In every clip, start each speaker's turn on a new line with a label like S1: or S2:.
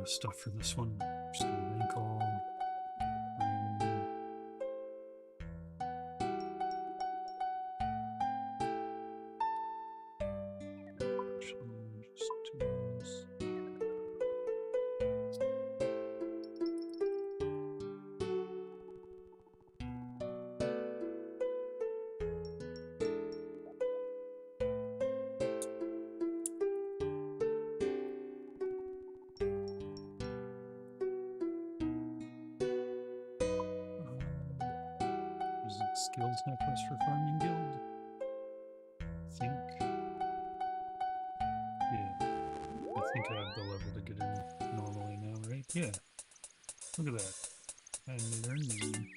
S1: the stuff for this one. Just gonna wrinkle. Green. Actually, just do this. Is it skills necklace for farming guild? I think. Yeah. I think I have the level to get in normally now, right? Yeah. Look at that. And learning.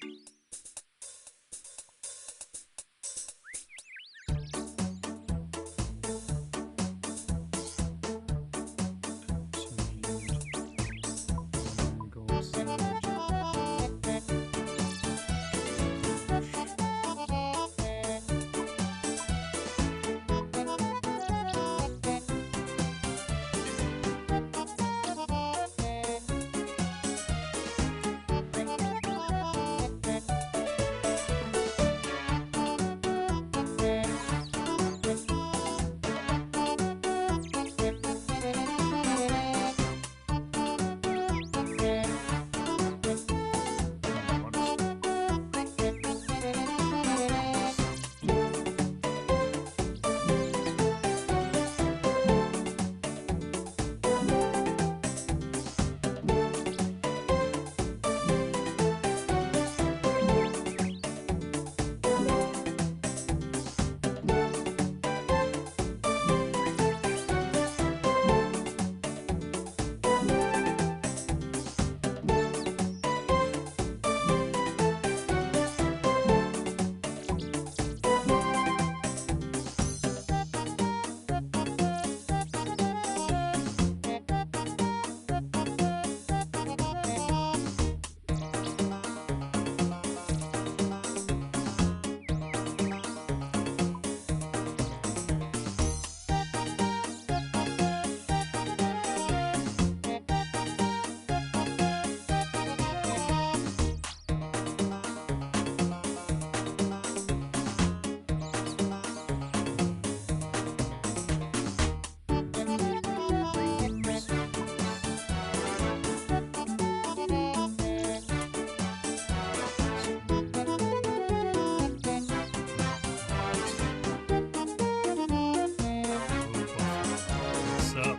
S1: What's up?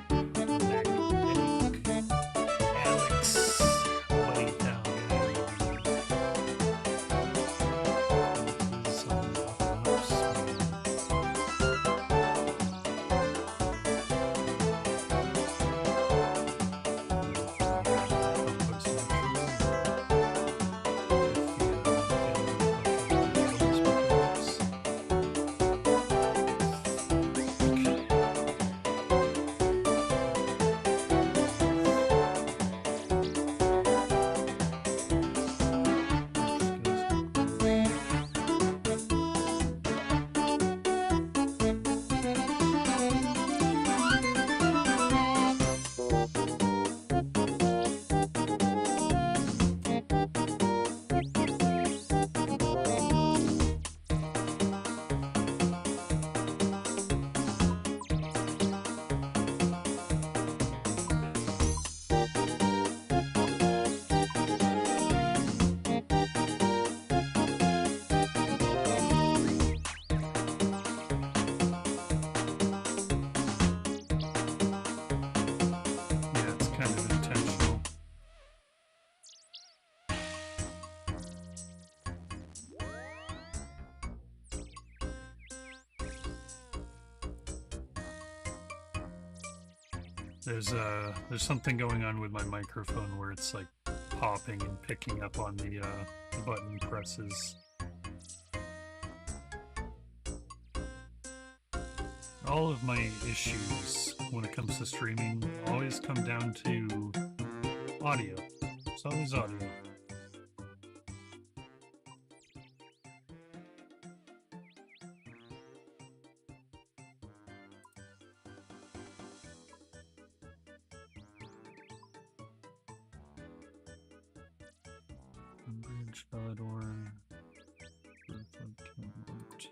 S1: Magnetic Alex. Way down. Yeah, it's kind of intentional. There's something going on with my microphone where it's like popping and picking up on the button presses. All of my issues when it comes to streaming always come down to audio. It's always audio. Village, Valador, Earthwood, Camelot.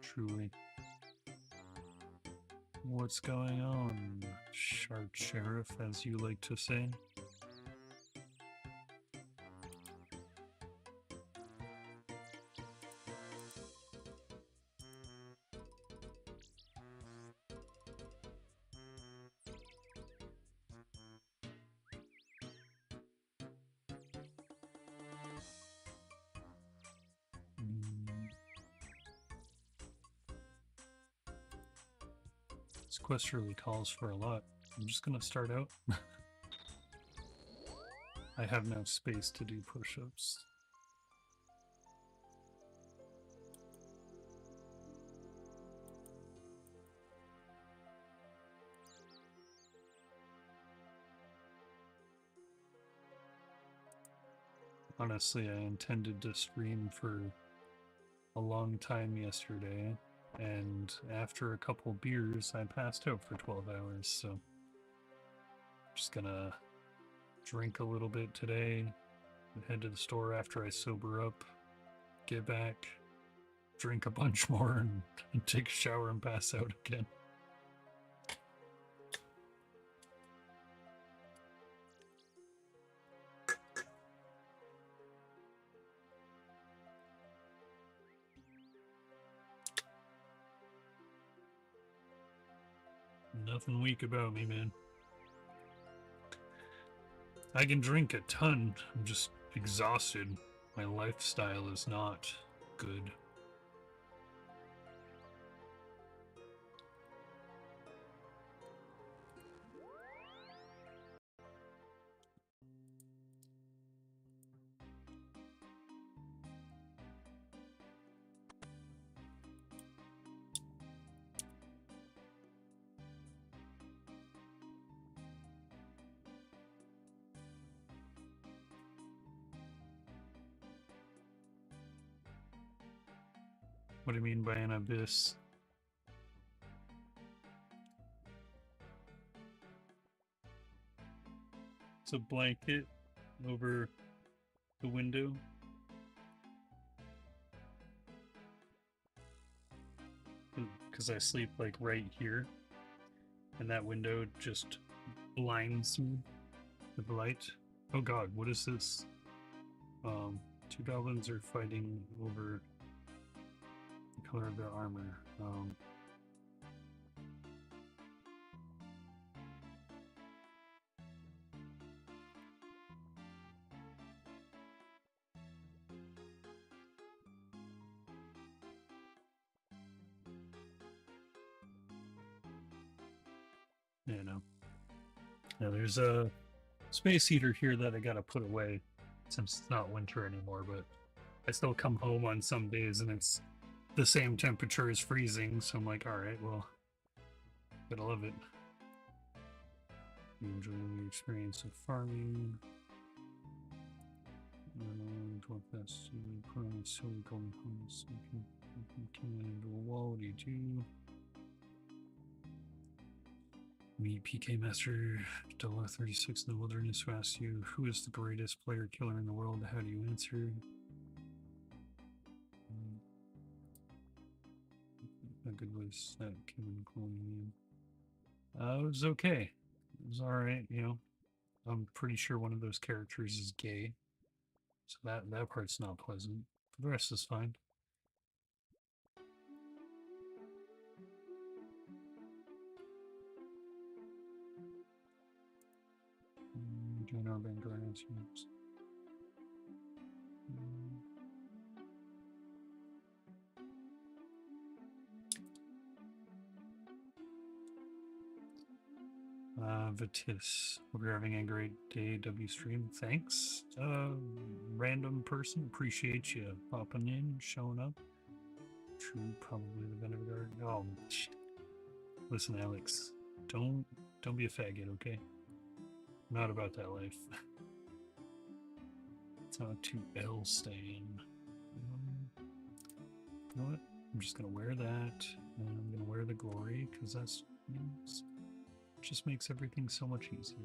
S1: Truly. What's going on, Shark Sheriff, as you like to say? This quest really calls for a lot. I'm just gonna start out. I have no space to do push-ups. Honestly, I intended to stream for a long time yesterday, and after a couple beers, I passed out for 12 hours, so I'm just gonna drink a little bit today, and head to the store after I sober up, get back, drink a bunch more, and take a shower and pass out again. Nothing weak about me, man. I can drink a ton. I'm just exhausted. My lifestyle is not good. What do you mean by an abyss? It's a blanket over the window. Because I sleep like right here, and that window just blinds me with light. Oh god, what is this? Two goblins are fighting over the color of their armor. Yeah, no. Yeah, there's a space heater here that I gotta put away since it's not winter anymore, but I still come home on some days and it's the same temperature as freezing, so I'm like, alright, well, gotta love it. You enjoying the experience of farming? Dwarf that's put on a silly golden helmet so you can kill it into a wall. What do you do? Meet PK Master Della 36 in the wilderness who asks you, who is the greatest player killer in the world? How do you answer? How good was that Kevin calling you? It was okay. It was alright, you know. I'm pretty sure one of those characters is gay. So that part's not pleasant. The rest is fine. Join our Vanguard teams. Vitis, hope you're having a great day, W stream. Thanks. Random person, appreciate you popping in, showing up. True, probably the Vanguard. Oh, shit. Listen, Alex, don't be a faggot, okay? Not about that life. It's not to L stain. You know what? I'm just gonna wear that, and I'm gonna wear the glory because that's. You know, Just makes everything so much easier.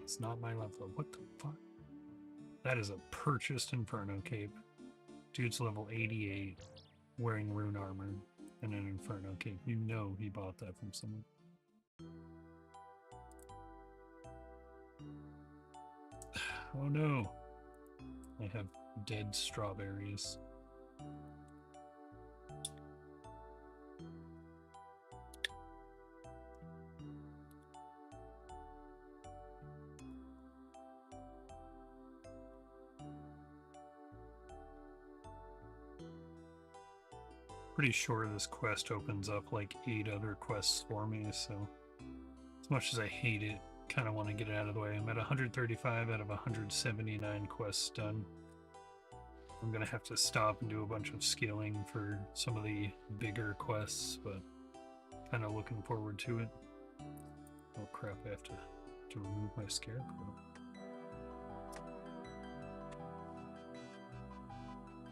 S1: It's not my level. What the fuck? That is a purchased Inferno cape. Dude's level 88, wearing rune armor and an Inferno cape. You know he bought that from someone. Oh no. I have dead strawberries. Pretty sure this quest opens up like 8 other quests for me, so as much as I hate it, kind of want to get it out of the way. I'm at 135 out of 179 quests done. I'm gonna have to stop and do a bunch of scaling for some of the bigger quests, but kind of looking forward to it. Oh crap, I have to remove my scarecrow.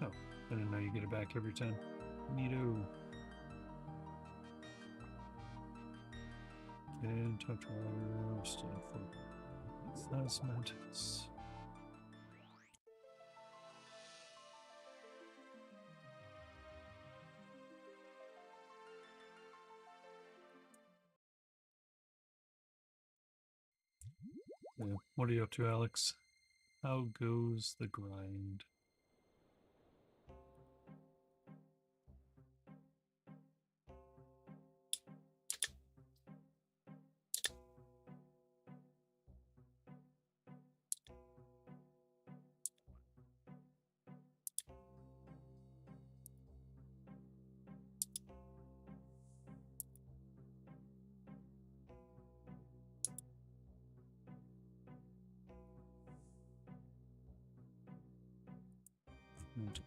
S1: Oh, I didn't know you get it back every time. Neato. And talk to our stuff for Plasmatis. Yeah. What are you up to, Alex? How goes the grind?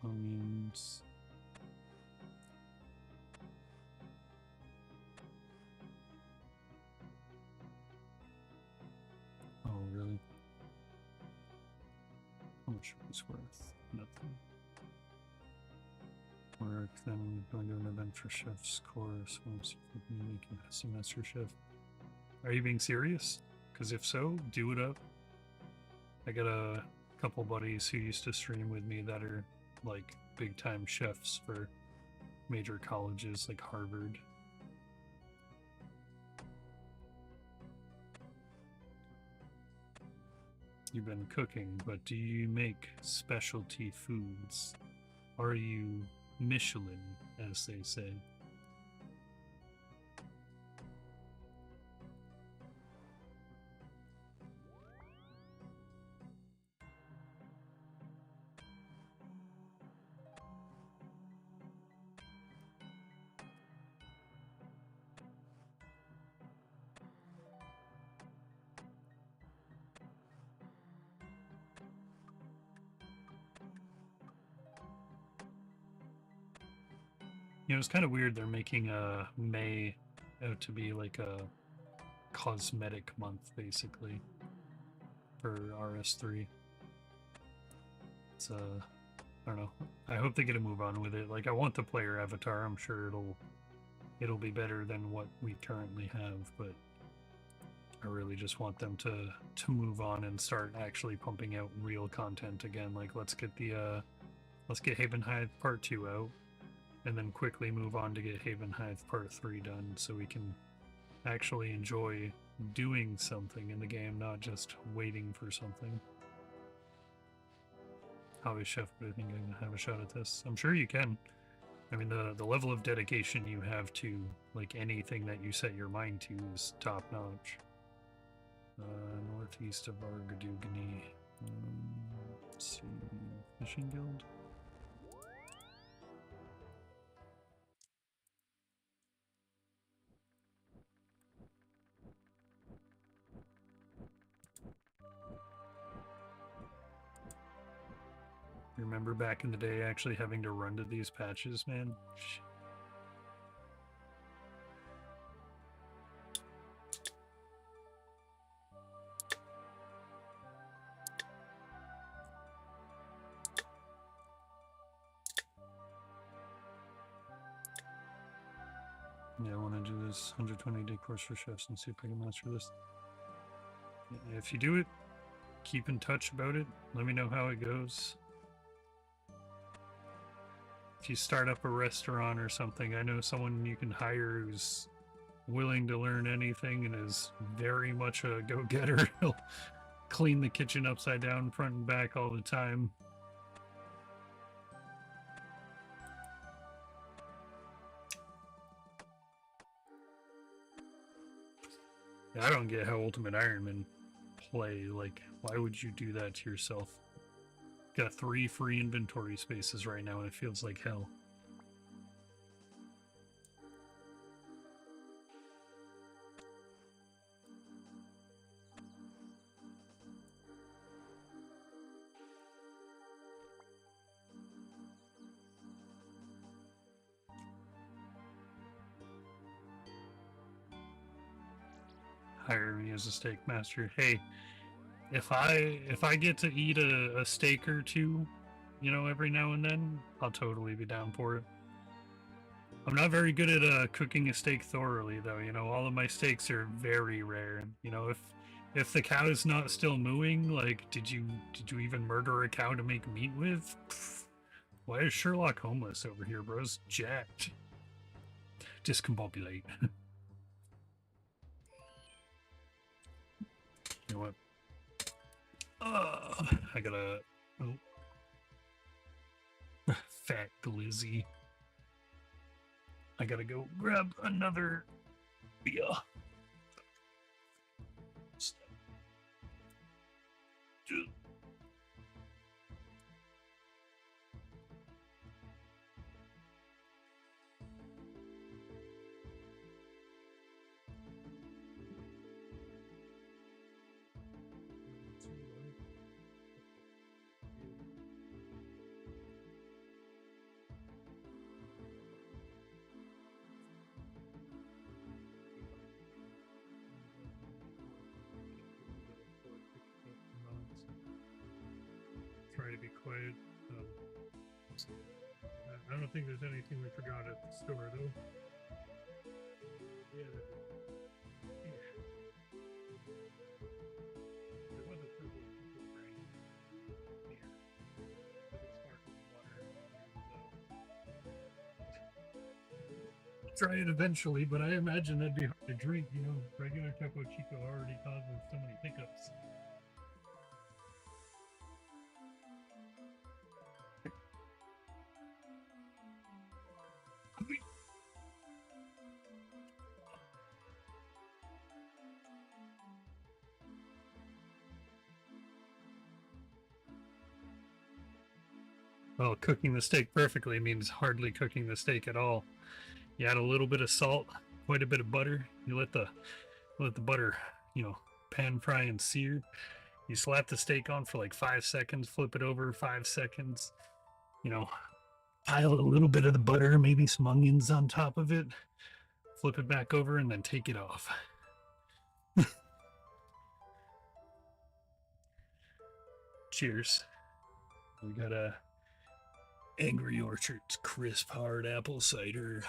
S1: Onions. Oh, really? How much is this worth? Nothing. Work, then we're going to an event for chef's course. Once you make a semester chef. Are you being serious? Because if so, do it up. I got a couple buddies who used to stream with me that are like big time chefs for major colleges like Harvard. You've been cooking, but do you make specialty foods? Are you Michelin, as they say? You know, it's kind of weird they're making May out to be like a cosmetic month, basically, for RS3. It's I don't know. I hope they get a move on with it. Like, I want the player avatar. I'm sure it'll be better than what we currently have, but I really just want them to move on and start actually pumping out real content again. Like, let's get Haven Hive Part 2 out, and then quickly move on to get Haven Hive Part 3 done so we can actually enjoy doing something in the game, not just waiting for something. How is Chef, do you think I can have a shot at this? I'm sure you can. I mean, the level of dedication you have to like anything that you set your mind to is top notch. Northeast of Argadugani. Let's see, Fishing Guild. Remember back in the day actually having to run to these patches, man? Yeah, I want to do this 120-day course for chefs and see if I can master this. If you do it, keep in touch about it. Let me know how it goes. If you start up a restaurant or something, I know someone you can hire who's willing to learn anything and is very much a go-getter. He'll clean the kitchen upside down, front and back all the time. I don't get how Ultimate Ironman play. Like, why would you do that to yourself? Got 3 free inventory spaces right now, and it feels like hell. Hire me as a steak master. Hey, if I get to eat a steak or two, you know, every now and then, I'll totally be down for it. I'm not very good at cooking a steak thoroughly, though. You know, all of my steaks are very rare. You know, if the cow is not still mooing, like, did you even murder a cow to make meat with? Pfft. Why is Sherlock homeless over here, bros? Jacked. Discombobulate. You know what? I gotta. Oh. Fat glizzy. I gotta go grab another beer. Try to be quiet. I don't think there's anything we forgot at the store, though. Yeah. There was a purple rain here. Sparkling water. Try it eventually, but I imagine that'd be hard to drink. You know, regular Topo Chico already causes so many hiccups. Well, cooking the steak perfectly means hardly cooking the steak at all. You add a little bit of salt, quite a bit of butter. You let the butter, you know, pan fry and sear. You slap the steak on for like 5 seconds, flip it over 5 seconds. You know, pile a little bit of the butter, maybe some onions on top of it. Flip it back over and then take it off. Cheers. We got a Angry Orchard's crisp hard apple cider.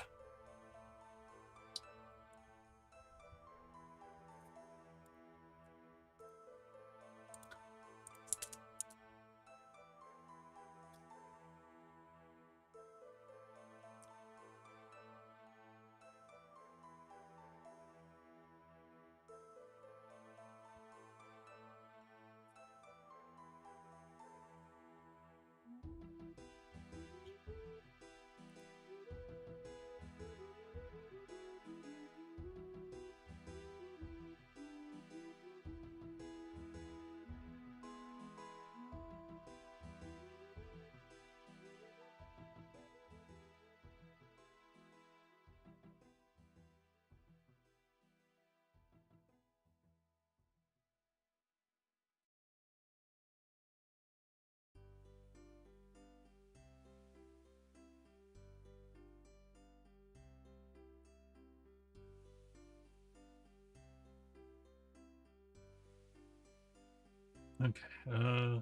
S1: Okay,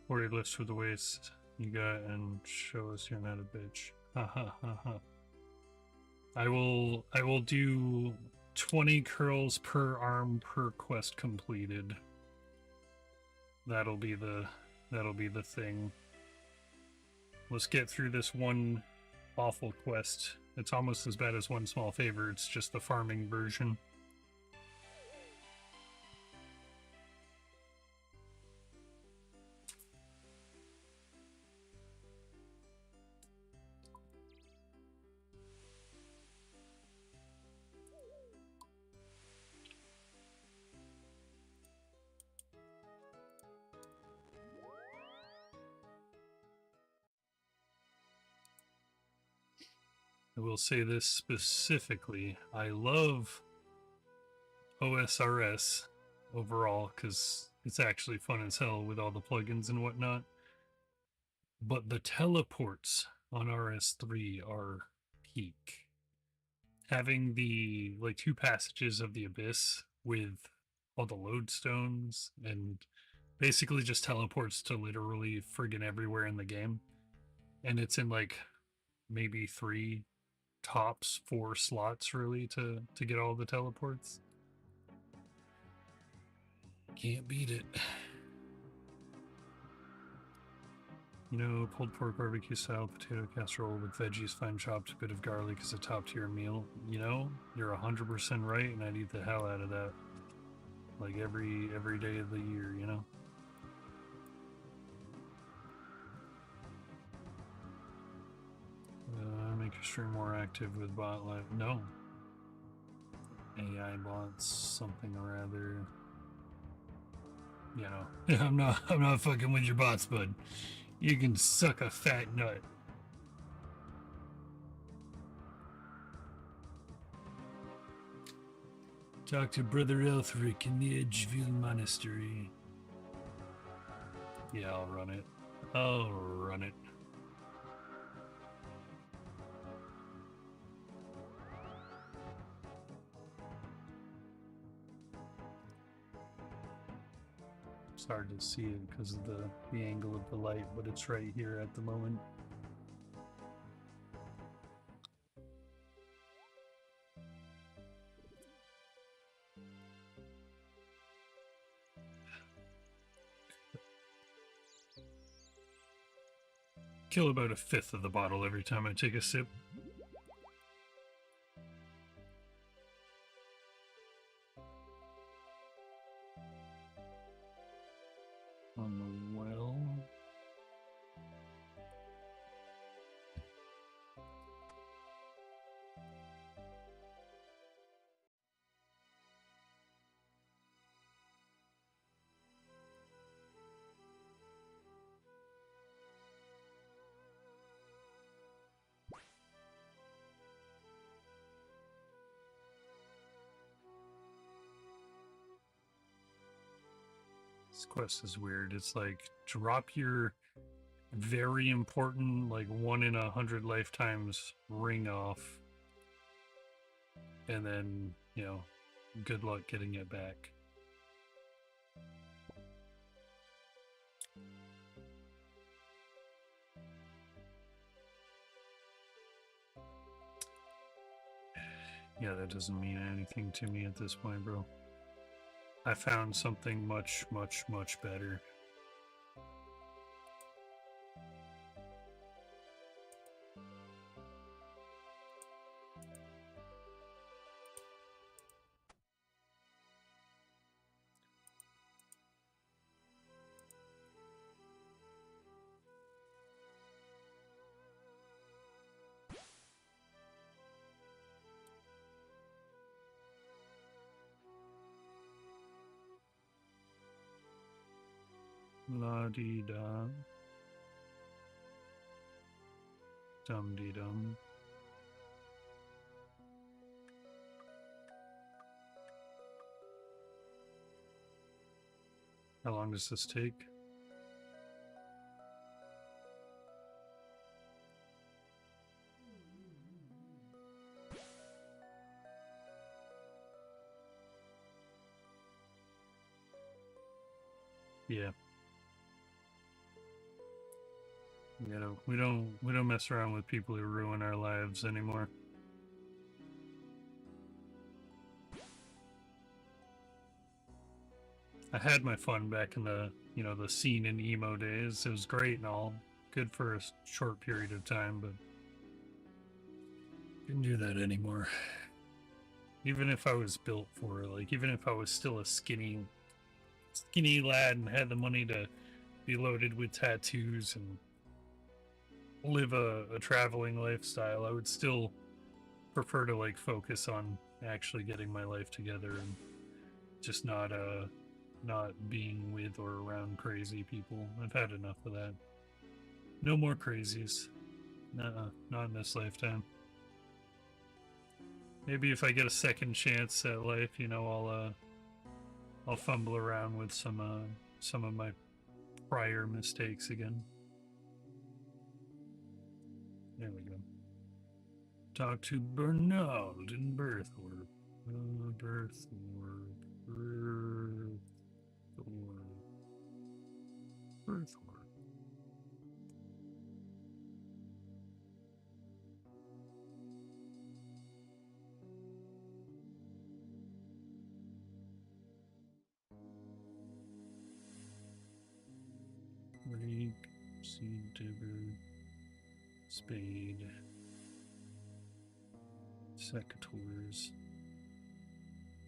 S1: 40 lifts for the waist you got and show us you're not a bitch. Ha ha ha ha. I will do 20 curls per arm per quest completed. That'll be the thing. Let's get through this one awful quest. It's almost as bad as One Small Favor, it's just the farming version. I will say this specifically. I love OSRS overall because it's actually fun as hell with all the plugins and whatnot. But the teleports on RS3 are peak. Having the like 2 passages of the abyss with all the lodestones and basically just teleports to literally friggin' everywhere in the game. And it's in like maybe 3 tops 4 slots really to get all the teleports. Can't beat it. You know, pulled pork barbecue style potato casserole with veggies, fine chopped, a bit of garlic is a top tier meal. You know, you're 100% right, and I'd eat the hell out of that. Like every day of the year, you know? Make your stream more active with bot live. No. AI bots, something or other. You know, I'm not fucking with your bots, bud. You can suck a fat nut. Talk to Brother Elthric in the Edgeville Monastery. Yeah, I'll run it. I'll run it. It's hard to see it because of the angle of the light, but it's right here at the moment. Kill about 1/5 of the bottle every time I take a sip. On the well. This quest is weird. It's like drop your very important, like 1 in 100 lifetimes ring off, and then, you know, good luck getting it back. Yeah, that doesn't mean anything to me at this point, bro. I found something much, much, much better. La-dee-da. Dum-dee-dum. How long does this take? Yeah. You know, we don't mess around with people who ruin our lives anymore. I had my fun back in the, the scene and emo days. It was great and all, good for a short period of time, but didn't do that anymore. Even if I was built for it, like even if I was still a skinny lad and had the money to be loaded with tattoos and live a traveling lifestyle, I would still prefer to like focus on actually getting my life together and just not being with or around crazy people. I've had enough of that. No more crazies. Not in this lifetime. Maybe if I get a second chance at life, I'll fumble around with some of my prior mistakes again. There we go. Talk to Bernard in Birthorpe. Birthorpe. Rake, seed digger, spade, secateurs,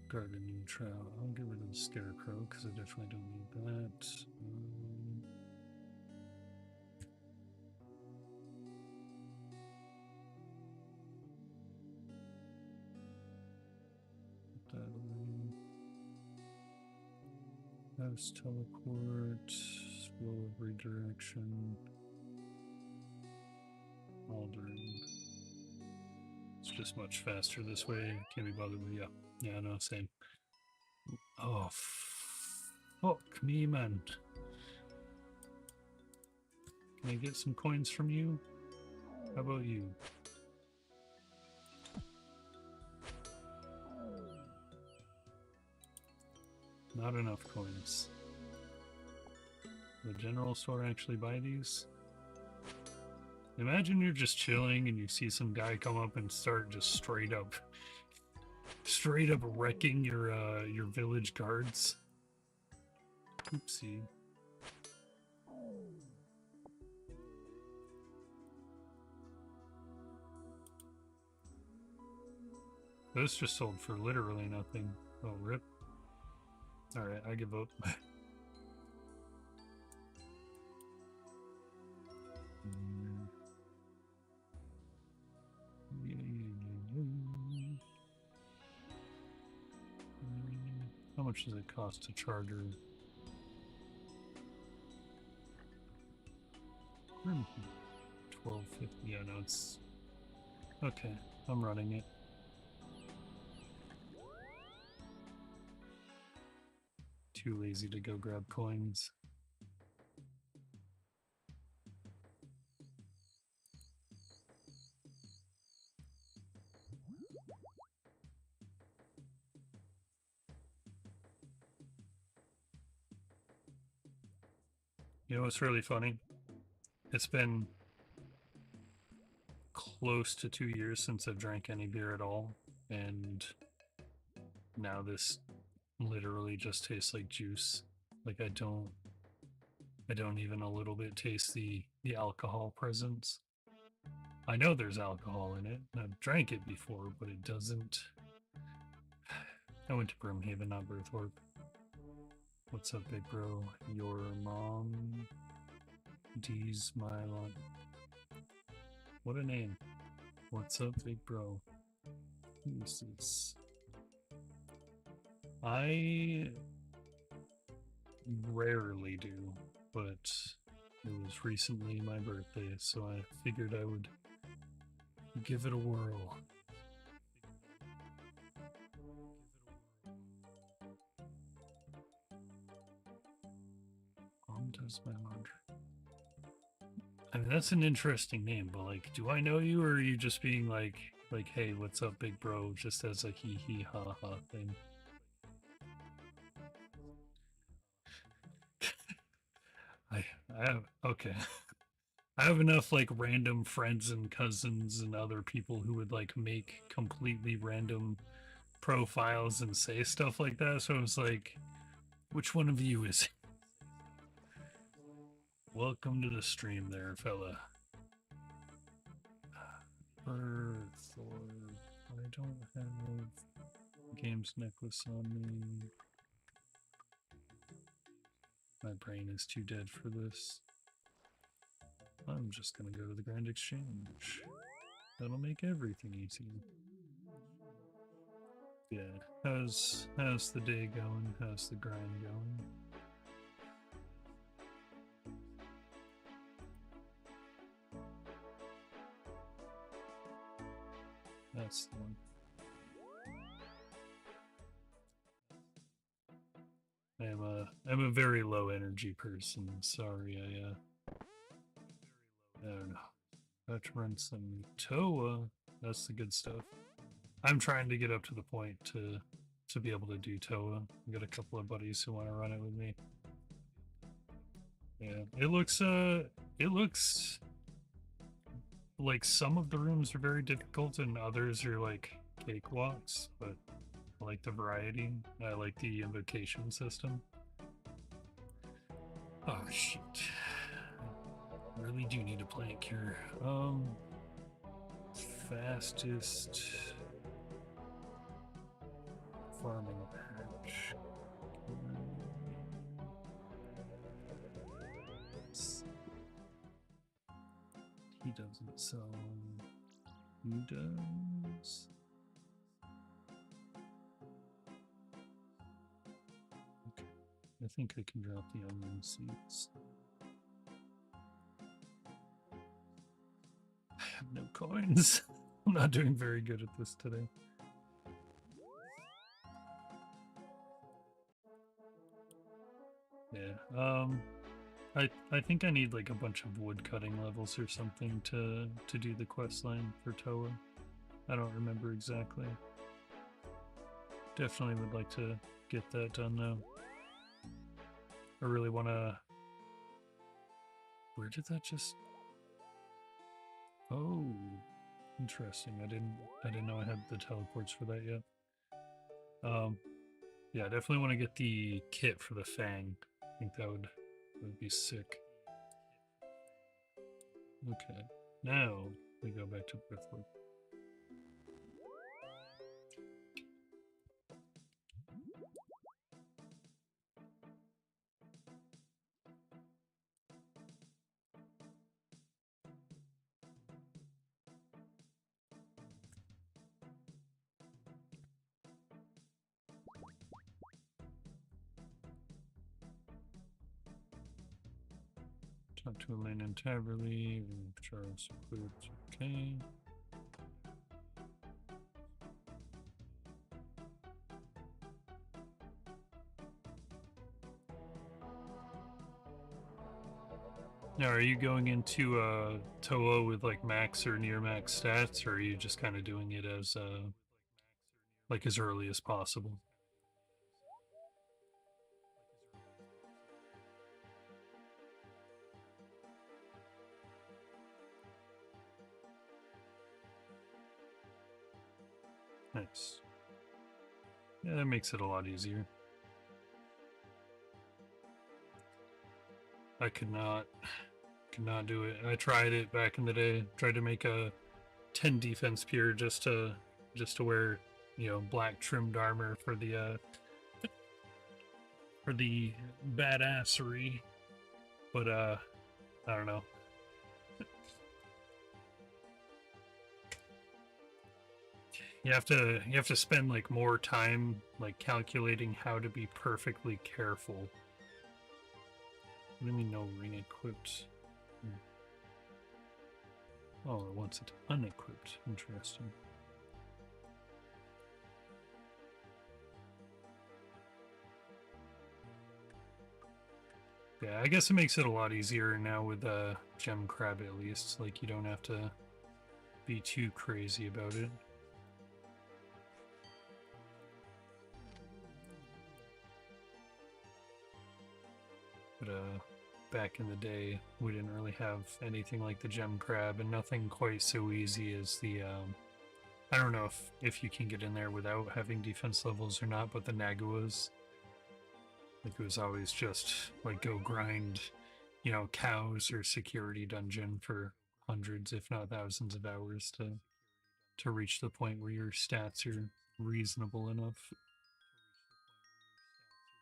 S1: gardening trowel. I'll get rid of the scarecrow because I definitely don't need that. Put that away. House teleport, scroll of redirection, Aldern. It's just much faster this way. Can't be bothered with, yeah, no, same. Oh, fuck me, man. Can I get some coins from you? How about you? Not enough coins. The general store actually buy these? Imagine you're just chilling and you see some guy come up and start just straight up wrecking your village guards. Oopsie. This just sold for literally nothing. Oh, rip. Alright, I give up. How much does it cost to charter? $12.50. Yeah, no, it's okay. I'm running it. Too lazy to go grab coins. You know what's really funny? It's been close to 2 years since I've drank any beer at all, and now this literally just tastes like juice. Like I don't even a little bit taste the alcohol presence. I know there's alcohol in it. I've drank it before, but it doesn't. I went to Brimhaven, not Birthorpe. What's up, big bro? Your mom? D's Mylon. What a name. What's up, big bro? Who is this? I rarely do, but it was recently my birthday, so I figured I would give it a whirl. Mom does my laundry. I mean, that's an interesting name, but like, do I know you, or are you just being like, hey, what's up, big bro, just as a hee hee ha ha thing? I have, okay. I have enough like random friends and cousins and other people who would like make completely random profiles and say stuff like that. So I was like, Which one of you is it? Welcome to the stream there, fella. I don't have Games Necklace on me. My brain is too dead for this. I'm just gonna go to the Grand Exchange. That'll make everything easy. Yeah, how's the day going? How's the grind going? That's the one. I'm a very low energy person. Sorry, I don't know. Got to run some Toa. That's the good stuff. I'm trying to get up to the point to be able to do Toa. I've got a couple of buddies who want to run it with me. Yeah, it looks like some of the rooms are very difficult and others are like cakewalks, but I like the variety. I like the invocation system. Oh shit. I really do need a plank here. Fastest farming patch. He doesn't, so who does? Okay, I think I can drop the onion seeds. I have no coins. I'm not doing very good at this today. Yeah, I think I need like a bunch of wood cutting levels or something to do the quest line for Toa. I don't remember exactly. Definitely would like to get that done though. I really want to. Where did that just? Oh, interesting. I didn't know I had the teleports for that yet. Yeah, I definitely want to get the kit for the Fang. I think that would be sick. Okay, now we go back to Driftwood. Talk to Elaine and Taverley, Charles Foods, okay. Now, are you going into Toa with like max or near max stats, or are you just kind of doing it as like as early as possible? Nice. Yeah, that makes it a lot easier. I could not do it. I tried it back in the day. Tried to make a 10 defense pure just to wear, you know, black trimmed armor for the badassery. But I don't know. You have to spend like more time like calculating how to be perfectly careful. What do you mean no ring equipped? Oh, it wants it unequipped. Interesting. Yeah, I guess it makes it a lot easier now with Gem Crab at least. Like you don't have to be too crazy about it. But back in the day, we didn't really have anything like the Gem Crab, and nothing quite so easy as the I don't know if you can get in there without having defense levels or not, but the Naguas. Like it was always just like go grind, you know, cows or security dungeon for hundreds, if not thousands of hours to reach the point where your stats are reasonable enough.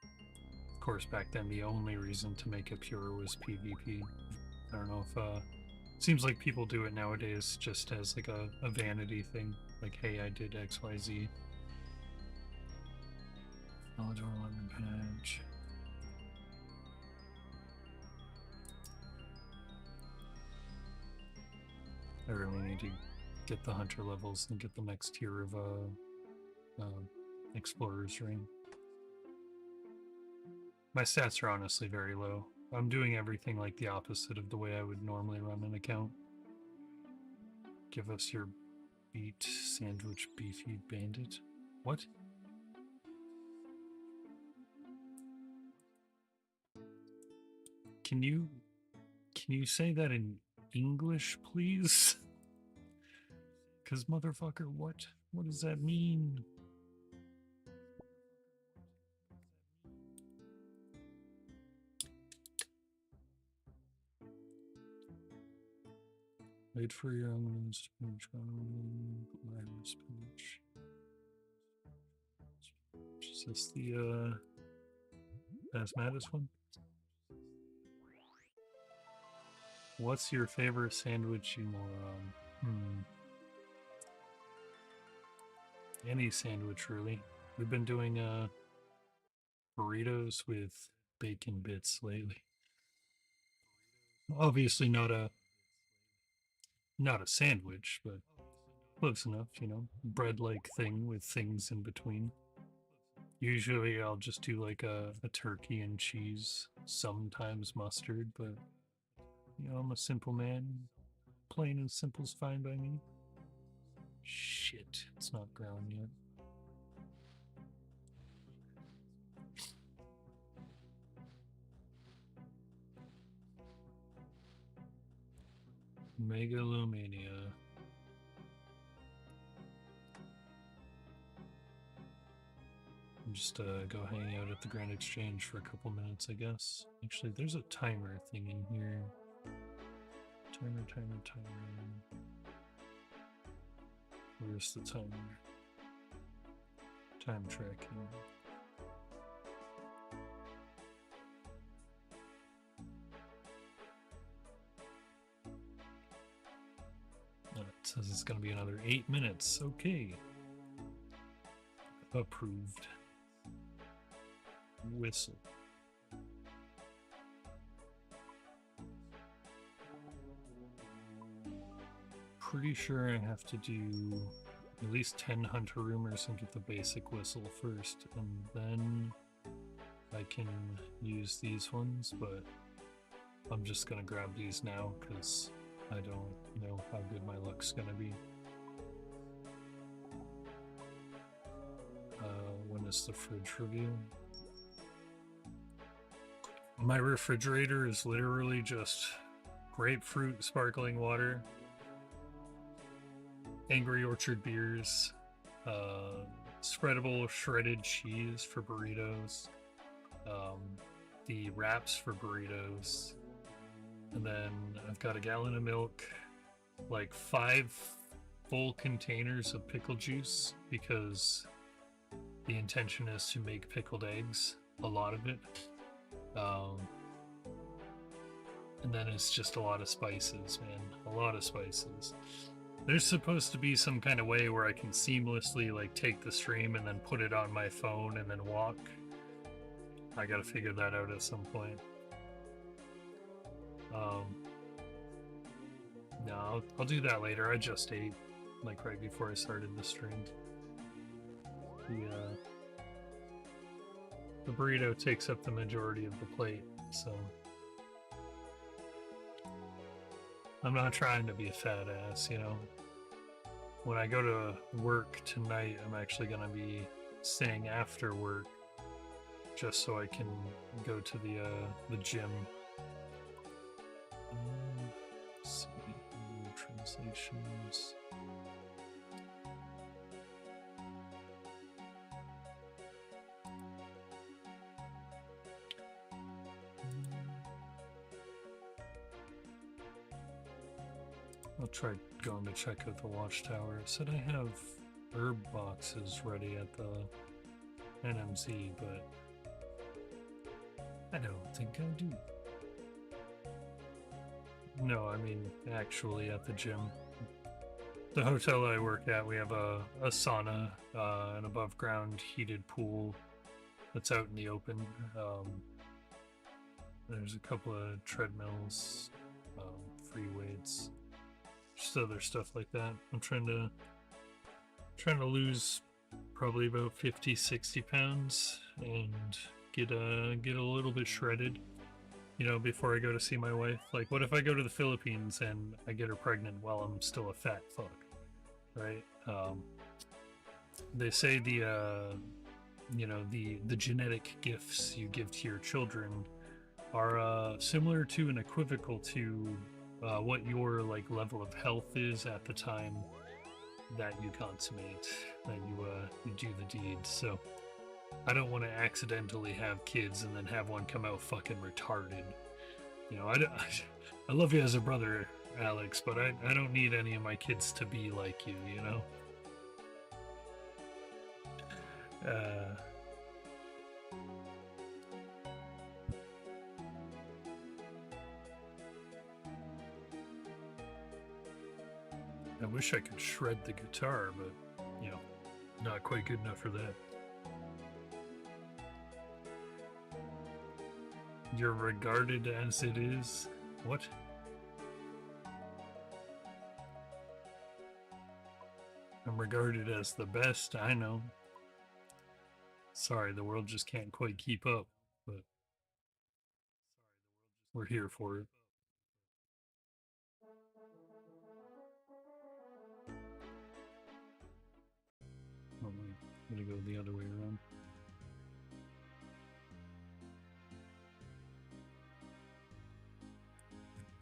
S1: Of course, back then the only reason to make it pure was PvP. I don't know if seems like people do it nowadays just as like a vanity thing. Like, hey, I did XYZ. Knowledge 11 patch. I really need to get the hunter levels and get the next tier of explorer's ring. My stats are honestly very low. I'm doing everything like the opposite of the way I would normally run an account. Give us your beet sandwich beefy bandit. What? Can you say that in English, please? Cause motherfucker, what does that mean? Wait for your own spinach. Spinach. Is this the Asthmatus one? What's your favorite sandwich, you moron? Any sandwich, really. We've been doing burritos with bacon bits lately. Obviously not a sandwich, but close enough, you know, bread-like thing with things in between. Usually I'll just do like a turkey and cheese, sometimes mustard, but you know, I'm a simple man. Plain and simple's fine by me. Shit, it's not ground yet. Megalomania. Just go hang out at the Grand Exchange for a couple minutes, I guess. Actually, there's a timer thing in here. Timer. Where's the timer? Time tracking. Oh, it says it's going to be another 8 minutes. Okay. Approved. Whistle. Pretty sure I have to do at least 10 hunter rumors and get the basic whistle first, and then I can use these ones, but I'm just gonna grab these now because I don't know how good my luck's gonna be. When is the fridge review? My refrigerator is literally just grapefruit sparkling water, Angry Orchard beers, spreadable shredded cheese for burritos, the wraps for burritos, and then I've got a gallon of milk, like 5 full containers of pickle juice, because the intention is to make pickled eggs, a lot of it. And then it's just a lot of spices, man. A lot of spices. There's supposed to be some kind of way where I can seamlessly like take the stream and then put it on my phone and then walk. I gotta figure that out at some point. No, I'll do that later. I just ate, like right before I started the stream. The burrito takes up the majority of the plate, so I'm not trying to be a fat ass, you know. When I go to work tonight, I'm actually gonna be staying after work just so I can go to the gym. Let's see, translations. I'll try going to check out the watchtower. It said I have herb boxes ready at the NMZ, but I don't think I do. No, I mean actually at the gym. The hotel I work at, we have a sauna, an above ground heated pool that's out in the open. There's a couple of treadmills, free weights, just other stuff like that. I'm trying to lose probably about 50-60 pounds and get a little bit shredded, you know, before I go to see my wife. Like, what if I go to the Philippines and I get her pregnant while I'm still a fat fuck, right? They say the you know, the genetic gifts you give to your children are similar to and equivocal to what your like level of health is at the time that you consummate, that you do the deed. So I don't want to accidentally have kids and then have one come out fucking retarded. You know, I love you as a brother, Alex, but I don't need any of my kids to be like you, you know? I wish I could shred the guitar, but, you know, not quite good enough for that. You're regarded as it is? What? I'm regarded as the best, I know. Sorry, the world just can't quite keep up, but we're here for it. Oh, wait, I'm gonna go the other way around.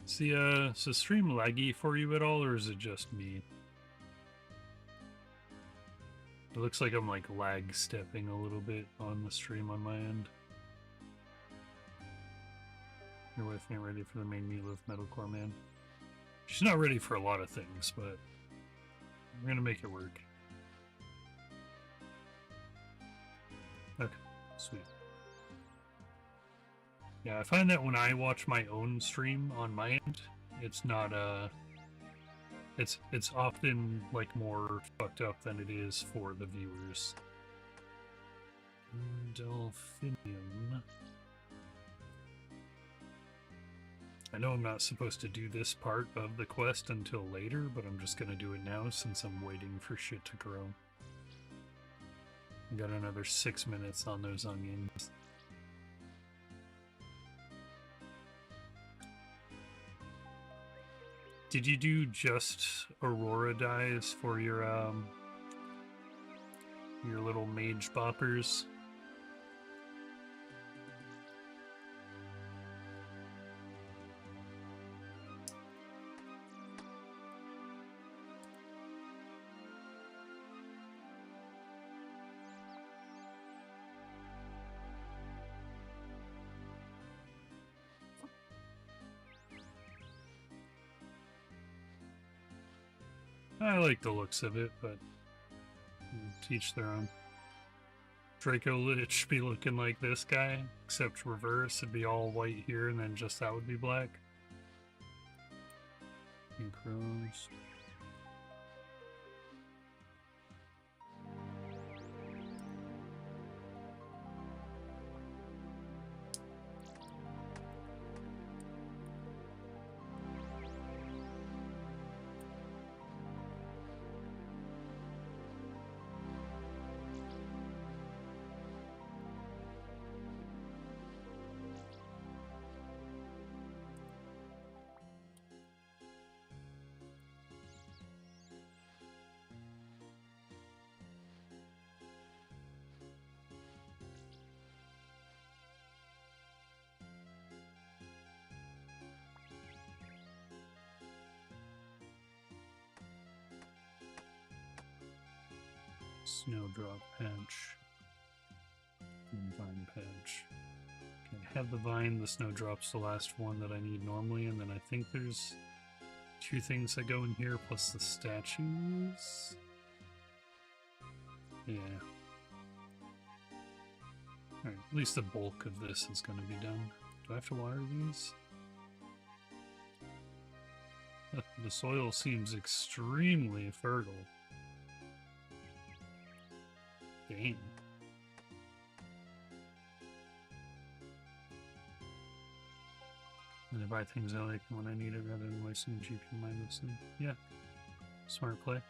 S1: See, is the stream laggy for you at all, or is it just me? It looks like I'm like lag stepping a little bit on the stream on my end. Your wife ain't ready for the main meal of Metalcore Man. She's not ready for a lot of things, but we're gonna make it work. Okay, sweet. Yeah, I find that when I watch my own stream on my end, it's not it's often like more fucked up than it is for the viewers. Delphinium. I know I'm not supposed to do this part of the quest until later, but I'm just gonna do it now since I'm waiting for shit to grow. I got another 6 minutes on those onions. Did you do just Aurora dyes for your little mage boppers? I like the looks of it, but teach their own. Draco Lich be looking like this guy, except reverse. It'd be all white here, and then just that would be black. And crows. Snowdrop patch. And vine patch. Okay, I have the vine, the snowdrop's the last one that I need normally, and then I think there's 2 things that go in here plus the statues. Yeah. Alright, at least the bulk of this is going to be done. Do I have to water these? The soil seems extremely fertile. Dang. And I buy things I like when I need it rather than wasting GP mindlessly. Yeah. Smart play.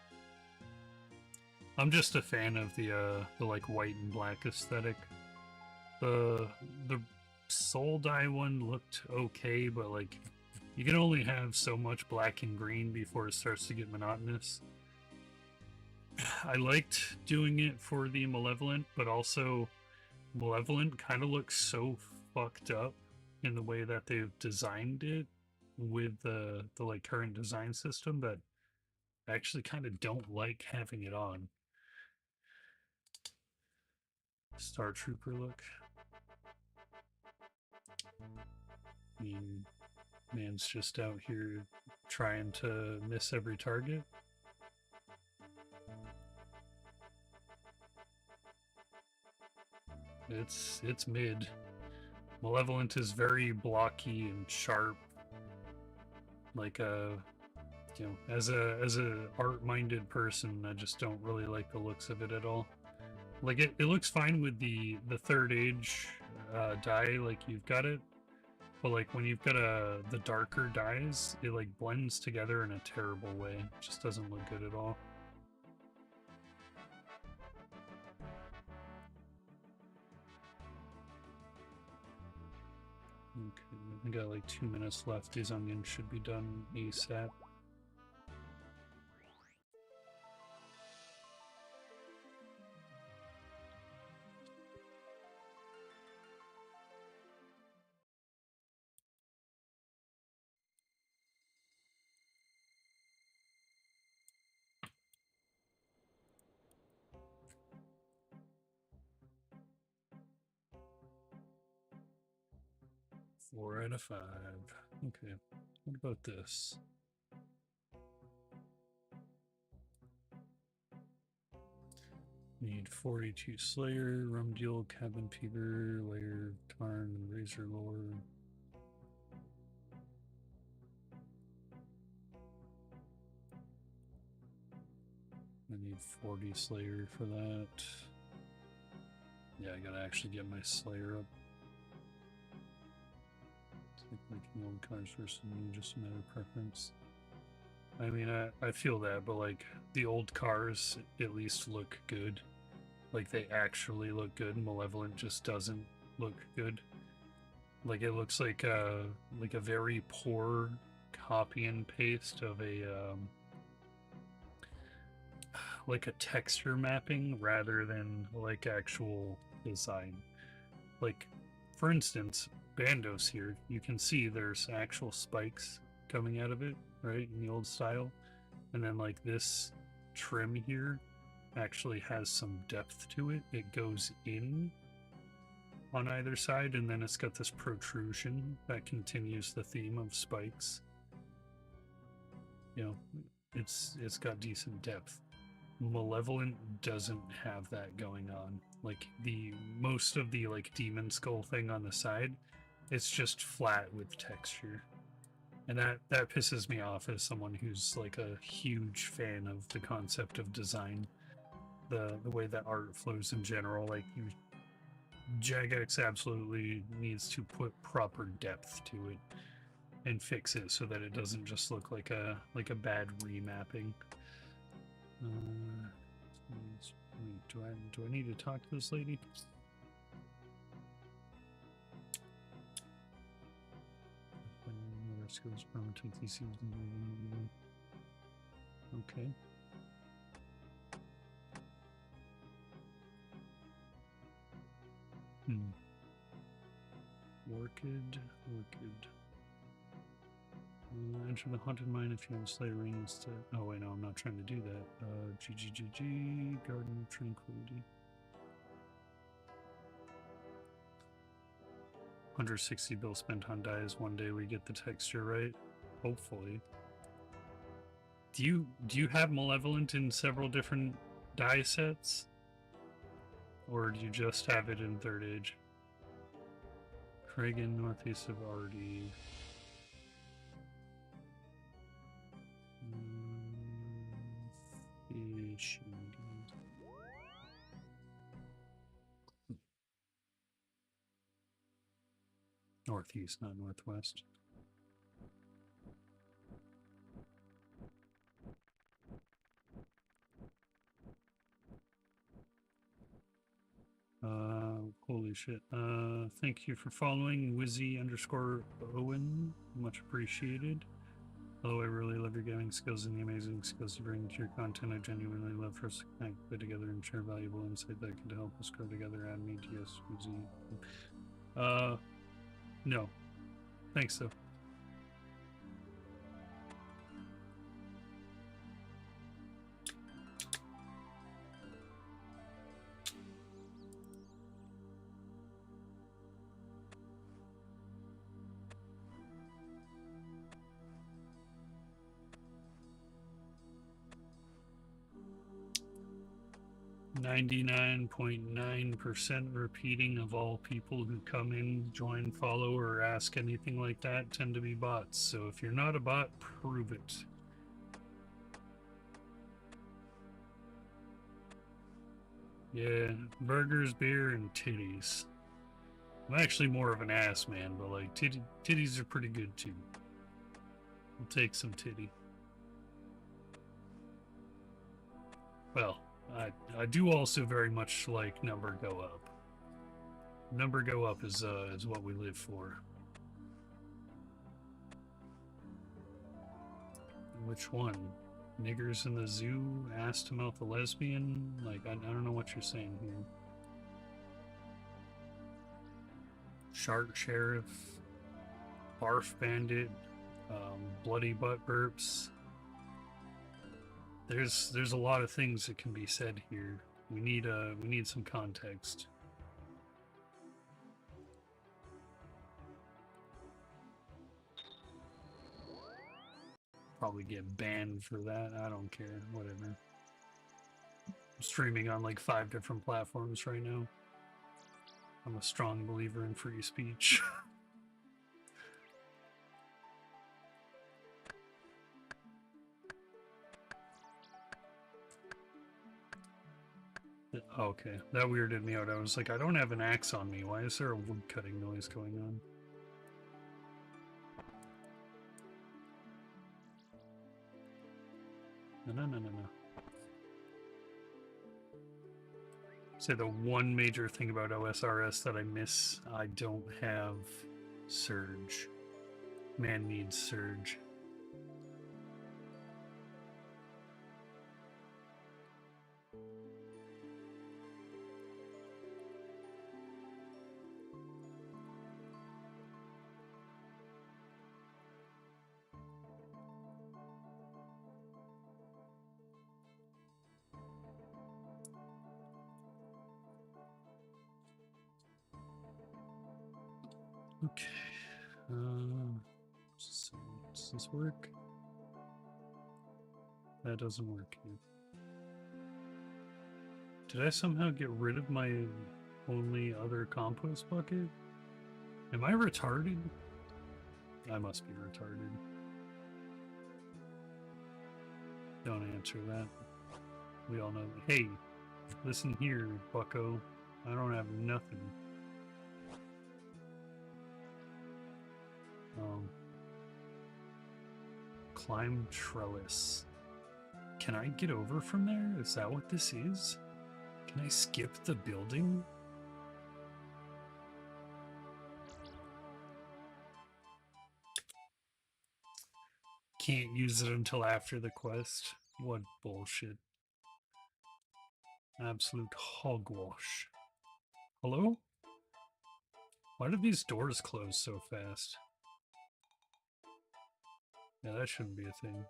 S1: I'm just a fan of the like white and black aesthetic. The soul dye one looked okay, but like you can only have so much black and green before it starts to get monotonous. I liked doing it for the Malevolent, but also Malevolent kind of looks so fucked up in the way that they've designed it with the like current design system that I actually kind of don't like having it on. Star Trooper look. I mean, man's just out here trying to miss every target. It's mid. Malevolent is very blocky and sharp. Like you know, as a art-minded person, I just don't really like the looks of it at all. Like it looks fine with the third age dye, like you've got it, but like when you've got the darker dyes, it like blends together in a terrible way. It just doesn't look good at all. Okay, we got like 2 minutes left. These onions should be done ASAP. Four out of 5. Okay, what about this? Need 42 Slayer, Rumdeal, Cabin Fever, Lair, Tarn, Razor Lord. I need 40 Slayer for that. Yeah, I gotta actually get my Slayer up. It's like making old cars versus new, just a matter of preference. I mean, I feel that, but like the old cars at least look good. Like they actually look good. Malevolent just doesn't look good. Like it looks like a very poor copy and paste of a like a texture mapping rather than like actual design. Like for instance, Bandos here, you can see there's actual spikes coming out of it, right, in the old style. And then like this trim here actually has some depth to it. It goes in on either side, and then it's got this protrusion that continues the theme of spikes. You know, it's got decent depth. Malevolent doesn't have that going on. Like the most of the like demon skull thing on the side, it's just flat with texture. And that pisses me off as someone who's like a huge fan of the concept of design. The way that art flows in general, like Jagex absolutely needs to put proper depth to it and fix it so that it doesn't just look like a bad remapping. Do I need to talk to this lady? Okay. Orchid. Enter the haunted mine if you have Slayer rings to. Oh wait, no, I'm not trying to do that. GGGG, Garden of Tranquility. 160 bill spent on dyes. One day we get the texture right. Hopefully. Do you have Malevolent in several different die sets? Or do you just have it in Third Age? Kragan, northeast of Ardy. Fish indeed. Northeast, not northwest. Holy shit. Thank you for following Wizzy_Owen. Much appreciated. Although I really love your gaming skills and the amazing skills you bring to your content, I genuinely love for us to connect, play together, and share valuable insight that could help us grow together. Add me to yes, Wizzy. No. Thanks, though. .9% repeating of all people who come in, join, follow, or ask anything like that tend to be bots. So if you're not a bot, prove it. Yeah, burgers, beer, and titties. I'm actually more of an ass man, but like titties are pretty good too. I'll take some titty. Well, I do also very much like number go up. Number go up is what we live for. Which one? Niggers in the zoo? Ass to mouth a lesbian? Like I don't know what you're saying here. Shark sheriff, barf bandit, bloody butt burps. There's a lot of things that can be said here. We need some context. Probably get banned for that. I don't care. Whatever. I'm streaming on like 5 different platforms right now. I'm a strong believer in free speech. Okay, that weirded me out. I was like, I don't have an axe on me. Why is there a wood cutting noise going on? No. Say the one major thing about OSRS that I miss, I don't have Surge. Man needs Surge. Okay. Does this work? That doesn't work. Did I somehow get rid of my only other compost bucket? Am I retarded? I must be retarded. Don't answer that. We all know. Hey, listen here, bucko. I don't have nothing. Climb trellis. Can I get over from there? Is that what this is? Can I skip the building? Can't use it until after the quest. What bullshit. Absolute hogwash. Hello? Why did these doors close so fast? Yeah, that shouldn't be a thing.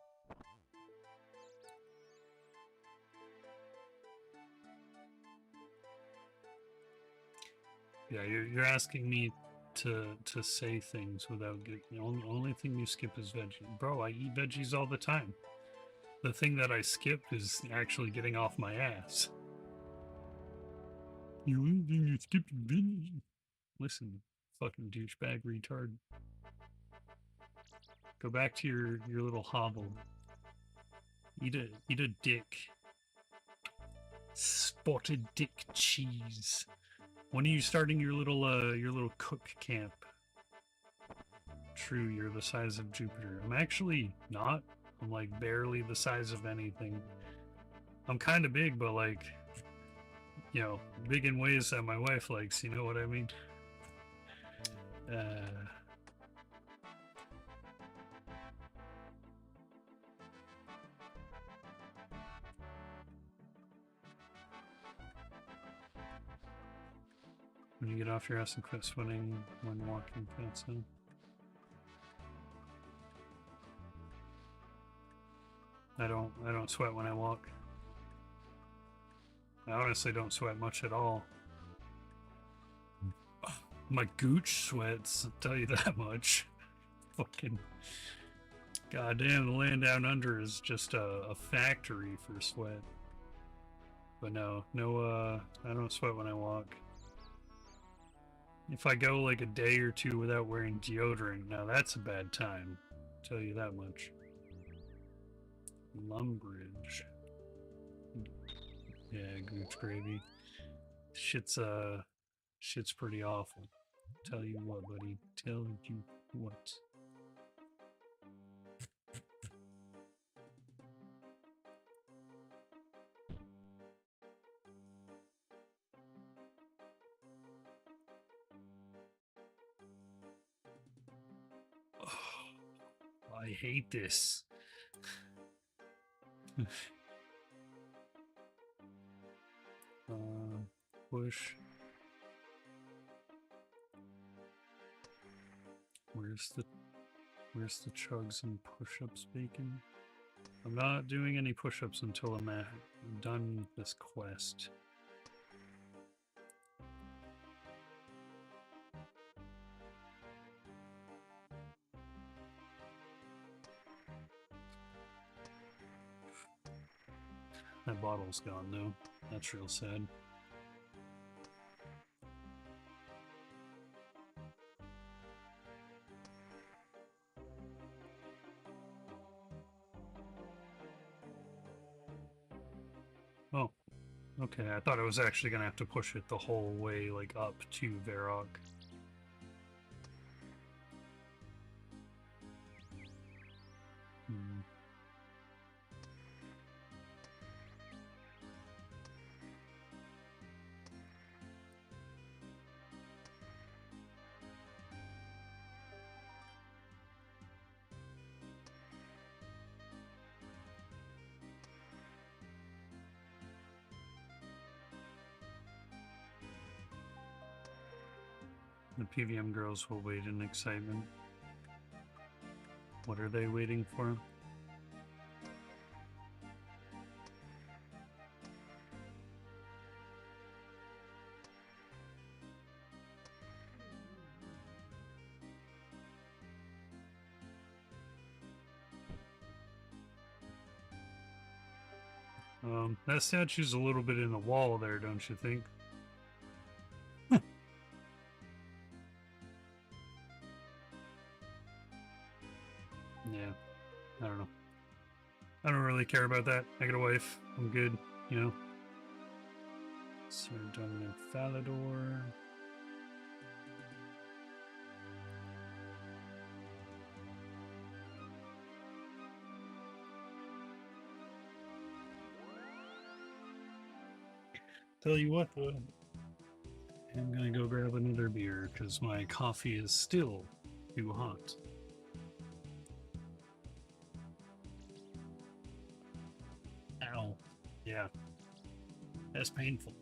S1: Yeah, you're asking me to say things without getting. The only thing you skip is veggies. Bro, I eat veggies all the time. The thing that I skipped is actually getting off my ass. You skipped video. Listen, fucking douchebag retard. Go back to your little hovel. Eat a dick. Spotted dick cheese. When are you starting your little cook camp? True, you're the size of Jupiter. I'm actually not. I'm like barely the size of anything. I'm kind of big, but like, you know, big in ways that my wife likes. You know what I mean? When you get off your ass and quit sweating when walking, that's it. I don't sweat when I walk. I honestly don't sweat much at all. My gooch sweats, I'll tell you that much. Fucking goddamn, the land down under is just a factory for sweat. But no, I don't sweat when I walk. If I go like a day or two without wearing deodorant, now that's a bad time. I'll tell you that much. Lumbridge. Yeah, gooch gravy. Shit's pretty awful. Tell you what, buddy. Tell you what. Oh, I hate this. Push. Where's the chugs and push-ups bacon? I'm not doing any push-ups until I'm done this quest. That bottle's gone though. That's real sad. Oh, okay. I thought I was actually gonna have to push it the whole way, like up to Varrock. The PVM girls will wait in excitement. What are they waiting for? That statue's a little bit in the wall there, don't you think? Yeah, I don't know. I don't really care about that. I got a wife. I'm good, you know. Sir Dominant Falador. Tell you what, though, I'm gonna go grab another beer because my coffee is still too hot. Ow. Yeah. That's painful.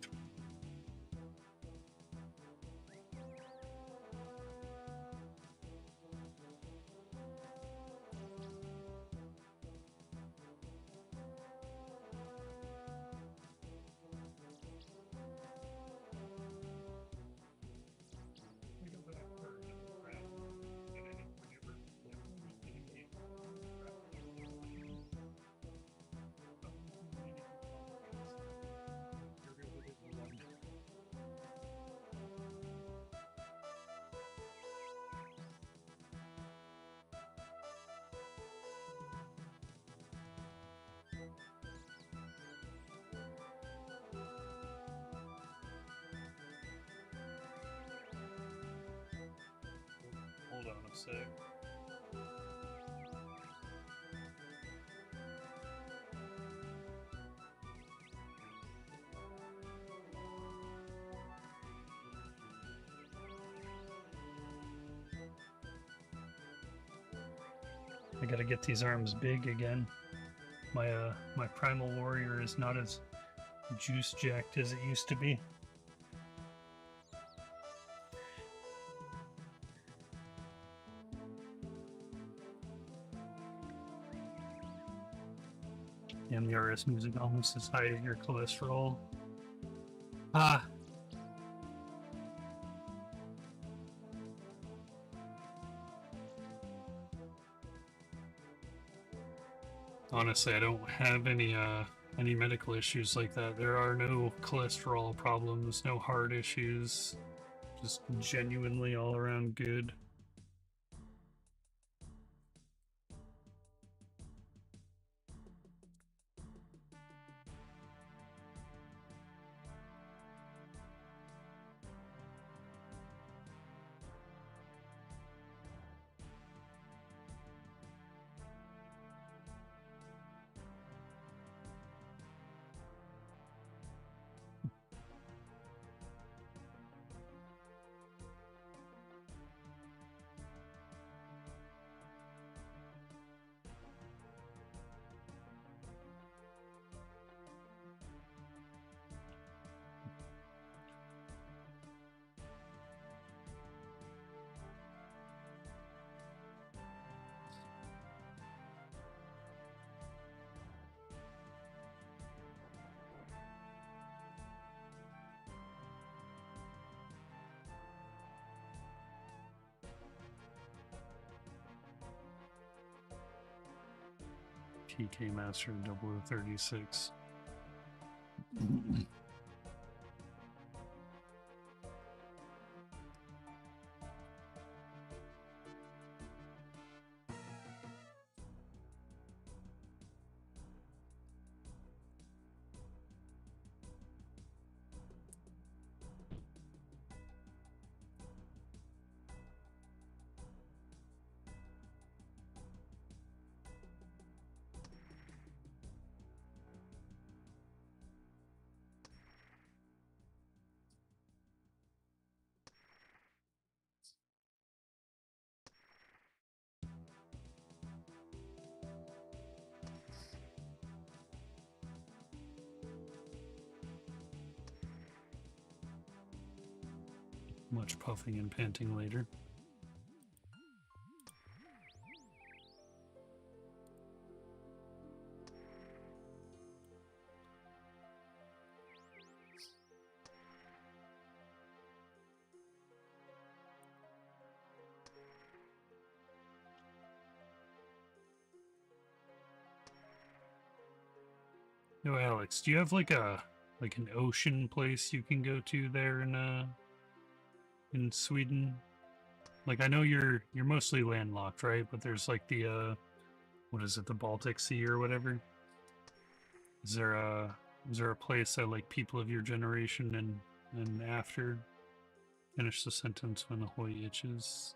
S1: on a sec. I gotta get these arms big again. My primal warrior is not as juice jacked as it used to be. And the RS music almost as high as your cholesterol. Ah. Honestly, I don't have any medical issues like that. There are no cholesterol problems, no heart issues. Just genuinely all around good. PK Master 0036. Much puffing and panting later. Yo, Alex, do you have like an ocean place you can go to there in Sweden? Like, I know you're mostly landlocked, right? But there's like the what is it, the Baltic Sea or whatever? Is there a place that like people of your generation and after finish the sentence when the hoy itches?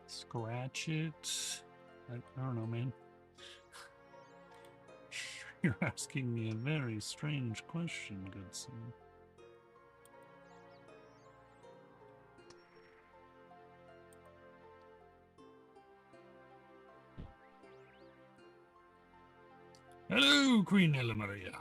S1: Scratch it. I don't know, man. You're asking me a very strange question, good sir. Hello, Queen Ella Maria.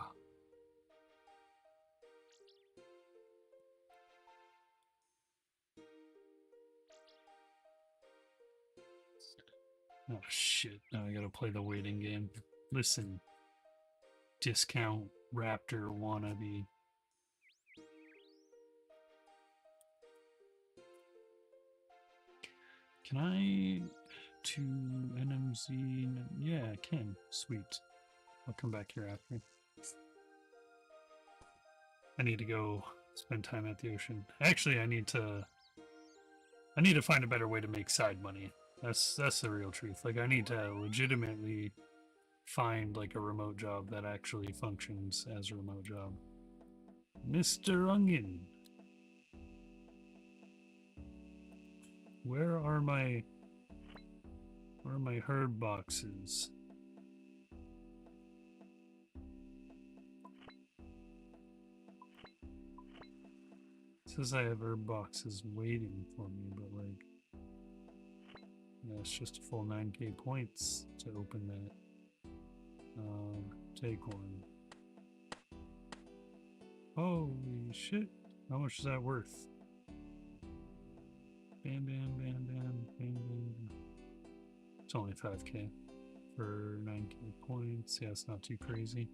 S1: Oh shit, now I gotta play the waiting game. Listen, discount Raptor wannabe. Can I to NMZ? Yeah, I can. Sweet. I'll come back here after. I need to go spend time at the ocean. Actually, I need to find a better way to make side money. That's the real truth. Like I need to legitimately find like a remote job that actually functions as a remote job. Mr. Onion, where are my herb boxes? It says I have herb boxes waiting for me, but like, yeah, it's just a full 9k points to open that. Take one. Holy shit! How much is that worth? Bam, bam, bam, bam, bam, bam. It's only 5k for 9k points. Yeah, it's not too crazy.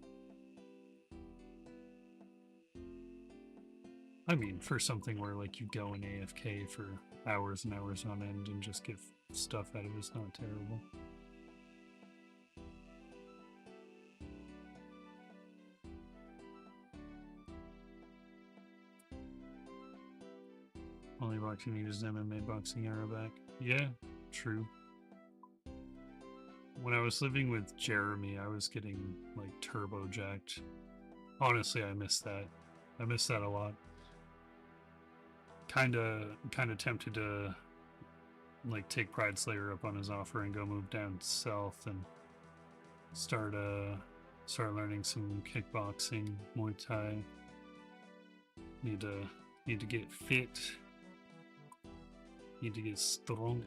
S1: I mean, for something where like you go in AFK for hours and hours on end and just get stuff out of it, it's not terrible. Only boxing you need is MMA boxing arrow back. Yeah, true. When I was living with Jeremy, I was getting like turbo jacked. Honestly, I miss that. I miss that a lot. Kinda tempted to like take Pride Slayer up on his offer and go move down south and start learning some kickboxing, Muay Thai. Need to get fit. Need to get strong.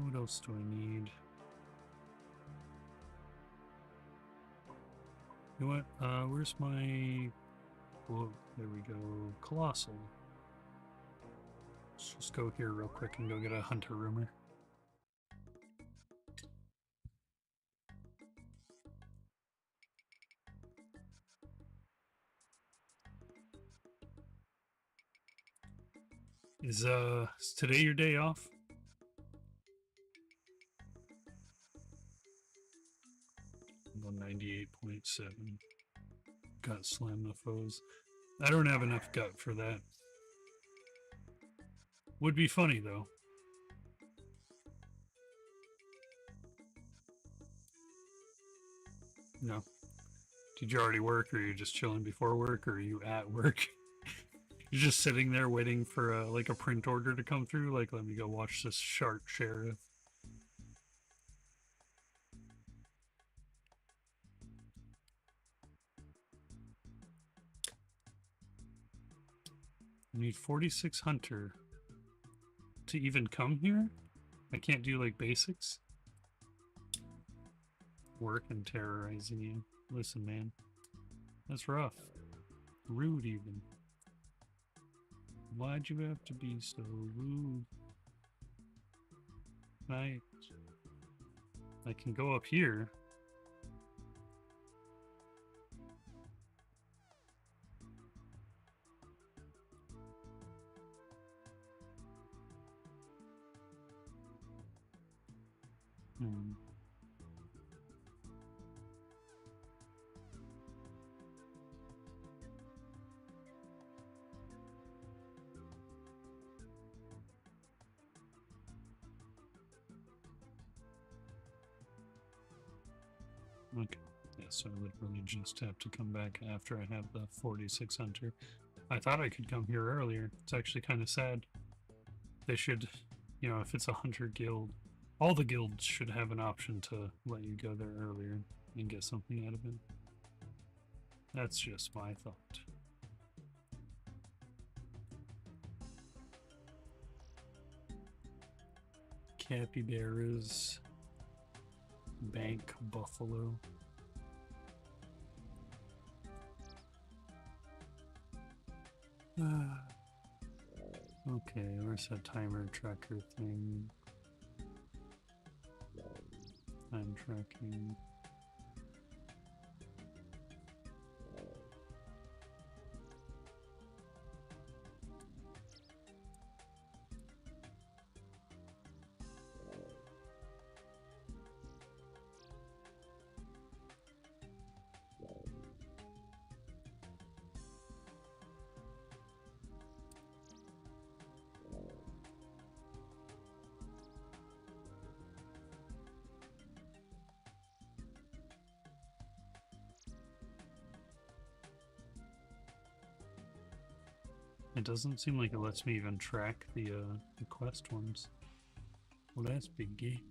S1: What else do I need? You know what? Where's my... Oh, there we go. Colossal. Let's just go here real quick and go get a hunter rumor. Is today your day off? About 98.7. Gut slam the foes. I don't have enough gut for that. Would be funny though. No. Did you already work, or are you just chilling before work, or are you at work? You're just sitting there waiting for like a print order to come through. Like, let me go watch this Shark Sheriff. I need 46 hunter to even come here. I can't do like basics. Work and terrorizing you. Listen, man, that's rough. Rude, even. Why'd you have to be so rude? I can go up here. Okay, yeah, so I literally just have to come back after I have the 46 hunter. I thought I could come here earlier. It's actually kind of sad. They should, you know, if it's a hunter guild, all the guilds should have an option to let you go there earlier and get something out of it. That's just my thought. Capybaras. Bank Buffalo. Okay, where's that timer tracker thing? Time tracking. It doesn't seem like it lets me even track the quest ones. Well, that's biggie.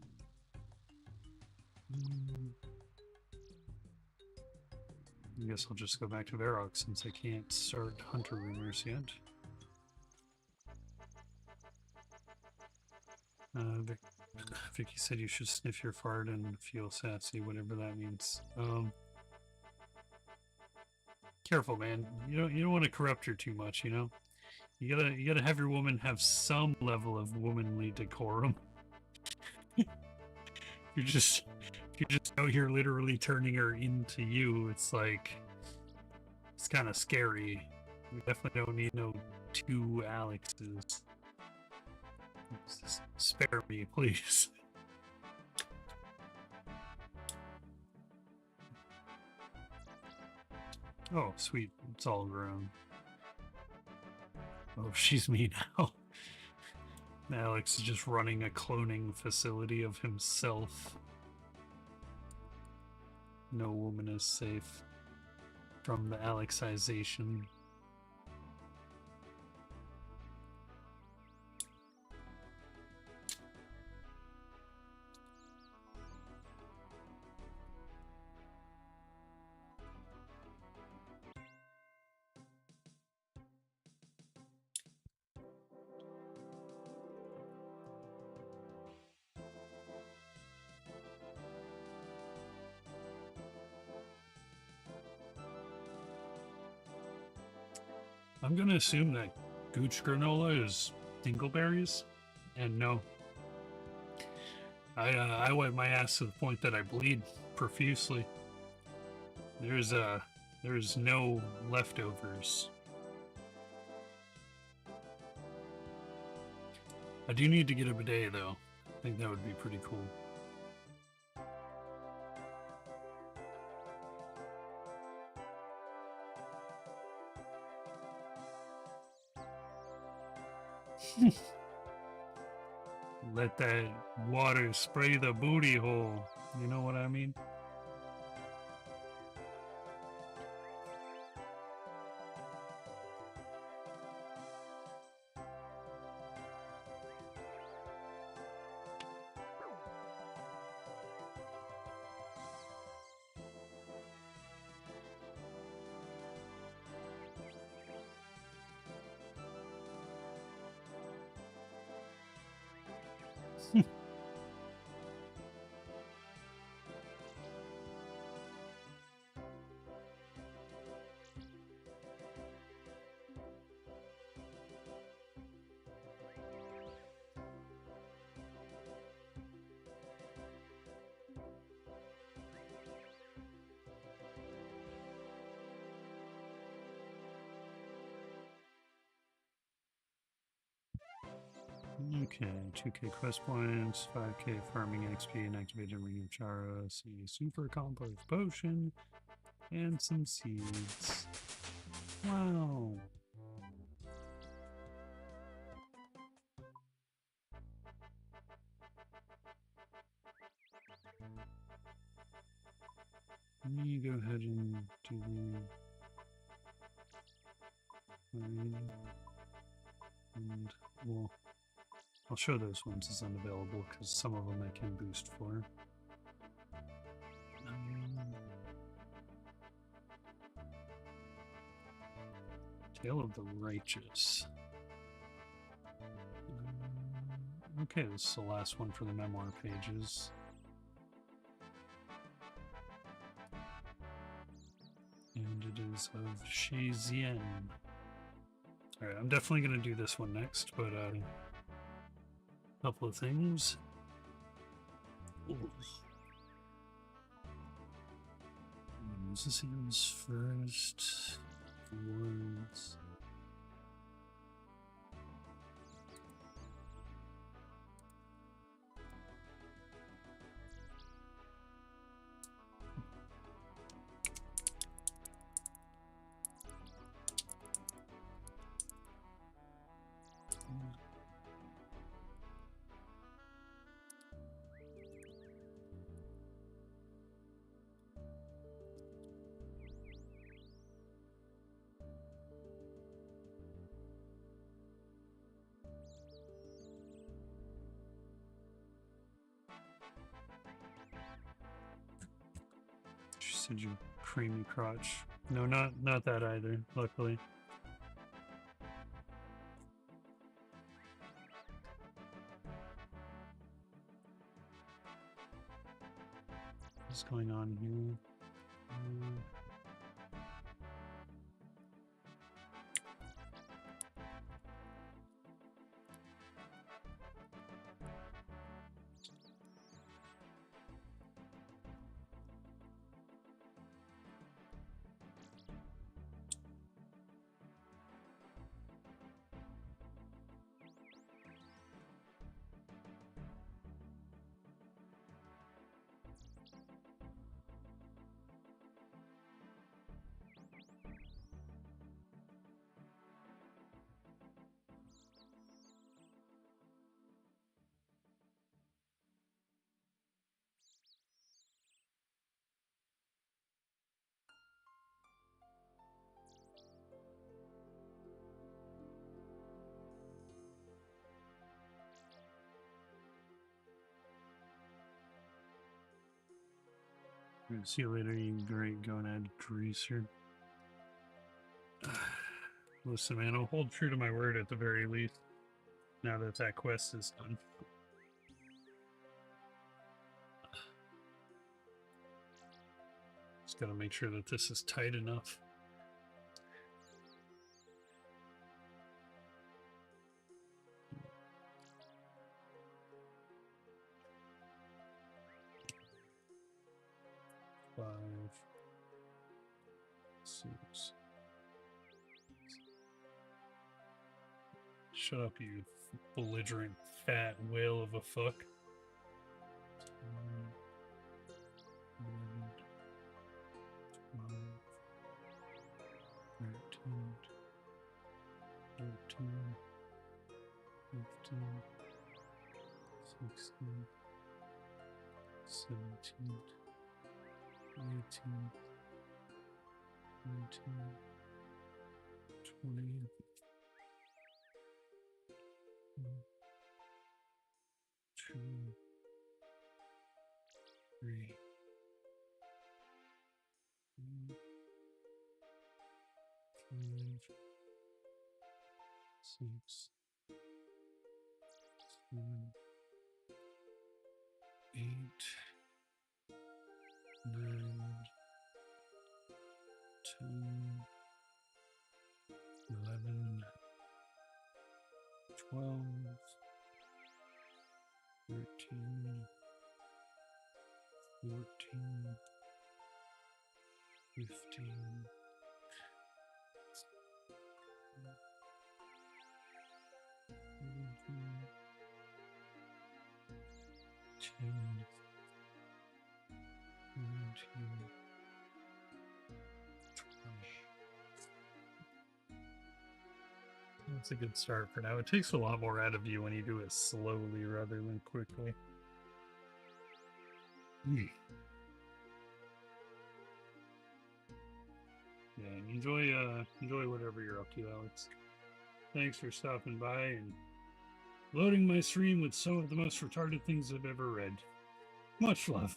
S1: I guess I'll just go back to Varrock since I can't start Hunter Rumors yet. Vicky said you should sniff your fart and feel sassy, whatever that means. Careful, man. You don't want to corrupt her too much, you know? You gotta have your woman have some level of womanly decorum. you just know you're literally turning her into you. It's like it's kind of scary. We definitely don't need no two Alexes. Just spare me, please. Oh, sweet. It's all grown. Oh, she's me now. Alex is just running a cloning facility of himself. No woman is safe from the Alexization. I'm gonna assume that Gooch granola is dingleberries, and no, I wipe my ass to the point that I bleed profusely. There's no leftovers. I do need to get a bidet though. I think that would be pretty cool. Let that water spray the booty hole. You know what I mean? Okay, 2k quest points, 5k farming XP, and activated ring of Charos, a super complex potion, and some seeds. Wow. Let me go ahead and do the... And, well, I'll show those ones as unavailable because some of them I can boost for. Tale of the Righteous. Okay, this is the last one for the memoir pages. And it is of Shazian. Alright, I'm definitely going to do this one next, but a couple of things. Musicians first. Words. Said you creamy crotch. No, not that either, luckily. What's going on here? See you later, you great gonad greaser. Listen, man, I'll hold true to my word at the very least. Now that that quest is done. Just gotta make sure that this is tight enough. Five, six. Shut up, you belligerent fat whale of a fuck. 13, 15, 16, 17, 18, 19, 20, 2, 3, 5, 6, 7, 8, 9, 10, 11, 12, 13, 14, 15, 18, 19, 20. That's a good start for now. It takes a lot more out of you when you do it slowly rather than quickly. Yeah, enjoy whatever you're up to, Alex. Thanks for stopping by and loading my stream with some of the most retarded things I've ever read. Much love.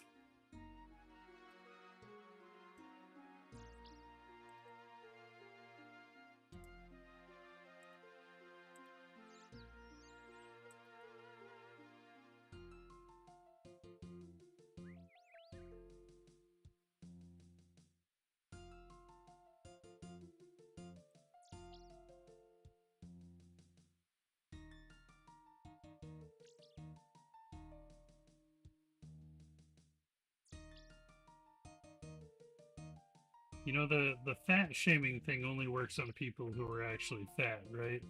S1: You know, the fat shaming thing only works on people who are actually fat, right?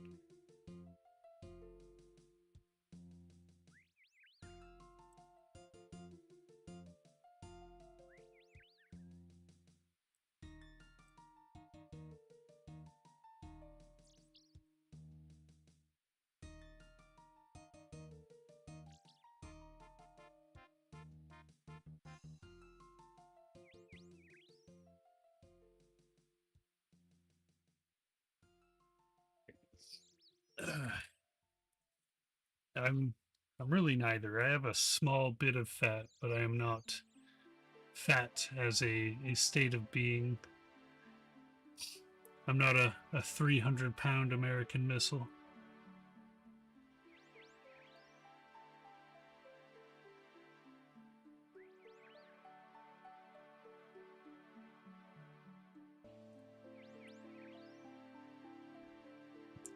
S1: I'm really neither. I have a small bit of fat, but I am not fat as a state of being. I'm not a 300-pound American missile.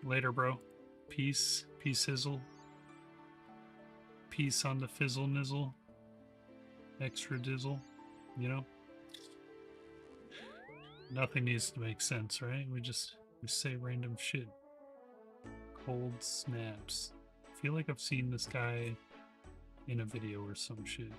S1: Later, bro. Peace. Peace, hizzle. Peace on the fizzle nizzle. Extra dizzle. You know? Nothing needs to make sense, right? We say random shit. Cold snaps. I feel like I've seen this guy in a video or some shit.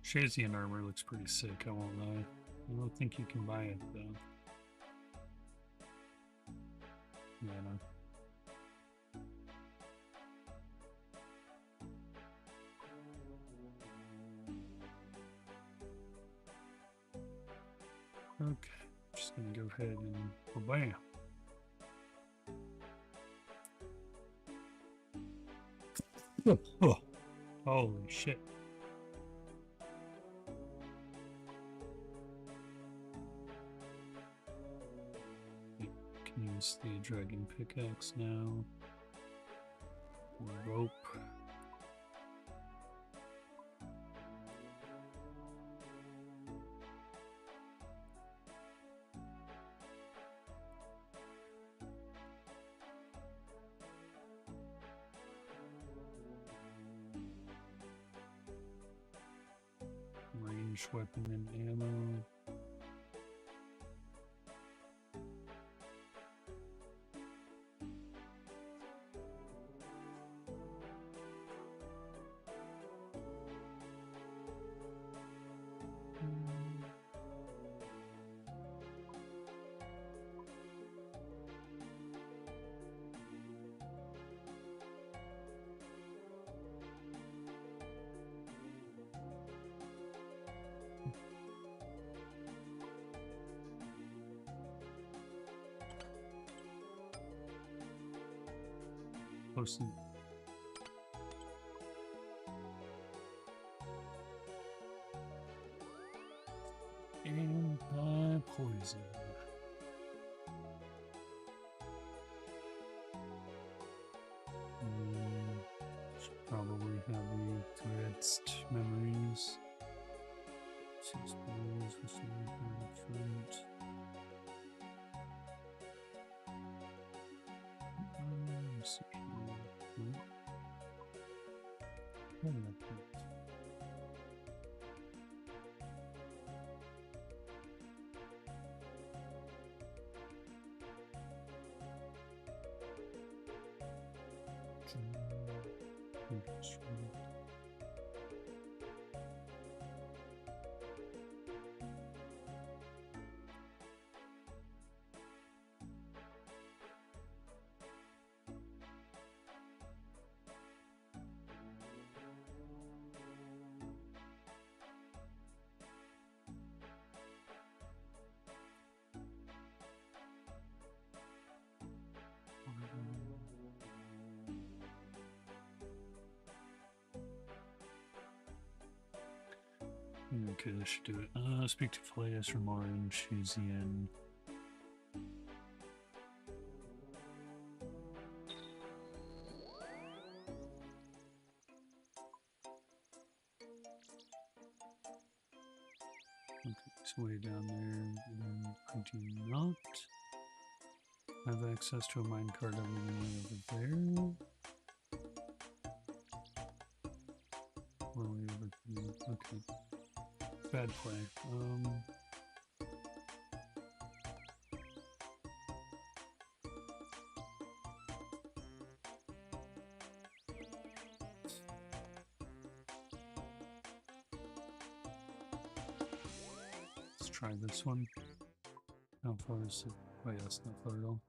S1: Shazian armor looks pretty sick, I won't lie. I don't think you can buy it though. Yeah, no. Okay, just gonna go ahead and bam. Oh, holy shit. You can use the dragon pickaxe now. Rope. Weapon and ammo. Posted. And by poison. Should probably have the threads memories. 6 balls, fruit. Let's see. Okay, this should do it. Speak to Phileas from Orange, Shazian. Okay, it's way down there, and I do not have access to a minecart over there. We're way over here. Okay. Bad play. Let's try this one. How far is it? Oh yeah, it's not far at all.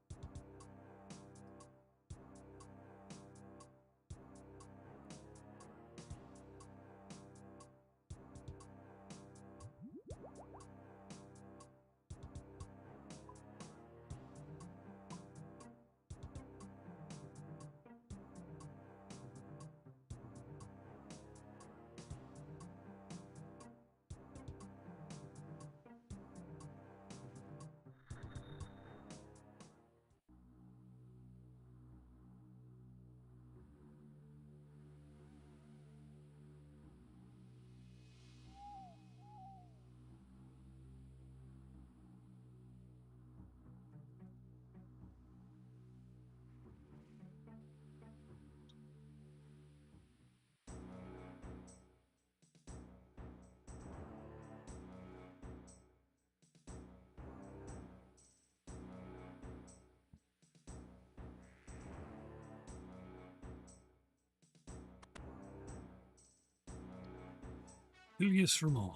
S1: Ilias Ramon,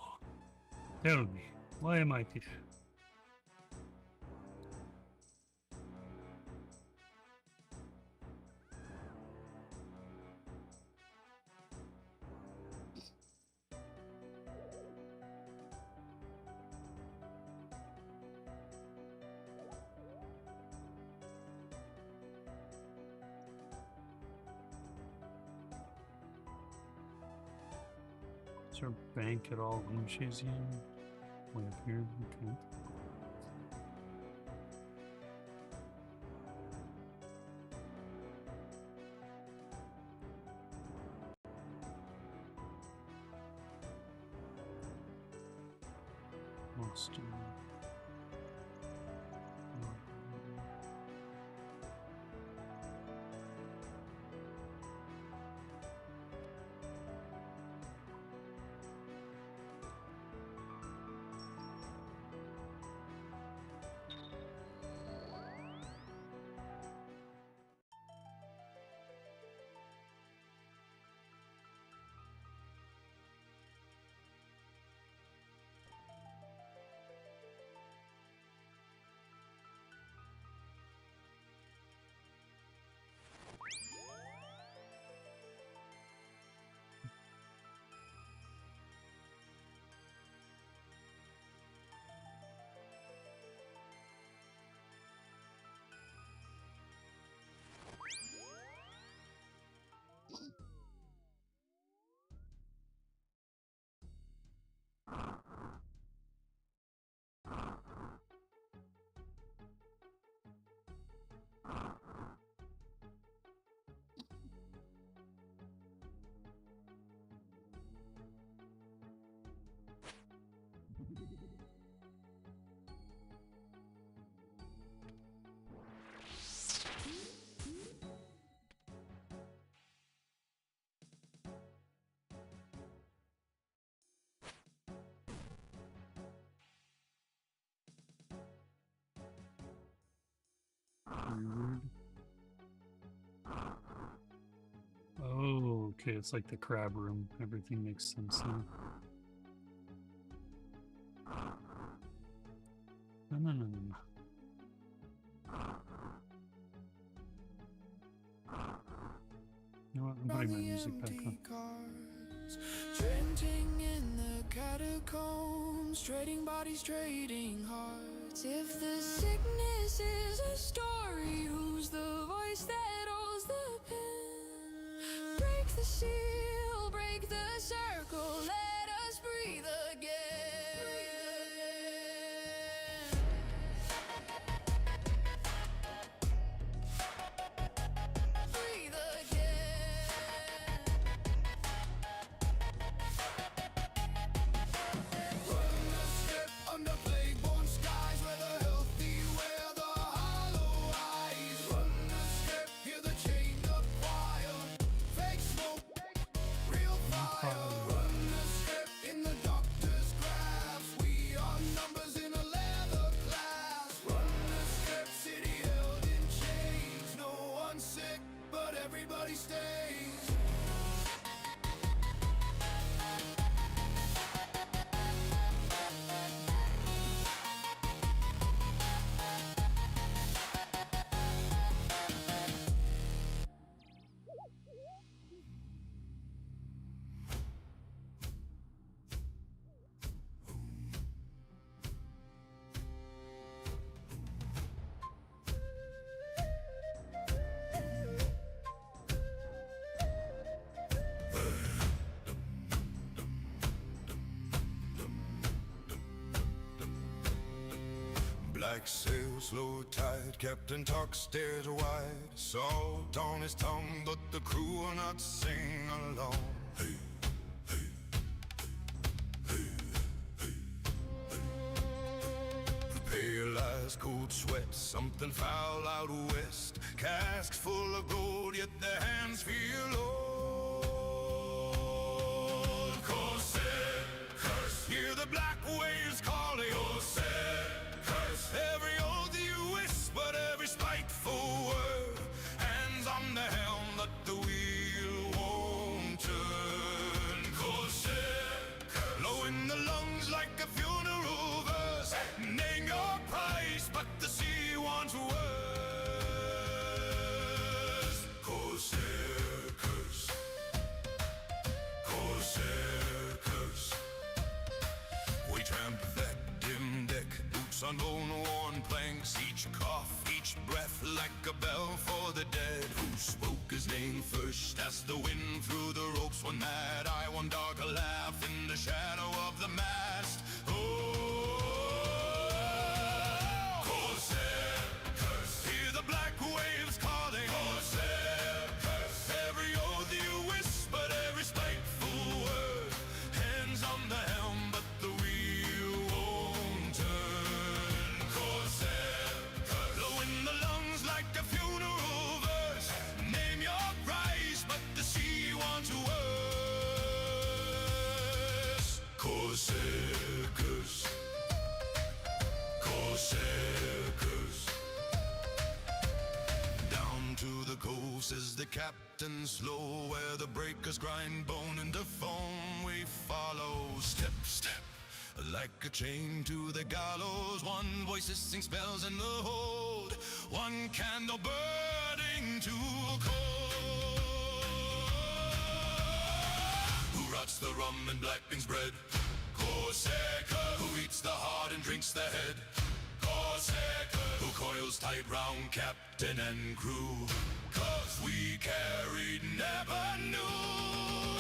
S1: tell me, why am I here? Is there a bank at all in Shazian? Way up here? Okay. Boston. Weird. Oh, okay, it's like the crab room. Everything makes sense now. No, no, no, no, no. You know what? I'm putting my music back on.
S2: Chanting in the catacombs, trading bodies, trading hearts. If the sickness is a story, who's the voice that holds the pen? Break the seal, break the circle, let us breathe again. Breathe again. Run the strip under plague-born skies, where the healthy wear the hollow eyes. Run the strip, hear the chained up choir. Fake smoke, real fire. Run the strip in the doctor's grasp. We are numbers in a leather clasp. Run the strip, city held in chains. No one's sick, but everybody stays. Black sails, low tide, Captain Tuck stares wide. Salt on his tongue, but the crew will not sing along. Hey, hey, hey, hey, hey. Pale eyes, cold sweat, something foul out west. Casks full of gold, yet their hands feel old. Corsair, curse, hear the black waves calling. Corsair, curse, every oath you whispered, every spiteful word. Hands on the helm, let the wheel won't turn. Corsair, curse, boots, unknown worn planks, each cough, each breath like a bell for the dead. Who spoke his name first as the wind through the ropes? One mad eye, one dark laugh in the shadow of the mast. Oh, Corsair curse, hear the black waves calling. Corsair curse, every oath you whispered, every spiteful word. Hands on the helm, but the wheel won't turn. Corsair curse, blow in the lungs like a funeral verse. Name your price, but the sea wants worse. Corsair curse, Corsair curse. Down to the cove says the captain slow, where the breakers grind bone into foam. We follow step, step, like a chain to the gallows. One voice sings spells in the hold, one candle burning to a coal. Who rots the rum and blackens bread? Corsair curse. Who eats the heart and drinks the head? Corsair curse. Who coils tight round captain and crew? 'Cause we carried never knew.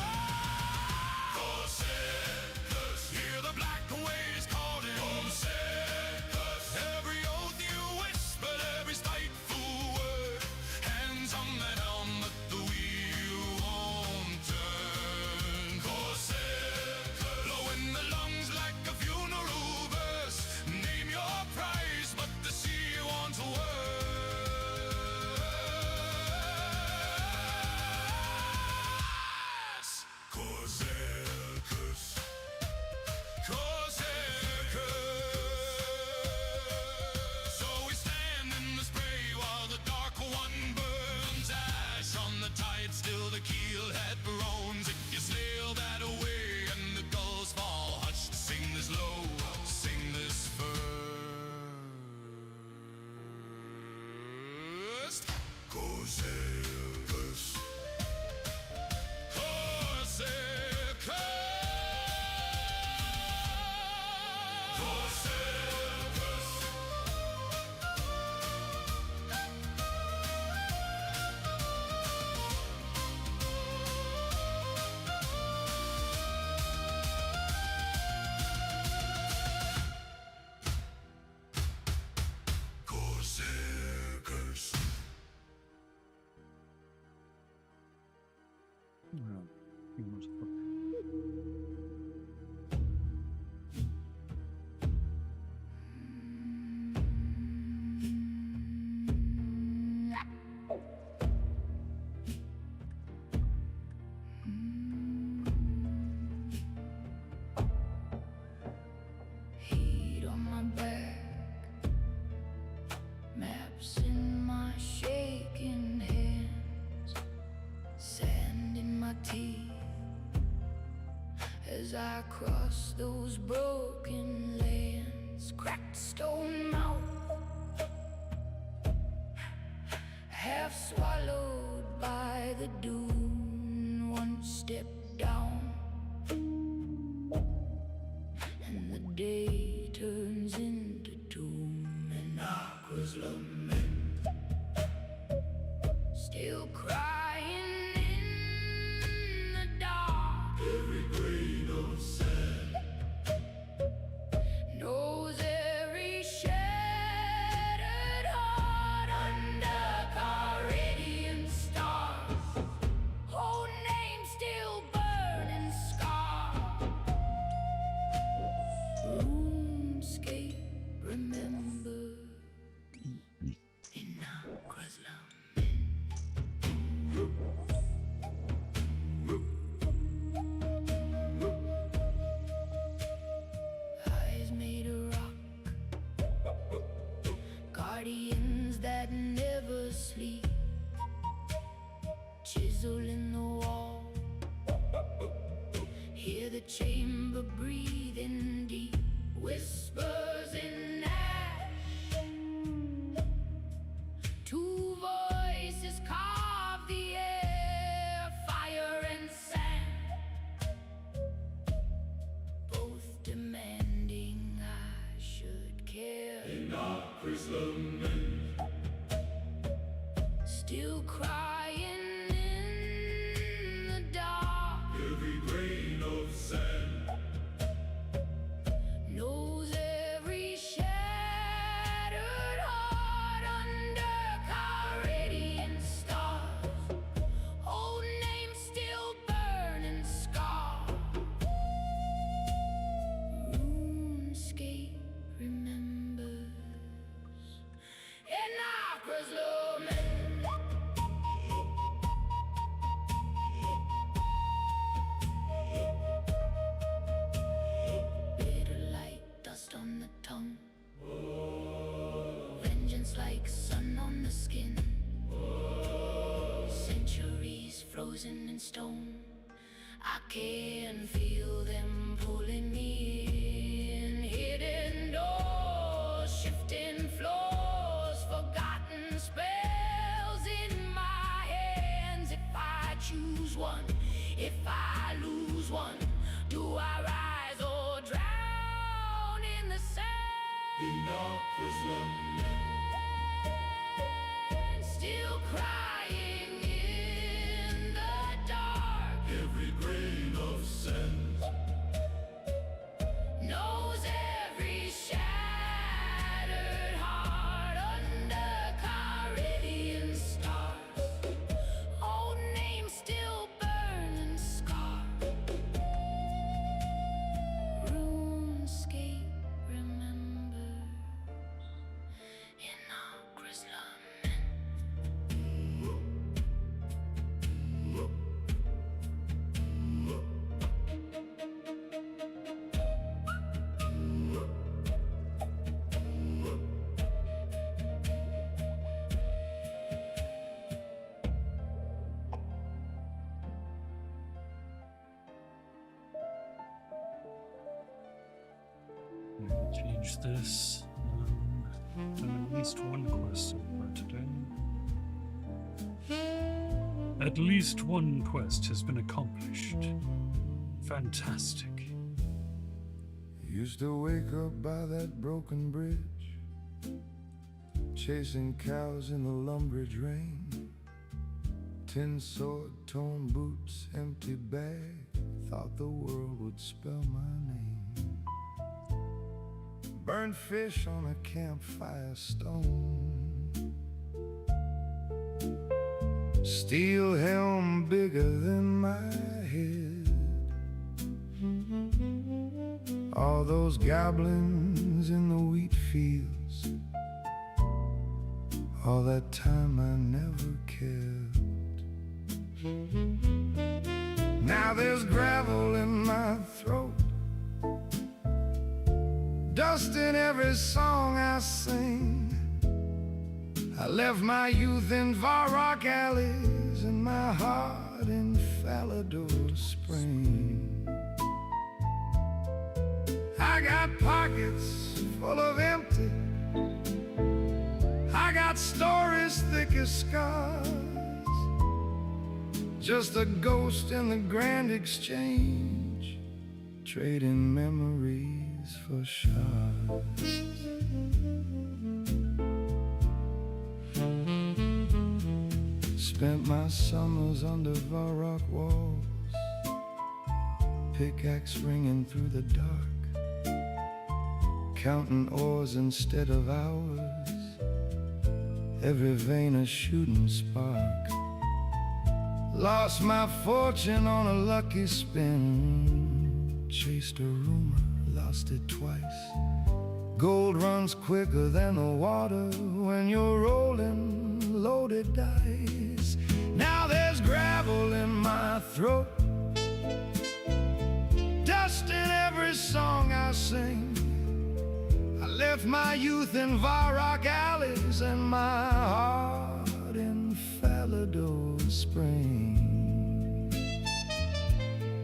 S2: Corsair curse, hear the black waves calling. Corsair curse, every oath you whispered, every spiteful word. Hands on the helm, but the wheel won't turn. Corsair curse, blow in the lungs like a funeral verse. Name your price, but the sea wants worse. Corsair curse, Corsair curse. So we stand in the spray while the dark one burns. Ash on the tide, still the keel head groans. If you sail that away and the gulls fall hushed, sing this low, sing this first. Corsair curse, Corsair curse, Corsair curse. Corsair curse.
S1: Well, he must have-
S3: Heat on my back, maps in my shaking hands, sand in my teeth as I cross those broken lands. Cracked stone mouth, half swallowed by the dune. One step down, and the day turns into doom. And Aqua's lament, still crying in the dark.
S2: Every grain of sand,
S3: Knows every shattered heart under Caridian stars. Whole name still burning scar. RuneScape remembered in Aqua's lament. Eyes made of rock, guardians that never sleep. Chisel in the wall, hear the chamber breathing deep. Whispers in ash, two voices carve the air. Fire and sand, both demanding I should care. frozen in stone. I can feel them pulling me in. Hidden doors, shifting floors, forgotten spells in my hands. If I choose one, if I lose one, do I rise or drown in the sand? Still crying in the dark.
S2: Every grain of sand
S3: Knows every shattered heart under Caribbean stars. Old names still burn and scar. RuneScape remembers in Akra's lament.
S1: I'm gonna change this. And at least one quest so far today. At least one quest has been accomplished. Fantastic.
S4: Used to wake up by that broken bridge, chasing cows in the Lumbridge rain. Tin sword, torn boots, empty bag. Thought the world would spell my name. Burned fish on a campfire stone. Steel helm bigger than my head. All those goblins in the wheat fields. All that time I never cared. Now there's gravel in my throat, dust in every song I sing. I left my youth in Varrock alleys and my heart in Falador Spring. I got pockets full of empty, I got stories thick as scars. Just a ghost in the grand exchange, trading memories for shards. Spent my summers under Varrock walls, pickaxe ringing through the dark, counting oars instead of hours, every vein a shooting spark. Lost my fortune on a lucky spin, chased a rumor, lost it twice. Gold runs quicker than the water when you're rolling loaded dice. Now there's gravel in my throat, dust in every song I sing. I left my youth in Varrock alleys and my heart in Falador Spring.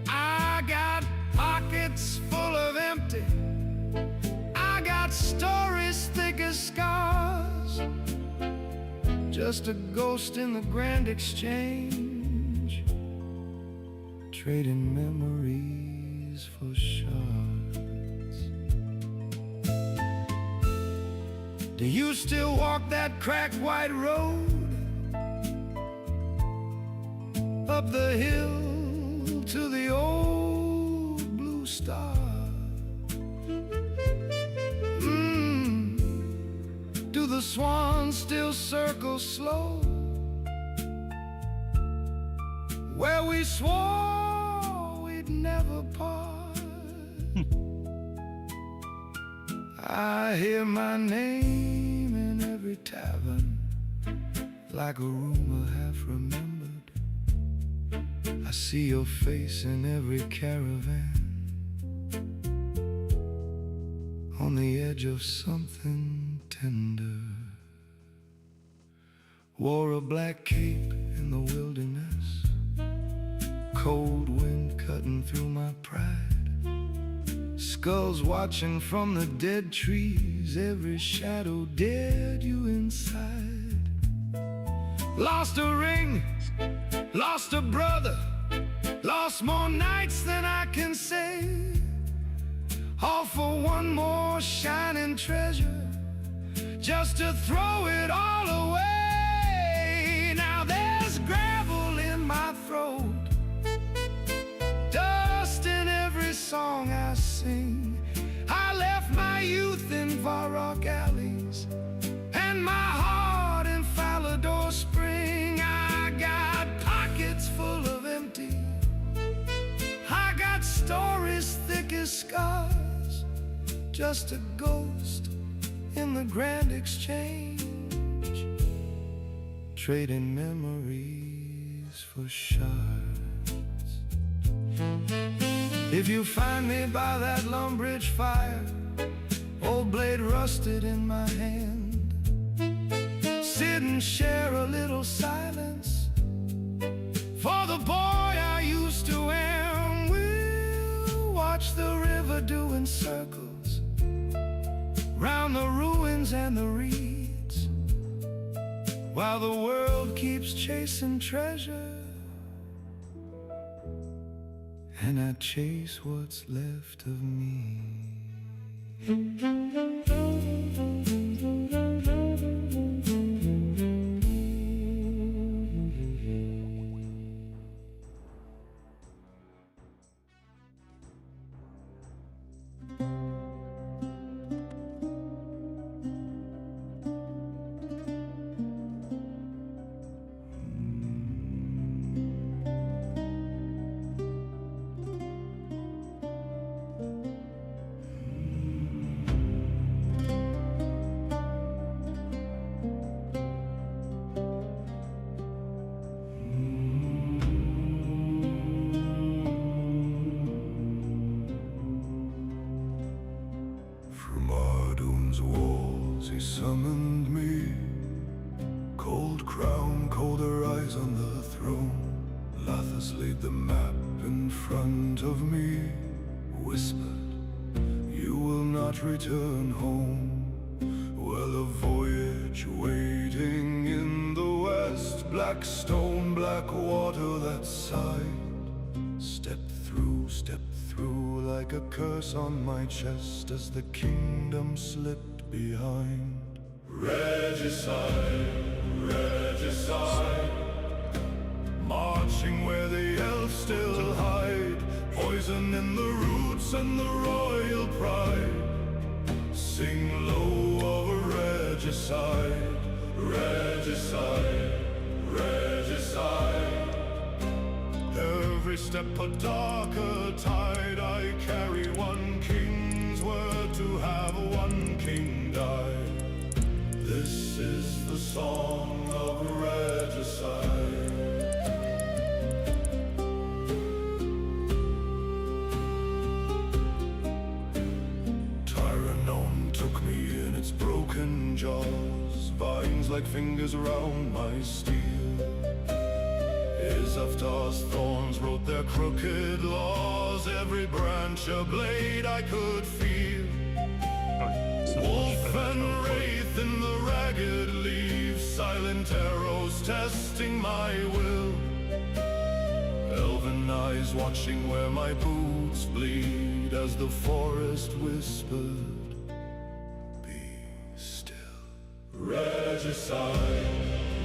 S4: I got pockets full of empty, I got stories thick as scars. Just a ghost in the grand exchange, trading memories for shards. Do you still walk that cracked white road up the hill to the old blue star? Do the swans still circle slow where we swore we'd never part? I hear my name in every tavern, like a rumor half remembered. I see your face in every caravan, on the edge of something tender. Wore a black cape in the wilderness, cold wind cutting through my pride. Skulls watching from the dead trees, every shadow dared you inside. Lost a ring, lost a brother, lost more nights than I can say, all for one more shining treasure, just to throw it all away. Now there's gravel in my throat, dust in every song I sing. I left my youth in Varrock alleys and my heart in Falador Spring. I got pockets full of empty, I got stories thick as scars, just a ghost in the grand exchange, trading memories for shards. If you find me by that Lumbridge fire, old blade rusted in my hand, sit and share a little silence for the boy I used to am. We'll watch the river doing circles round the ruins and the reeds, while the world keeps chasing treasure, and I chase what's left of me. He summoned me, cold crown, colder eyes on the throne. Lathas laid the map in front of me, whispered, you will not return home. Well, a voyage waiting in the west, black stone, black water that sighed. Step through like a curse on my chest as the kingdom slipped behind. Regicide, regicide, marching where the elves still hide, poison in the roots and the royal pride. Sing low over regicide, regicide, regicide. Every step a darker tide, I carry one king's word to have one king die. This is the song of regicide. Tyrannon took me in its broken jaws, vines like fingers around my steel. Izaftar's thorns wrote their crooked laws, every branch a blade I could feel. Wolf and wraith in the ragged leaves, silent arrows testing my will. Elven eyes watching where my boots bleed, as the forest whispered, be still. Regicide,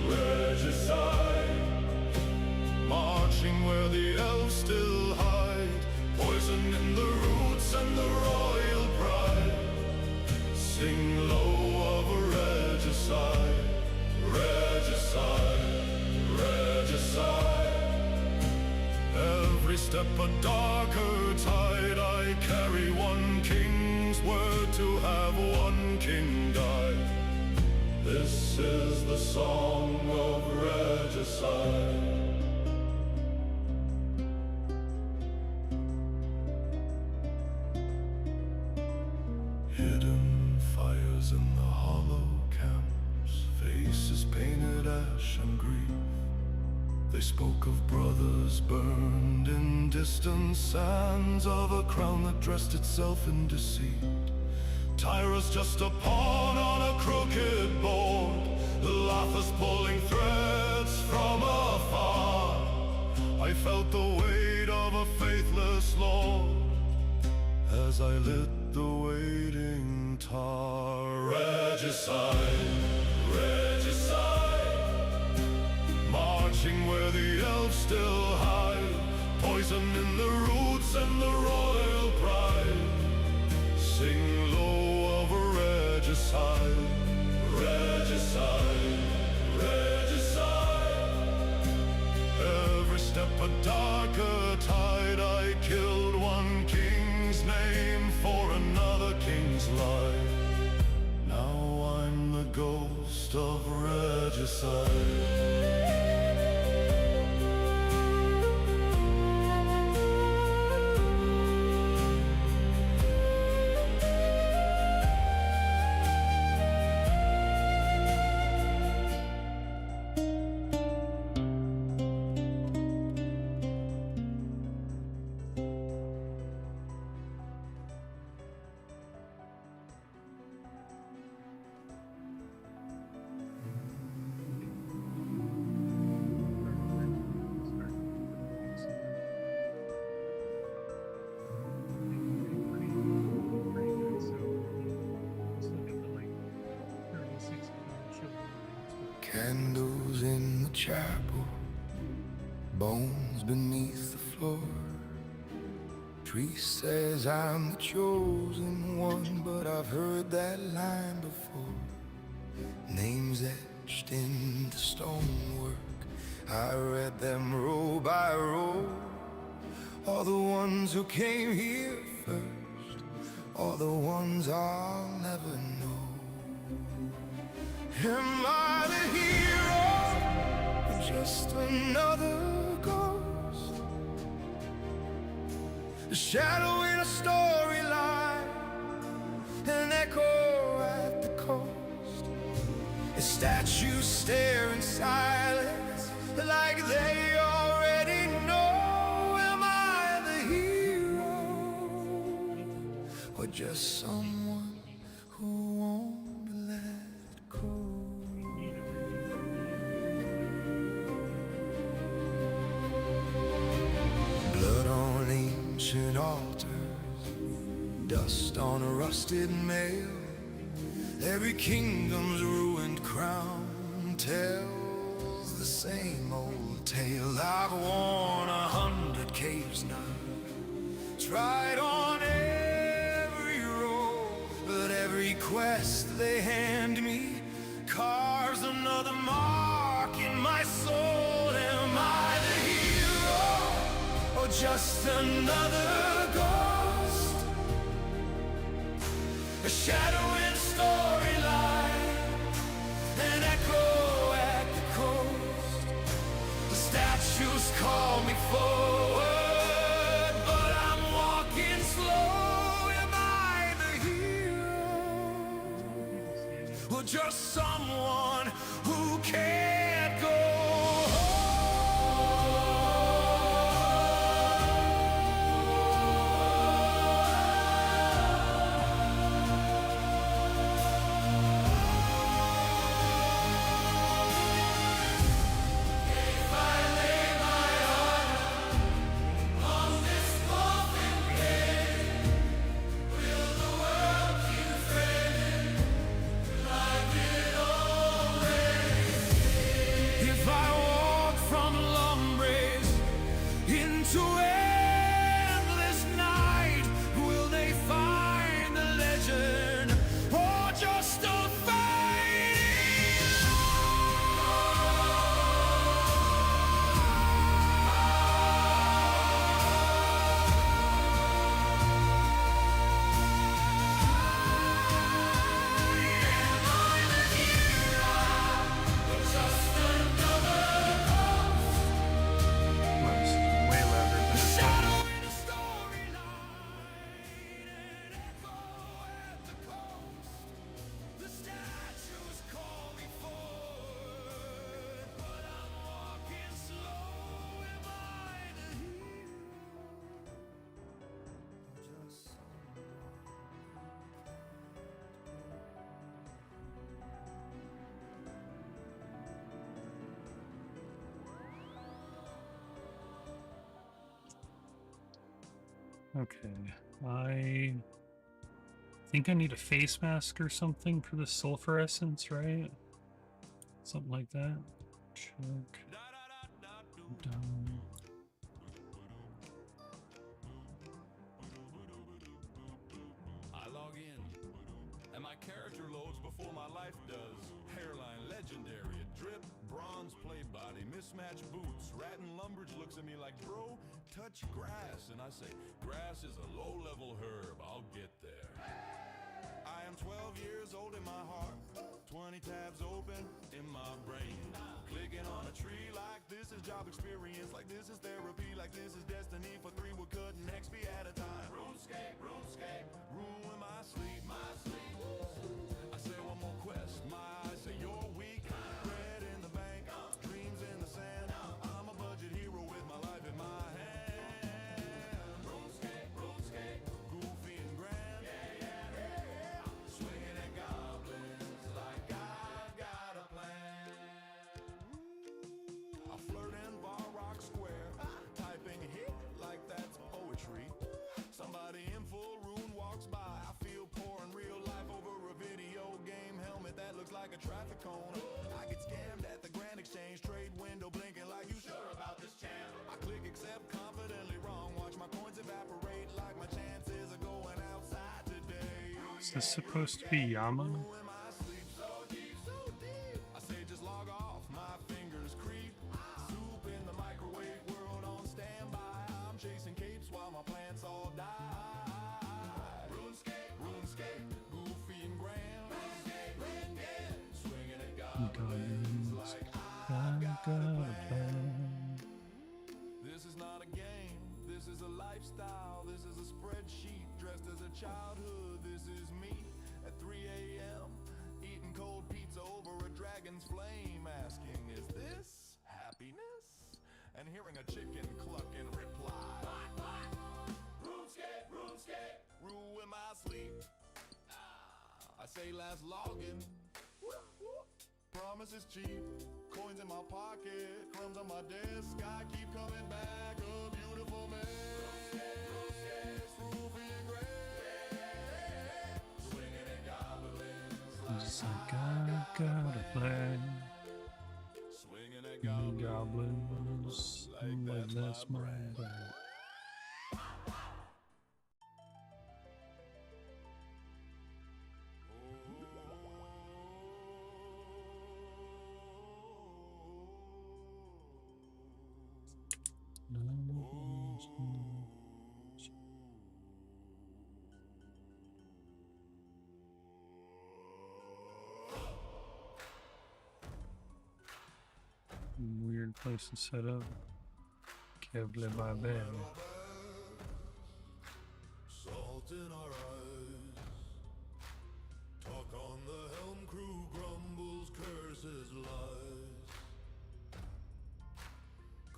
S4: regicide, marching where the elves still hide, poison in the roots and the royal pride. Sing low of a regicide, regicide, regicide. Every step a darker tide, I carry one king's word to have one king die. This is the song of regicide. Hidden fires in the hollow camps, faces painted ash and grief. They spoke of brothers burned in distant sands, of a crown that dressed itself in deceit. Tyra's just a pawn on a crooked board, laughers pulling threads from afar. I felt the weight of a faithless lord as I lit the waiting tar. Regicide, regicide, marching where the elves still hide, poison in the roots and the royal pride. Sing low of regicide, regicide, regicide. Every step a darker tide. I killed one king's name for another king's life. Now I'm the ghost of regicide. Candles in the chapel, bones beneath the floor. Priest says I'm the chosen one, but I've heard that line before. Names etched in the stonework, I read them row by row. All the ones who came here first, all the ones I'll never know. Am I the hero, or just another ghost? A shadow in a storyline, an echo at the coast. A statue stare in silence, like they already know. Am I the hero, or just someone who won't be let go? Blood on ancient altars, dust on a rusted mail. Every kingdom's ruined crown tells the same old tale. I've worn 100 caves now, tried on every road, but every quest they hand me carves another mark in my soul. Am I the hero, or just another ghost? A shadow in a storyline, an echo at the coast. The statues call me forward, but I'm walking slow. Am I the hero, or just someone who can't go like it all?
S1: Okay, I think I need a face mask or something for the sulfur essence, right? Something like that. Check. Done.
S5: I log in, and my character loads before my life does. Hairline legendary, a drip, bronze play body, mismatched boots. Rat and Lumbridge looks at me like, bro, touch grass. And I say, grass is a low-level herb, I'll get there. I am 12 years old in my heart, 20 tabs open in my brain. Clicking on a tree like this is job experience, like this is therapy, like this is destiny. For 3 we're cutting XP at a time. RuneScape, RuneScape, ruin my sleep, my sleep. I say one more quest, my eyes say you're weak. Bread in the bank, dreams in the sand. I'm a budget hero with my life in my hand. RuneScape, RuneScape, goofy and grand. Swinging at goblins like I've got a plan. I flirt in Bar Rock Square, typing hit like that's poetry. Somebody in full rune walks by. I feel poor in real life over a video game helmet that looks like a traffic cone. I get scammed at the Grand Exchange trade window, blinking like you sure about this channel. I click accept confidently wrong. Watch my coins evaporate like my chances of going outside today.
S1: Is this supposed to be Yama?
S5: Ruin my sleep so deep, so deep. I say just log off, my fingers creep. Soup in the microwave world on standby. I'm chasing capes while my plants all die. RuneScape, RuneScape, goofy and grand. RuneScape, RuneScape, swinging at goblins like I've got a plan. This is not a game, this is a lifestyle. This is a spreadsheet dressed as a childhood. This is me at 3 a.m. eating cold pizza over a dragon's flame, asking, is this happiness? And hearing a chicken cluck in reply. RuneScape, RuneScape, ruin my sleep. I say last login. Promise is cheap. Coins in my pocket, crumbs on my desk. I keep coming back, a beautiful mess. Ruby and gray. Swinging at goblins
S1: It's like I got a plan.
S5: swinging at
S1: The
S5: goblins.
S1: goblins,
S5: Like
S1: that's my
S5: brand.
S1: brand. Weird place to set up. Kevle Babel.
S5: Salt in our eyes. Talk on the helm, crew grumbles, curses, lies.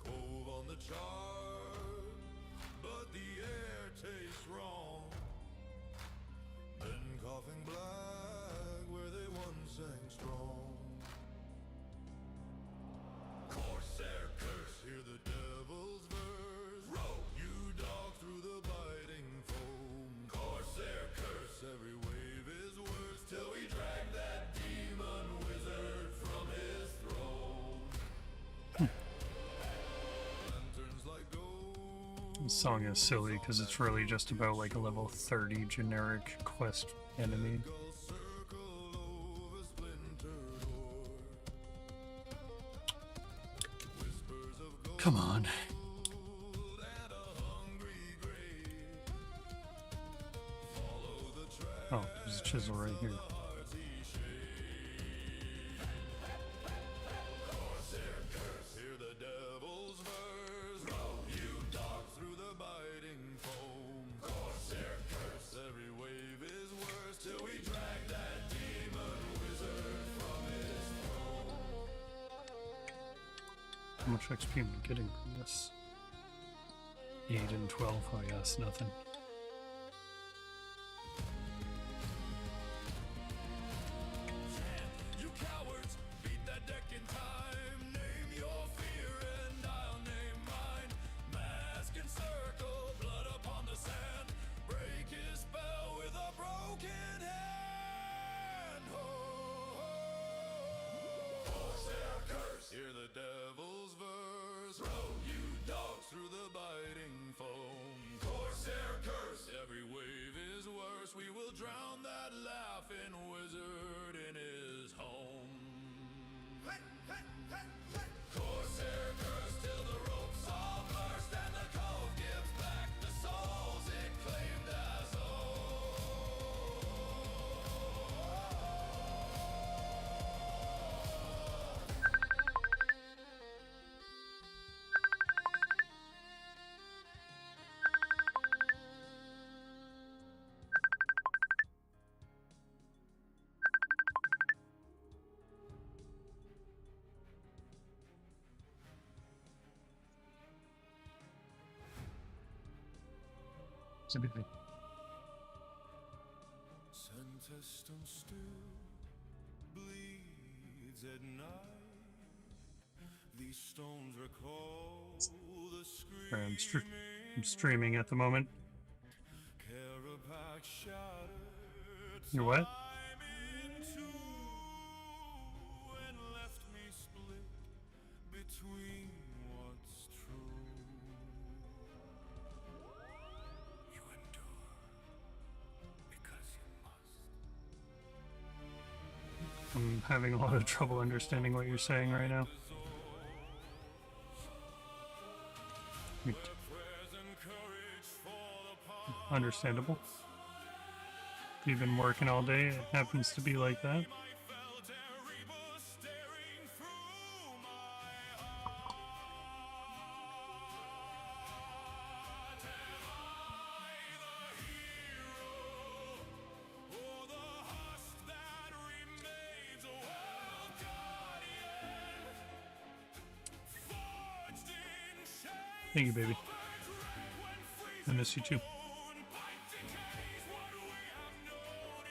S5: Cove on the chart, but the air tastes wrong. Men coughing black where they once sang strong. Corsair curse, hear the devil's verse. Row, you dog through the biting foam. Corsair curse, every wave is worse till we drag that demon wizard from his throne. Lanterns like gold.
S1: This song is silly because it's really just about like a level 30 generic quest enemy.
S5: Circle over splintered ore. Whispers of gold.
S1: Come on.
S5: And a hungry grave. Follow the track.
S1: Oh, there's a chisel right here.
S5: Artsy shade. Corsair curse, hear the devil's verse. Row you dogs through the biting foam. Corsair curse, every wave is worse till we drag that demon wizard from his throne.
S1: How much XP am I getting from this? 8 and 12. Oh yes, nothing.
S5: You cowards, beat that deck in time. Name your fear and I'll name mine. Mask and circle, blood upon the sand. Throw you dogs through the biting foam. Corsair curse, every wave is worse. We will drown that laughing wizard in his home. Corsair curse till the ropes all burst and the cove gives back the souls it claimed as
S1: Sympathy.
S5: Centeston still bleeds at night. These stones recall the
S1: Sorry, I'm
S5: screaming
S1: streaming at the moment.
S5: Carapax shattered
S1: You're what?
S5: time in two and left me split between what's true. You endure because you must.
S1: I'm having a lot of trouble understanding what you're saying right now. You're understandable. If you've been working all day, it happens to be like that. Thank you, baby. I miss you too.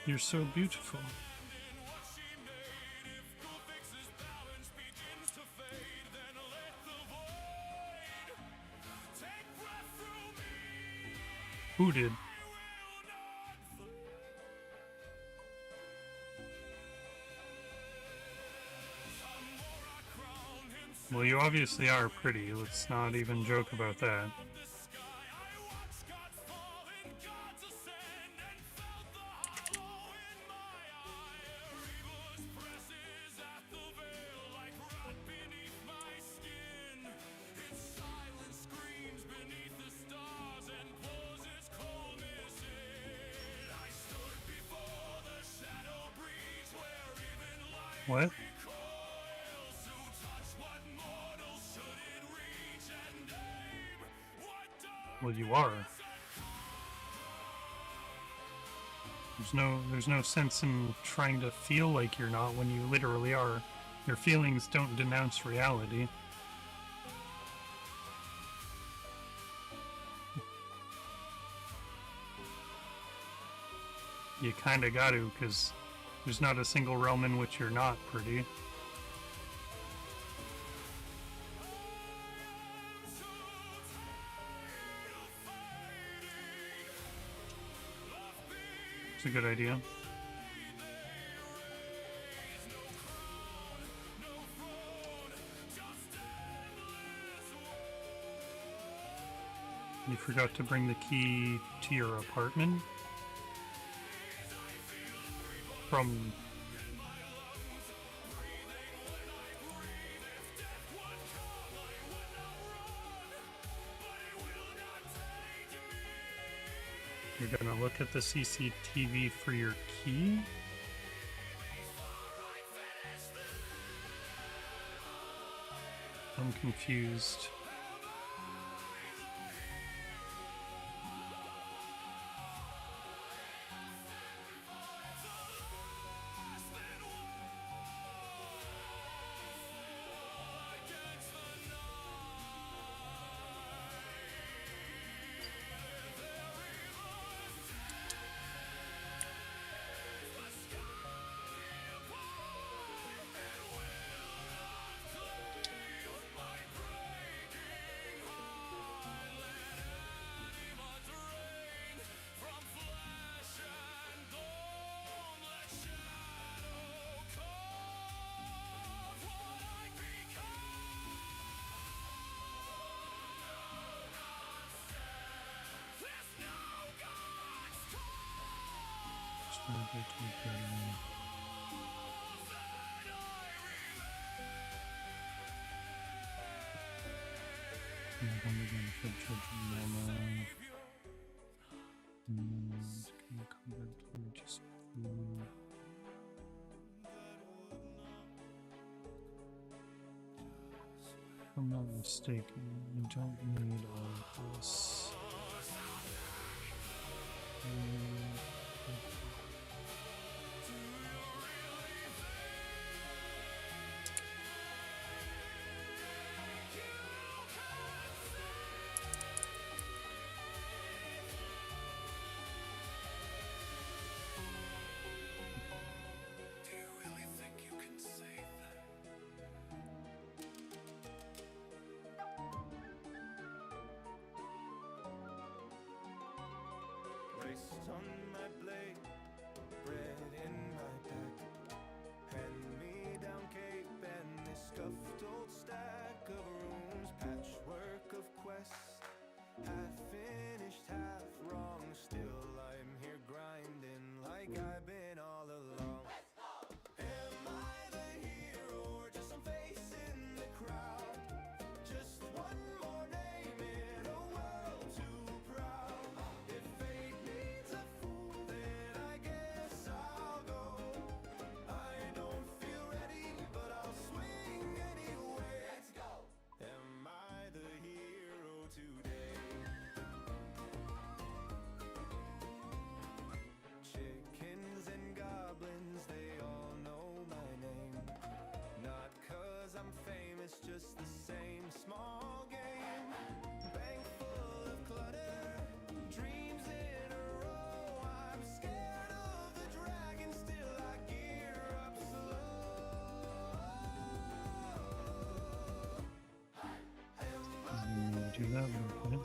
S1: You're so beautiful. Who did? Well, you obviously are pretty. Let's not even joke about that. What? Well, you are. There's no sense in trying to feel like you're not when you literally are. Your feelings don't denounce reality. You kinda gotta, because there's not a single realm in which you're not pretty. It's a good idea. You forgot to bring the key to your apartment? From... You're gonna look at the CCTV for your key? I'm confused. If I'm not mistaken, you don't need all of this.
S2: Do you really think you can save them?
S6: Raced on my blade, bread in my pack, hand-me-down cape and this scuffed old stack of rooms, patchwork of quests, half finished, half wrong. Still I'm here grinding like I've been all along. Am I the hero or just some face in the crowd? Just one more name in a world too proud. If fate needs a fool, then I guess I'll go. I don't feel ready, but I'll swing anyway. Let's go. Am I the hero today? Chickens and goblins, they all know my name. Not 'cause I'm famous, just the same small game. Bank full of clutter, dreams in a row. I'm scared of the dragon, still I gear up slow.
S1: Do that real quick.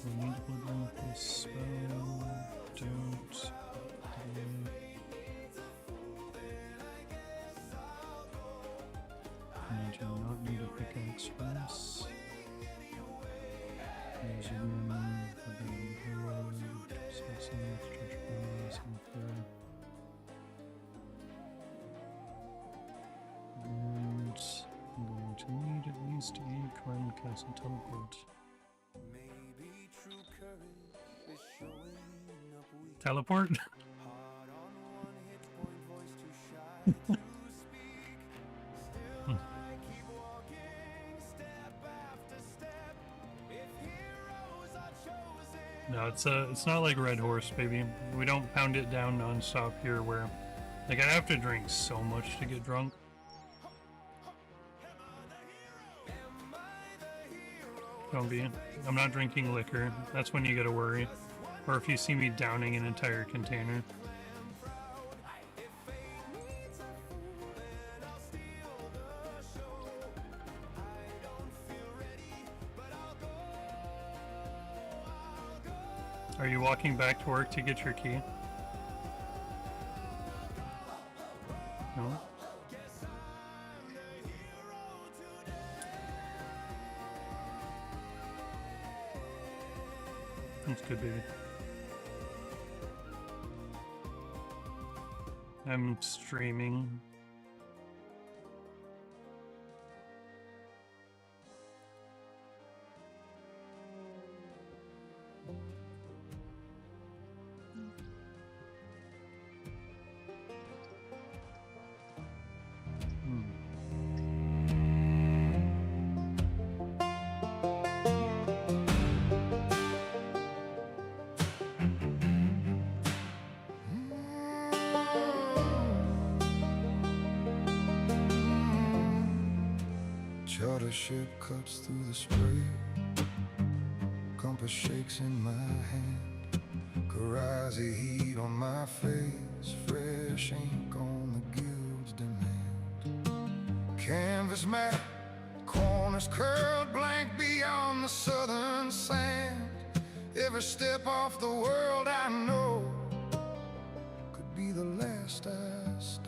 S1: We need to put on this spell. Don't. I do not need a pickaxe for this. There's a room for the road, some extra trees and food. And I'm going to need at least a climb castle teleport.
S6: Maybe true courage is showing up weak.
S1: Teleport?
S6: Hard on one hit point, voice too shy to speak. Still I keep walking, step after step. If heroes are chosen,
S1: No, it's not like Red Horse, baby. We don't pound it down non-stop here where like I have to drink so much to get drunk. Don't be. I'm not drinking liquor. That's when you gotta worry. Or if you see me downing an entire container. Are you walking back to work to get your key? No? That's good, baby. I'm streaming.
S4: Charter ship cuts through the spray, compass shakes in my hand, Karazi heat on my face, fresh ink on the guild's demand. Canvas map, corners curled blank beyond the southern sand. Every step off the world I know could be the last I stand.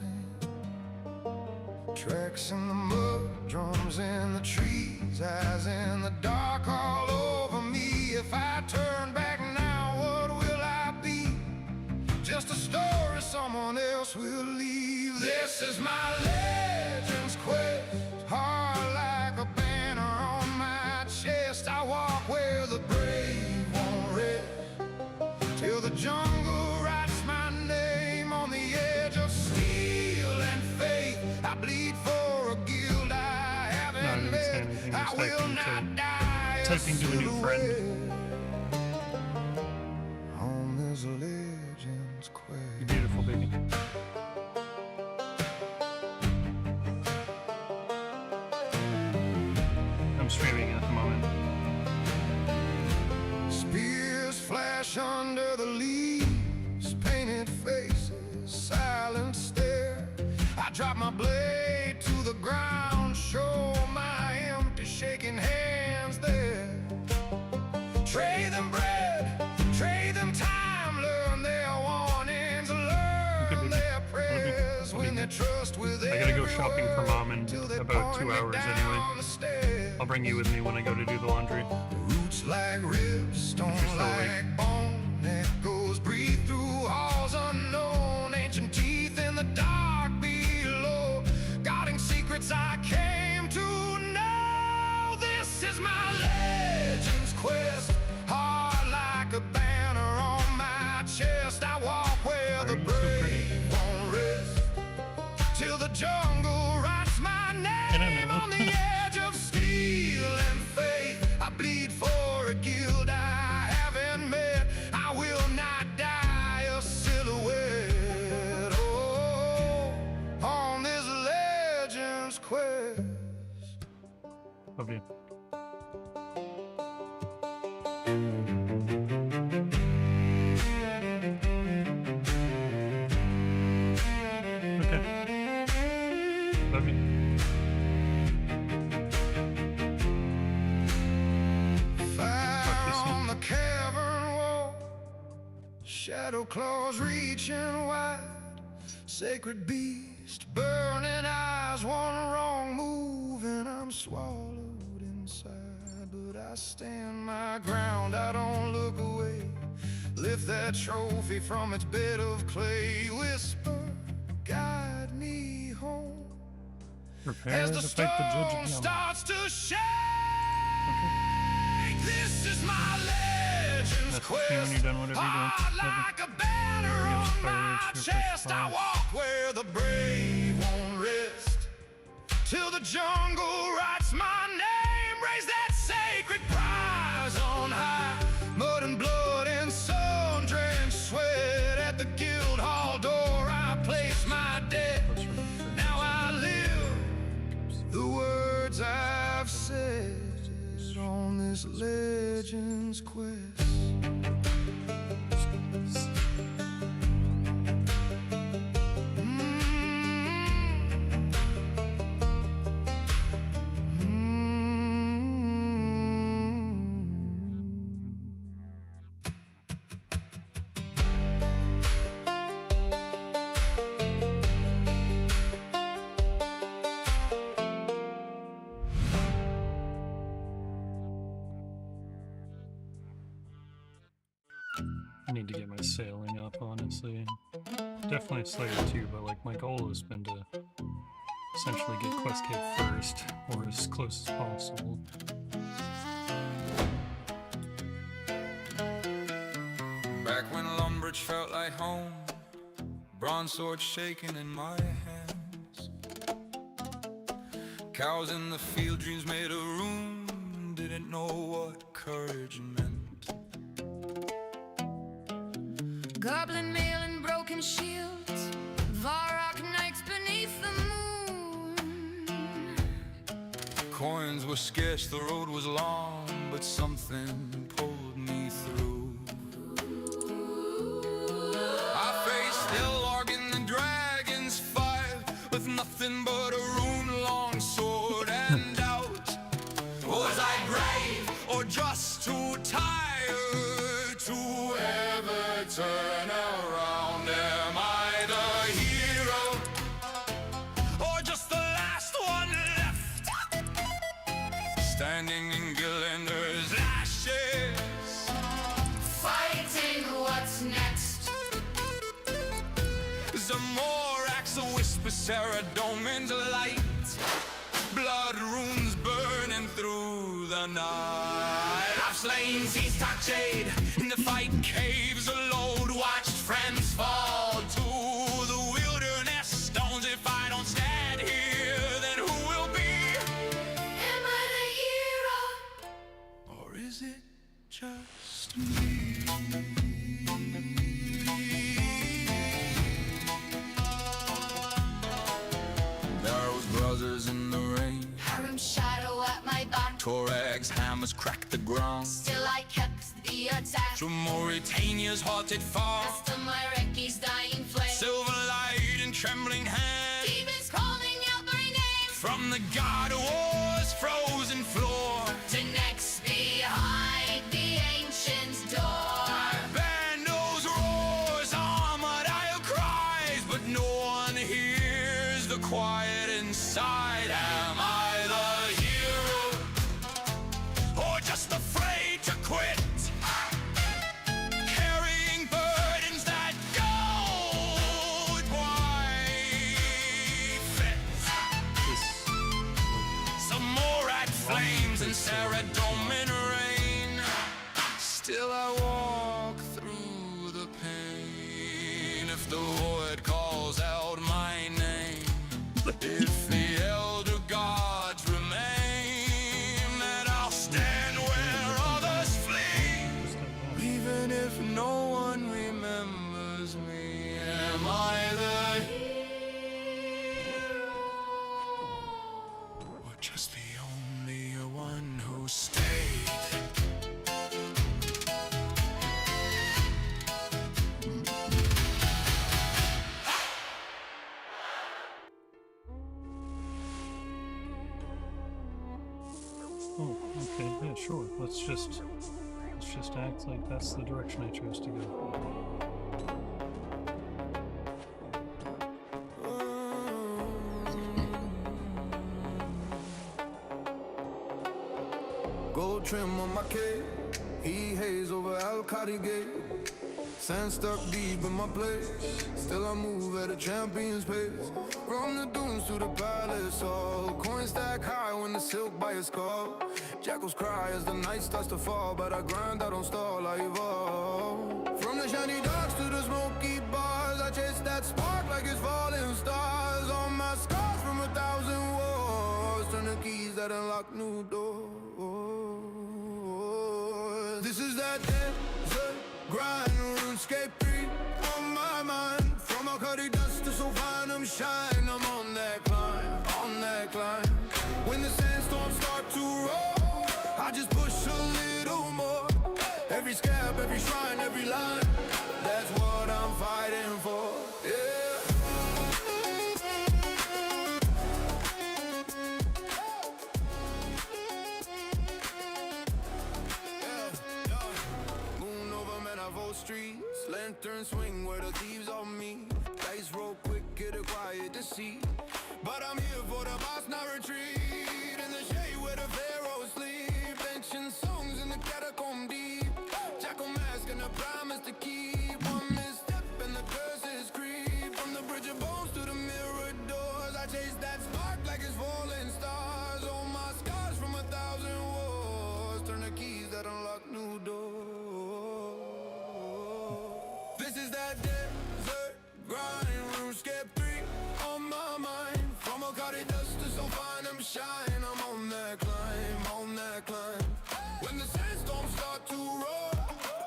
S4: Tracks in the mud, drums in the trees, eyes in the dark all over me. If I turn back now, what will I else will leave. This is my legend's quest, hard like a banner on my chest. I walk where the brave won't rest, till the jungle writes my name on the edge of steel and faith. I bleed for a guild I haven't met. I will not die.
S1: Typing to a new friend.
S4: On this legend's quest.
S1: You're beautiful, baby. I'm streaming at the moment.
S4: Spears flash under the leaves, painted faces, silent stare. I drop my blade to the ground, show my empty shaking hands there. Trade them bread, trade them time, learn their warnings, learn their prayers when they trust with
S1: I gotta go shopping for Mom in
S4: everyone till they
S1: about 2
S4: point me
S1: hours
S4: down
S1: anyway.
S4: the stairs.
S1: I'll bring you with me when I go to do the laundry.
S4: Roots like ribs, stone
S1: You're still awake.
S4: like bone. Echoes breathe through halls unknown. Ancient teeth in the dark below. Guarding secrets I came to know. This is my legend's quest. Hard like a banner on my chest. I walk where the
S1: Are you so pretty?
S4: brave won't rest, till the jungle writes my name
S1: know.
S4: on the edge of steel and faith. I bleed for a guild I haven't met. I will not die a silhouette. Oh, on this legend's quest.
S1: Love you. Okay. Love you.
S4: Fire
S1: soon.
S4: on the cavern wall, shadow claws reaching wide. Sacred beast, burning eyes, one wrong move and I'm swallowed inside. But I stand my ground, I don't look away. Lift that trophy from its bed of clay. Whisper, guide me home.
S1: Prepare
S4: As
S1: to
S4: the
S1: fight the judge
S4: stone
S1: again.
S4: starts to shake.
S1: Okay.
S4: This is my legend's
S1: Message me
S4: quest.
S1: when you're done, whatever you're doing.
S4: Hard
S1: Love you.
S4: like a banner
S1: Give us
S4: on my
S1: courage, your
S4: chest. I
S1: response.
S4: walk where the brave won't rest, till the jungle writes my name. Raise that sacred prize on high. Mud and blood and sun-drenched sweat. At the guild hall door I place my debt.
S1: Close for
S4: Now I live the words I've said on this legend's quest.
S1: I need to get my sailing up, honestly. Definitely Slayer 2, but like my goal has been to essentially get Quest Cape first, or as close as possible.
S6: Back when Lumbridge felt like home, bronze sword shaking in my hands. Cows in the field, dreams made of room, didn't know what courage meant.
S3: Goblin mail and broken shields, Varrock knights beneath the moon.
S6: Coins were scarce, the road was long, but something pulled me through. I faced Illarg in the dragon's fight, with nothing but a rune-long sword and doubt. Was I brave or just too tired to ever turn around? Am I the hero or just the last one left? Standing in Gillender's ashes,
S3: Fighting what's next.
S6: Zamora
S5: with Saradomin's light. Blood runes burning through the night. I've slain Seastock Jade in the fight, caves a load, watched friends fall to the wilderness stones. If I don't stand here, then who will be?
S3: Am I the hero?
S5: Or is it just me? Barrows brothers in the rain,
S3: Harem shadow at my back.
S5: Torag's hammers crack the ground.
S3: Still I kept the attack.
S5: Through Mauritania's haunted far,
S3: Past my Reki's dying flame.
S5: silver light and trembling hand.
S3: Demons calling out my name.
S5: From the god of war's frozen floor,
S3: To next behind the ancient's door.
S5: Bandos roars, Armadale cries, but no one hears the quiet inside. Am I the hero, or just afraid to quit? Carrying burdens that go with white fits. Some more at flames and Saradomin rain. Still I walk through the pain. If the void calls out my name, if the elder gods remain, then I'll stand where others flee. Even if no one remembers me, am I the hero, or just the only one who stayed?
S1: Oh, okay, yeah, sure. Let's just act like that's the direction I chose to go.
S4: Gold trim on my cape, he haze over Al-Qadi Gate. Sand stuck deep in my place, still I move at a champion's pace. From the dunes to the palace, all coins stack high when the silk by your skull. Jackals cry as the night starts to fall, but I grind, I don't stall, I evolve. From the shiny docks to the smoky bars, I chase that spark like it's falling stars. All my scars from 1,000 wars, turn the keys that unlock new doors. This is that desert grind, RuneScape 3 on my mind. From Al-Qadi dust to Sylvanum shine, I'm on that climb, on that climb. When the sandstorms start to roll, I just push a little more. Every scab, every shrine, every line, that's what I'm fighting for, yeah. Moon over Manifold streets, lantern swing where the thieves on me. Dice roll quick, get it quiet to see. But I'm here for the boss, not retreat. In the shade where the pharaohs sleep. Ancient songs in the catacomb deep. Jackal mask and a promise to keep. One misstep and the curses creep. From the bridge of bones to the mirror doors, I chase that spark like it's falling stars. All my scars from 1,000 wars, turn the keys that unlock new doors. This is that desert grind, RuneScape 3 on my mind. From Al-Qadi dust to Sylvanum shine, I'm on that climb, on that climb. When the sandstorms start to roar,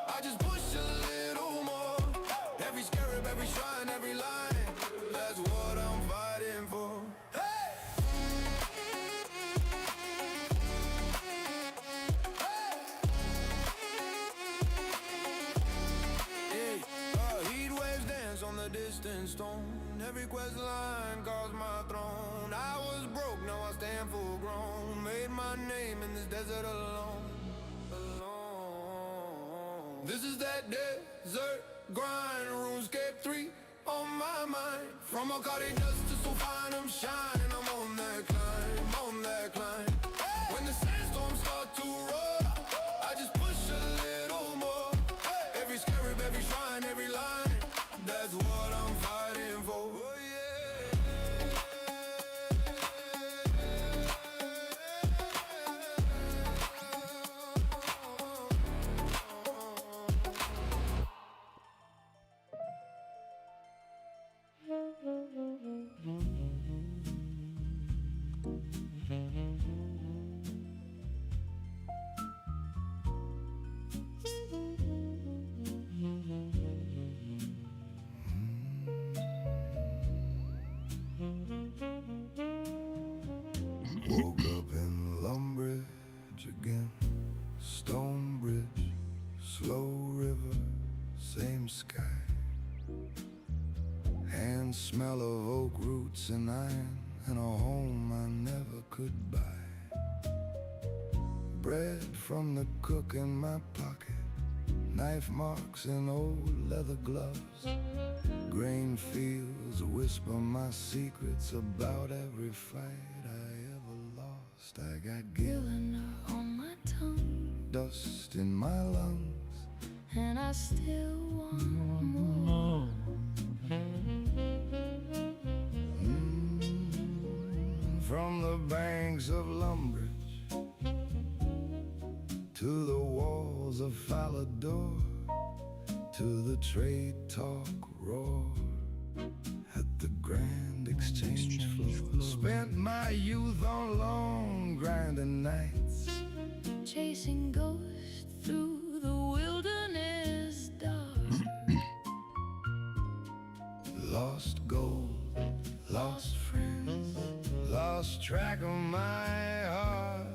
S4: I just push a little more. Every scarab, every shrine, every line, that's what I'm fighting for. Hey! Heat waves dance on the distant stone. Every quest line calls my throne. I was broke, now I stand full grown. Made my name in this desert alone, alone. This is that desert grind, RuneScape 3 on my mind. From Al-Qadi dust to Sylvanum shine, I'm on that climb, on that climb. When the sandstorms start to roar, I just push a little more. Every scarab, every shrine, every line, that's what I'm fighting for. Oh, yeah. same sky, and smell of oak roots and iron, and a home I never could buy. Bread from the cook in my pocket, knife marks in old leather gloves, grain fields whisper my secrets about every fight I ever lost. I got
S3: Gillinor on my tongue,
S4: dust in my lungs,
S3: and I still want more.
S4: From the banks of Lumbridge to the walls of Falador, to the trade talk roar at the Grand Exchange floor. Spent my youth on long grinding nights,
S3: Chasing ghosts through the wilderness dark.
S4: lost gold, lost friends, lost track of my heart.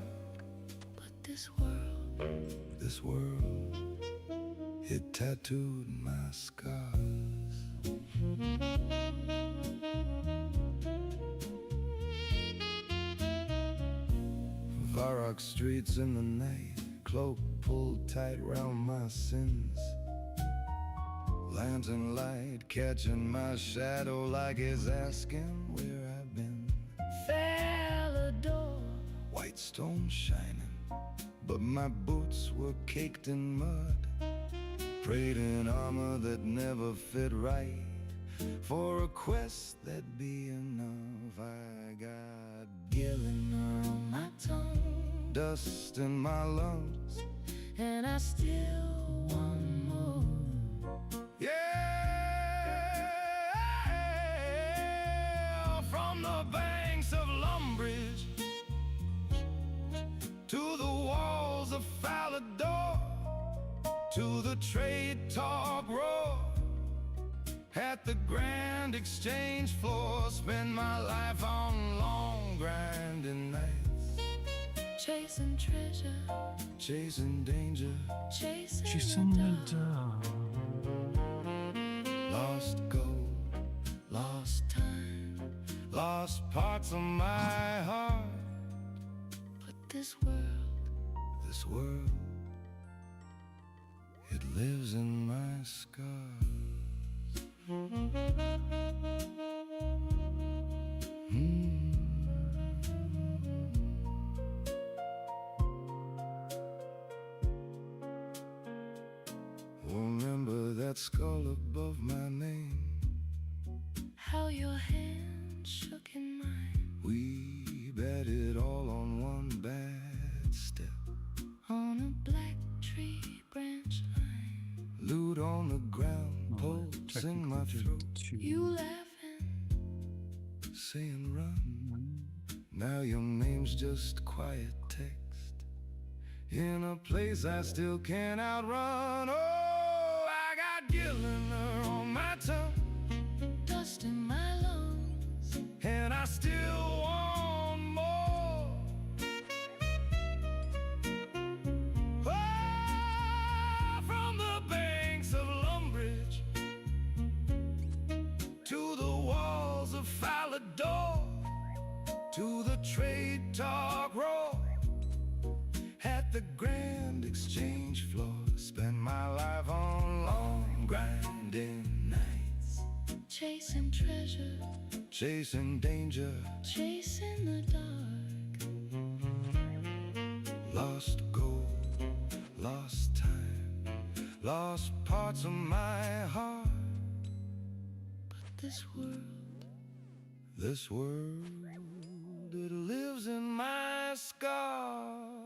S3: But this world,
S4: It tattooed my scars. Varrock streets in the night, cloak pulled tight round my sins. Lantern light catching my shadow like it's asking where I've been.
S3: Falador,
S4: White stone shining, but my boots were caked in mud. Prayed in armor that never fit right, for a quest that'd be enough. I got Gillinor on my tongue, dust in my lungs,
S3: and I still want more.
S4: Yeah, from the banks of Lumbridge to the walls of Falador, to the trade talk roar at the Grand Exchange floor. Spend my life on long grinding nights,
S3: Chasing treasure,
S4: chasing danger,
S3: chasing
S1: She's
S3: the
S1: in the
S3: dark.
S1: dark.
S4: lost gold, lost time, lost parts of my heart.
S3: But this world,
S4: It lives in my scars. Remember that skull above my name?
S3: how your hand shook in mine
S4: We bet it all on one bad step.
S3: on a black tree branch line.
S4: Loot on the ground, pulse in my throat,
S3: You laughing,
S4: saying run. Now your name's just quiet text in a place I still can't outrun. Oh, I got Gillinor on my tongue,
S3: dust in my lungs,
S4: and I still want more. Oh, from the banks of Lumbridge to the walls of Falador, to the trade talk roar at the Grand Exchange floor. Spend my life on long grinding nights,
S3: chasing treasure,
S4: chasing danger,
S3: chasing the dark.
S4: lost gold, lost time, lost parts of my heart.
S3: But this
S4: world, it lives in my scars.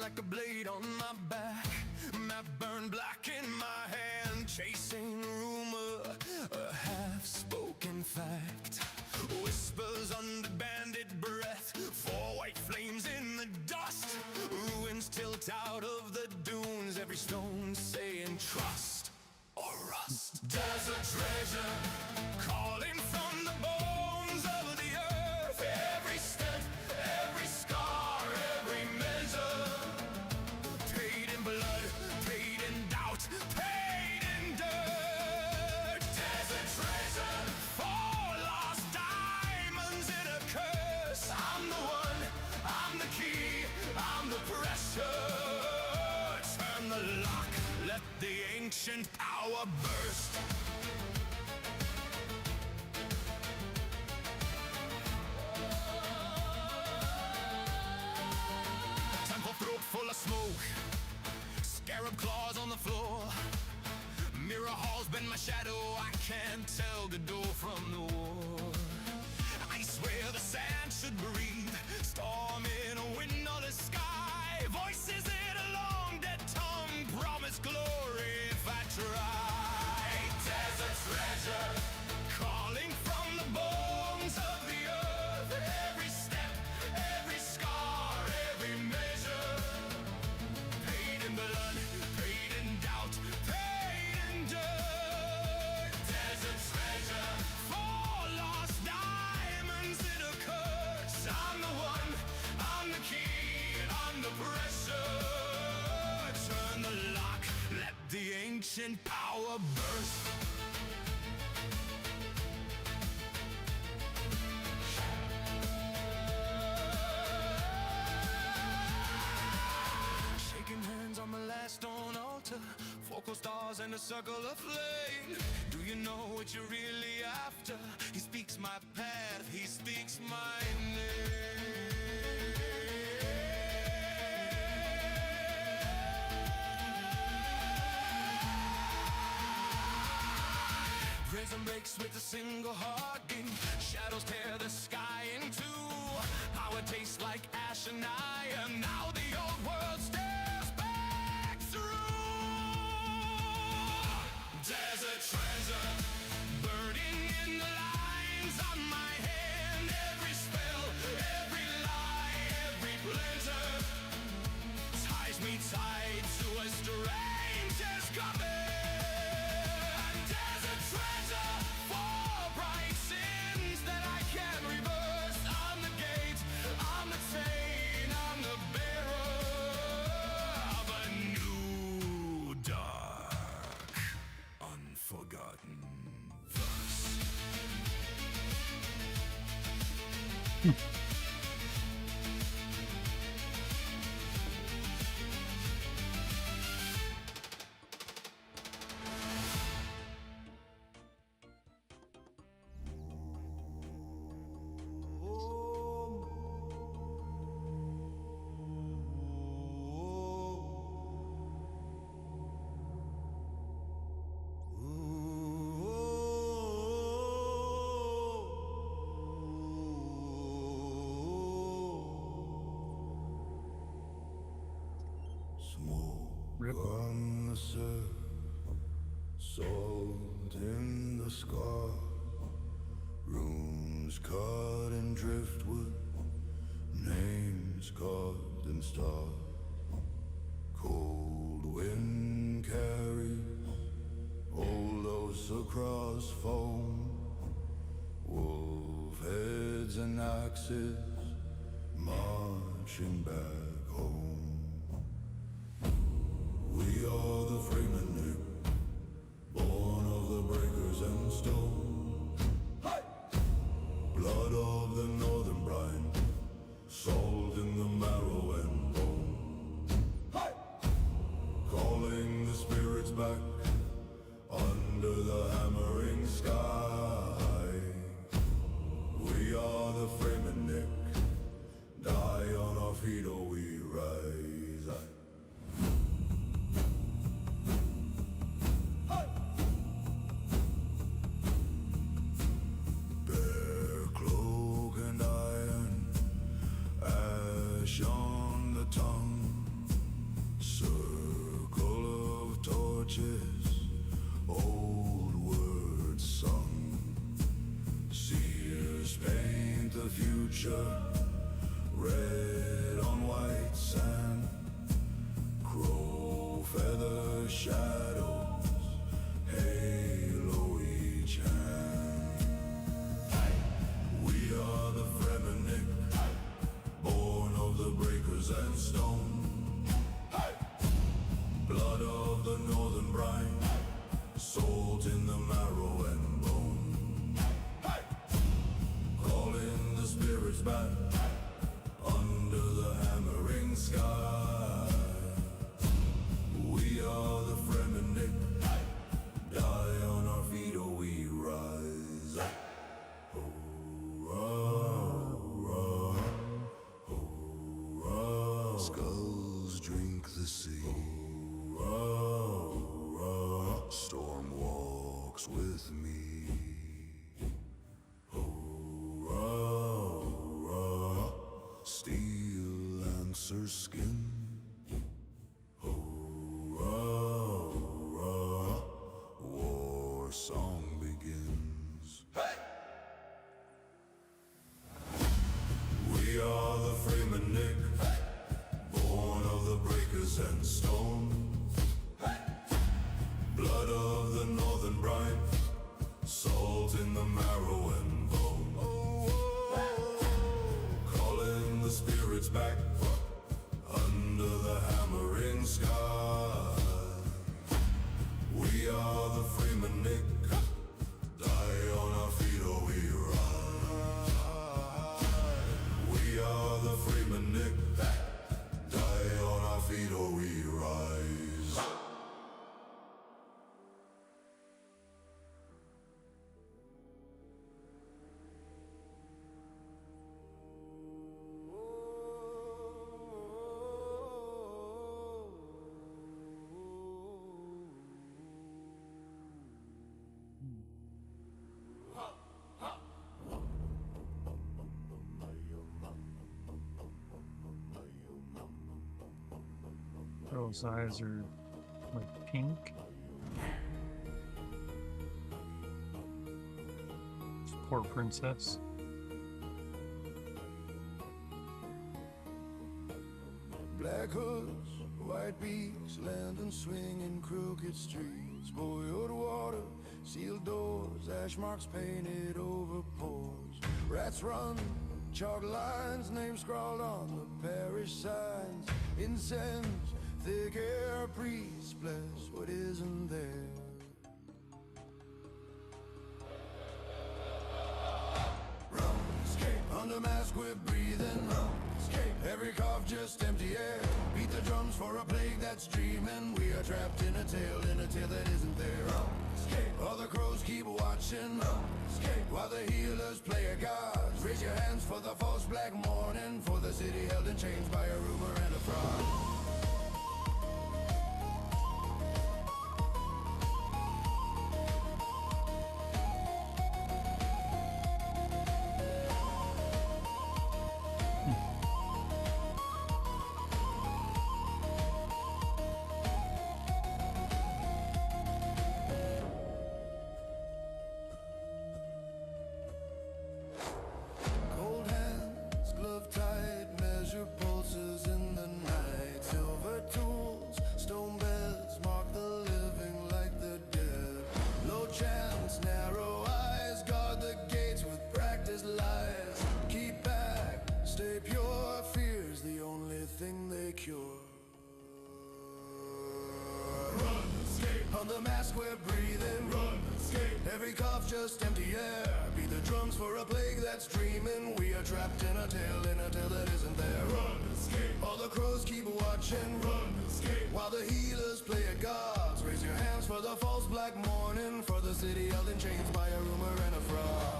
S6: like a blade on my back, map burned black in my hand, chasing rumor, a half-spoken fact, whispers under banded breath, four white flames in the dust, ruins tilt out of the dunes, every stone saying trust or rust. Desert treasure calling from the bones of the earth, every step, every scar, every measure, paid in blood, paid in doubt, paid in dirt. Desert treasure, four lost diamonds in a curse. I'm the one, I'm the key, I'm the pressure. Turn the lock, let the ancient power burst. Temple throat full of smoke, scarab claws on the floor, mirror halls bend my shadow, I can't tell Godot from the war. I swear the sand should breathe, storm in a windowless sky, voices in a long dead tongue, promise glory if I try. Desert treasure calling from the bones of the earth, every step, every scar, every measure, paid in blood, paid in doubt, paid in dirt. Desert treasure, four lost diamonds in a curse. I'm the one, I'm the key, I'm the pressure. Turn the lock, let the ancient power burst. Shaking hands on the last stone altar, focal stars in a circle of flame. Do you know what you're really after? He speaks my path, he speaks my name. Prison breaks with a single heartbeat, shadows tear the sky in two, power tastes like ash and iron, now the old world stares back through. Desert treasure burning in the lines on my hand, every spell, every lie, every pleasure ties me tied to a stranger's coven. Desert treasure for bright sins that I can reverse. I'm the gate, I'm the chain, I'm the bearer of a new dark, unforgotten verse.
S1: Rip.
S4: On the surf, salt in the scar, rooms cut in driftwood, names carved in stars. Cold wind carries old oats across foam, wolf heads and axes marching back home. We are the Freeman Nick, born of the breakers and stone. Blood of the northern brine, salt in the marrow and bone. Calling the spirits back under the hammering sky. We are the Freeman Nick, die on our feet or we
S2: picture, red on white sand, crow feather shadows, halo each hand. We are the Fremennik, born of the breakers and stone, blood of the northern brine, salt in the marrow and bone, calling the spirits back under the hammering sky. We are the Fremennik, die on our feet or we rise. Hurrah, hurrah, hurrah. Skulls drink the sea. Hurrah, storm walks with me. Hurrah, hurrah, steel lancer skin. Hurrah, hurrah, war song begins. We are the Fremennik, born of the breakers and stone, blood of the northern brine, salt in the marrow and bone, calling the spirits back under the hammering sky. We are the Fremennik, die on our feet or we rise. We are the Fremennik, die on our feet or we rise.
S1: Those eyes are like pink. Poor princess.
S4: Black hoods, white beaks, lantern swinging crooked streets, boiled water, sealed doors, ash marks painted over pores. Rats run, chalk lines, names scrawled on the parish signs. Incense, thick air, priests bless what isn't there. Escape under mask, we're breathing. Escape every cough, just empty air. Beat the drums for a plague that's dreaming. We are trapped in a tale that isn't there. Escape, all the crows keep watching. Escape while the healers play a god. Raise your hands for the false black morning, for the city held in chains by a rumor and a fraud. Cold hands, glove tight, measure pulses in the night. Silver tools, stone beds, mark the living like the dead. Low chance, narrow eyes, guard the gates with practiced lies. Keep back, stay pure, fear's the only thing they cure. Run, escape, on the mask we're breathing. Run, escape, every cough just empty air. Beat the drums for a plague that's dreaming. We are trapped in a tale that isn't there. Run, escape, all the crows keep watching. Run, escape, while the healers play at gods. Raise your hands for the false black morning, for the city held in chains by a rumor and a fraud.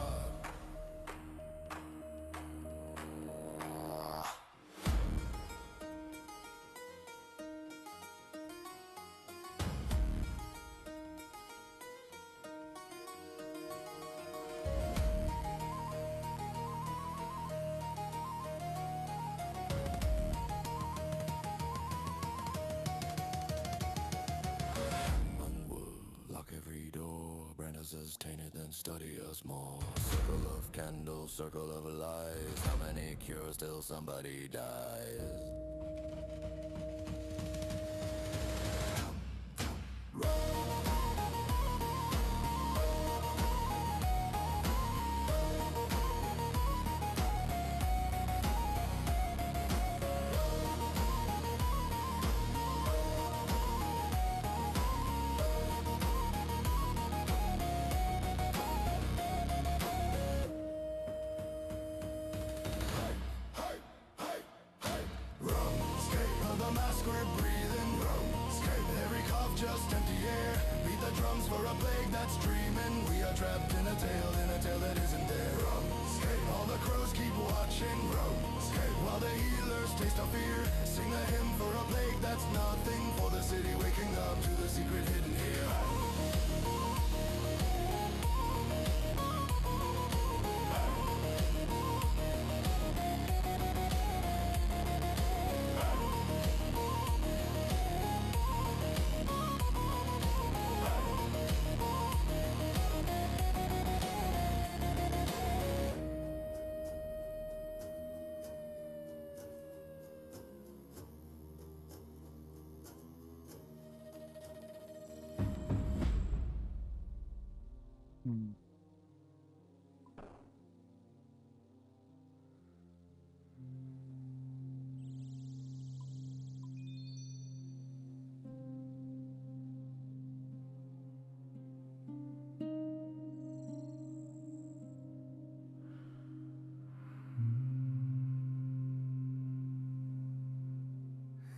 S4: Lock every door, Brandis is tainted then
S2: study us more. Circle of candles, circle of lies. How many cures till somebody dies? The mask we're breathing, every cough just empty air. Beat the drums for a plague that's dreaming. We are trapped in a tale that isn't there. All the crows keep watching, while the healers taste of fear. Sing a hymn for a plague that's nothing, for the city waking up to the secret hidden here.
S1: Hmm.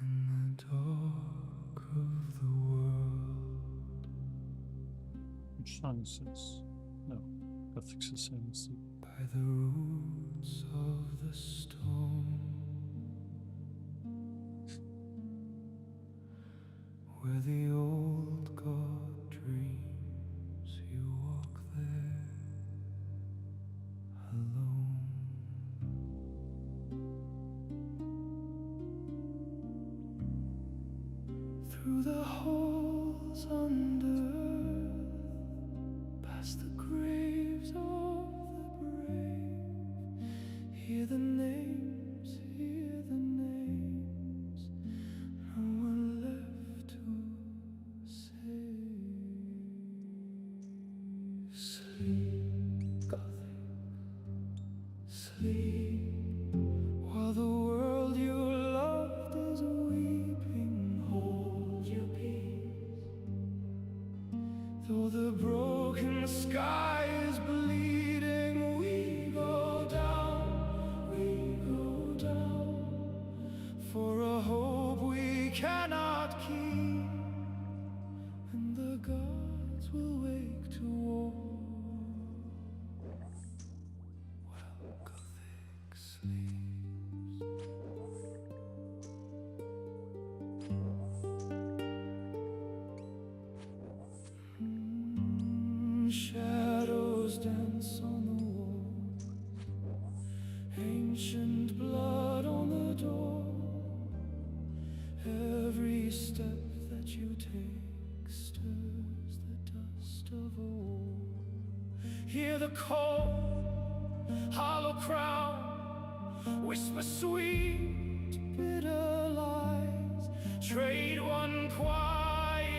S4: In the dark of the world,
S1: Which song is this? No, Gothic Society.
S4: by the roots of the stone, where the old god dreams, you walk there alone. Through the holes under, past the graves of the brave, hear the names, no one left to save. Sleep, Gothic, sleep, while the world you loved is weeping. Hold your peace, though the broken sky is bleeding. We go down for a hope we cannot keep, and the gods will wake to war. While Gothic sleeps. Shadows dance on the wall, ancient blood on the door. Every step that you take stirs the dust of old. Hear the cold, hollow crown whisper sweet, bitter lies. Trade one quiet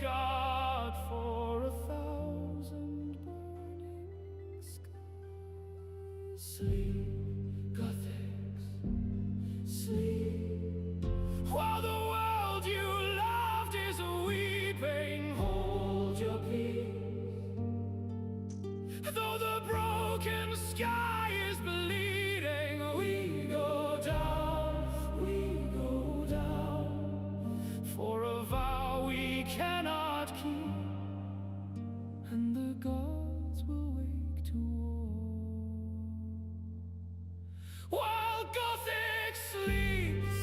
S4: God for 1,000 burning skies. Sleep, Gothics, sleep, while the world you loved is weeping. Hold your peace, though the broken sky is bleeding. We go down for a vow we cannot keep, and the gods will wake to war while Gothic sleeps.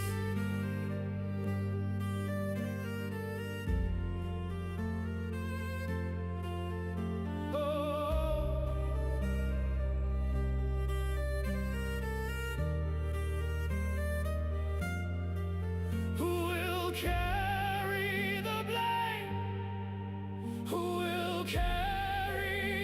S4: Who will carry the blame? Who will carry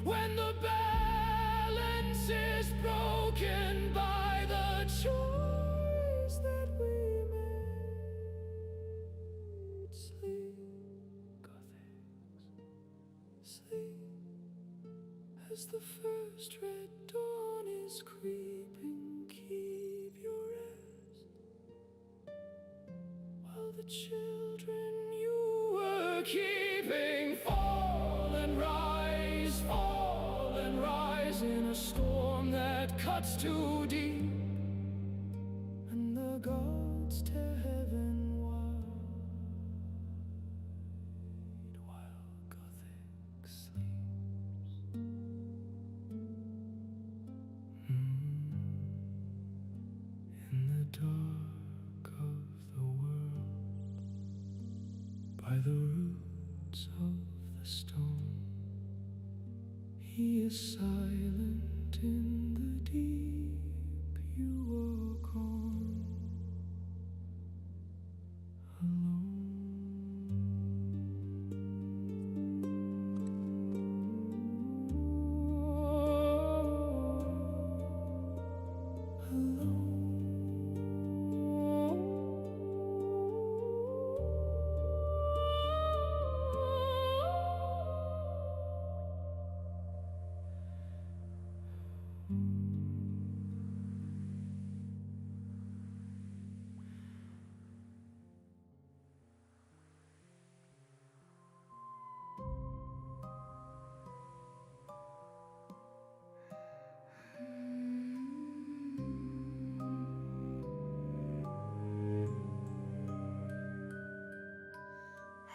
S2: when the balance is broken by the choice that we made. Sleep, Gothics, sleep, as the first red dawn is creeping. Keep your rest, while the children you were keeping fall and rise in a storm that cuts too deep, and the gods tear heaven wide while Gothic sleeps. In the dark of the world, by the roots of the stone, he is silent in the deep. You walk on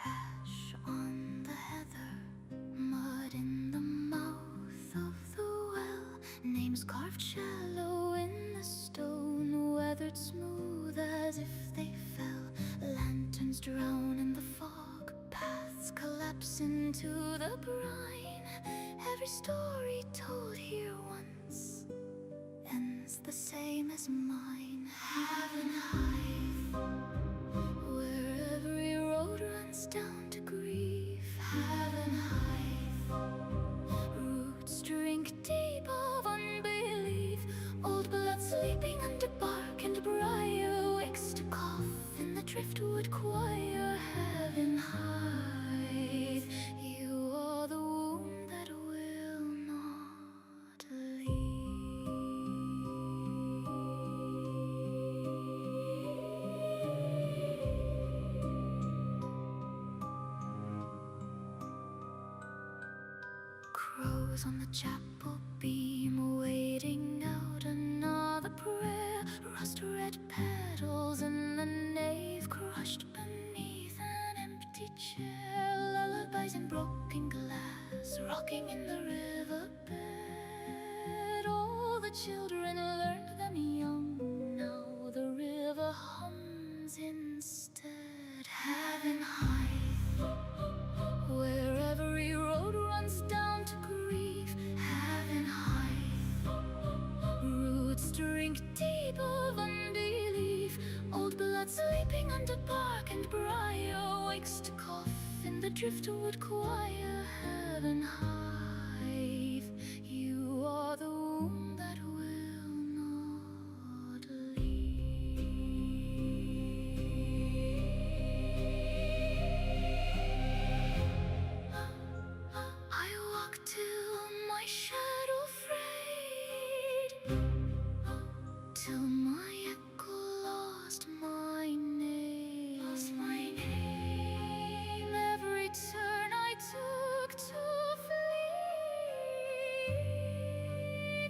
S3: Ash on the heather, mud in the mouth of the well, names carved shallow in the stone, weathered smooth as if they fell. Lanterns drown in the fog, paths collapse into the brine. Every story told here once ends the same as mine. Heaven Hive, where every road runs down to grief. Heaven Hive, roots drink deep of unbelief. Old blood sleeping under bark and briar wakes to cough in the driftwood choir. Heaven Hive, you are the wound that will not crows on the chapel beam, waiting out another prayer. Rust-red petals in the nave, crushed beneath an empty chair. Lullabies in broken glass, rocking in the riverbed. All the children learned them young, now the river hums instead. Heaven Hive, where every road runs down to grief. Heaven Hive, roots drink deep of unbelief. Old blood sleeping under bark and briar wakes to cough in the driftwood choir. Heaven Hive, you are the wound that will not I walk till my shadow frayed, till my echo lost my name. Every turn I took to flee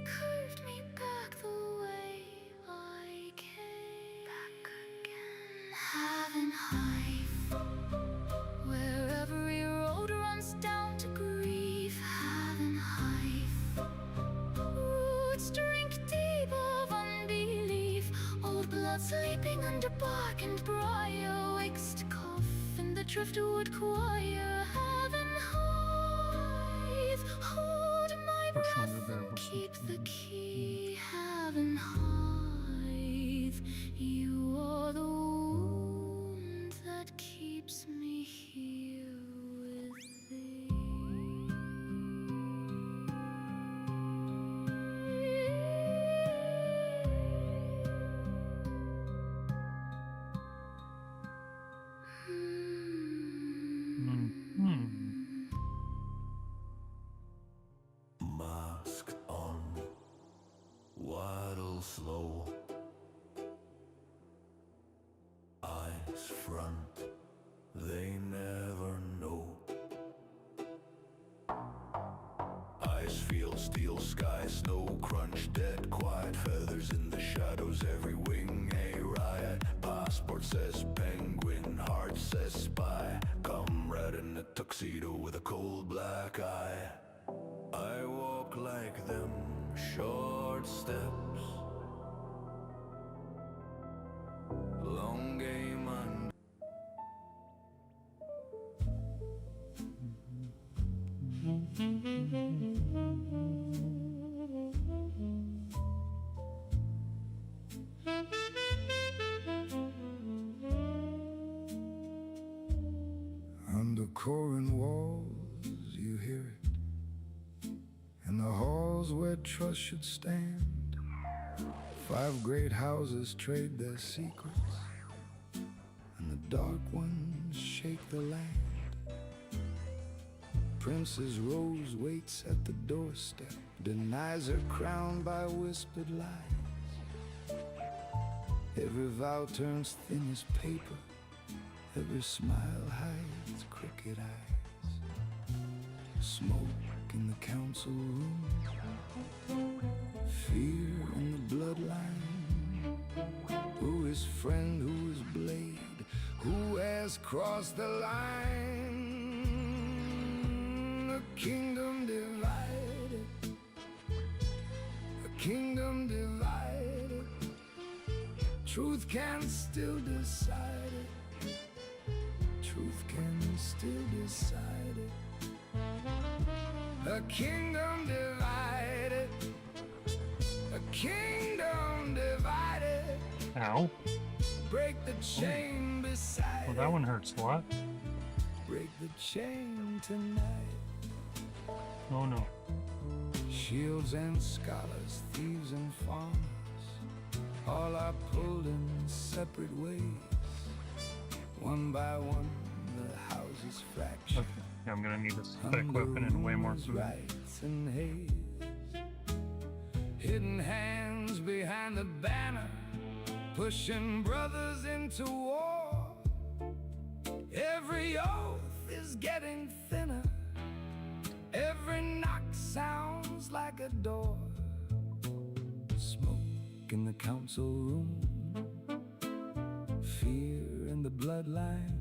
S3: curved me back the way I came. Back again. Heaven Hive, where every road runs down to grief. Heaven Hive, roots drink deep of unbelief. Old blood sleeping under bark and briar wakes to cough in the driftwood choir. Heaven Hive, hold my
S1: Fortunately,
S3: breath
S1: there
S3: and
S1: wasn't
S3: keep the
S1: any-
S3: key. Heaven Hive, you are the wound that keeps me here with thee.
S2: what's front, they never know. Ice field, steel sky, snow crunch, dead quiet, feathers in the shadows, every wing a riot. Passport says penguin, heart says spy, comrade in a tuxedo with a cold black eye. I walk like them, short steps, long game and
S4: On the Corin walls you hear it, in the halls where trust should stand. 5 great houses trade their secrets, and the dark ones shake the land. Princess Rose waits at the doorstep, denies her crown by whispered lies. Every vow turns thin as paper, every smile hides crooked eyes. Smoke in the council room, fear in the bloodline. Who is friend, who is blade, who has crossed the line? A kingdom divided, a kingdom divided. Truth can still decide it, truth can still decide it. A kingdom divided, a kingdom divided.
S1: Ow.
S4: Break the chain beside
S1: Well, that one hurts a lot.
S4: break the chain tonight.
S1: Oh no.
S4: Shields and scholars, thieves and farmers, all are pulled in separate ways. One by one, the house is fractured.
S1: Okay. Yeah, I'm gonna need a spec weapon and way more food.
S4: Rights and haze. Hidden hands behind the banner, pushing brothers into war. Every oath is getting thinner, every knock sounds like a door. Smoke in the council room, fear in the bloodline.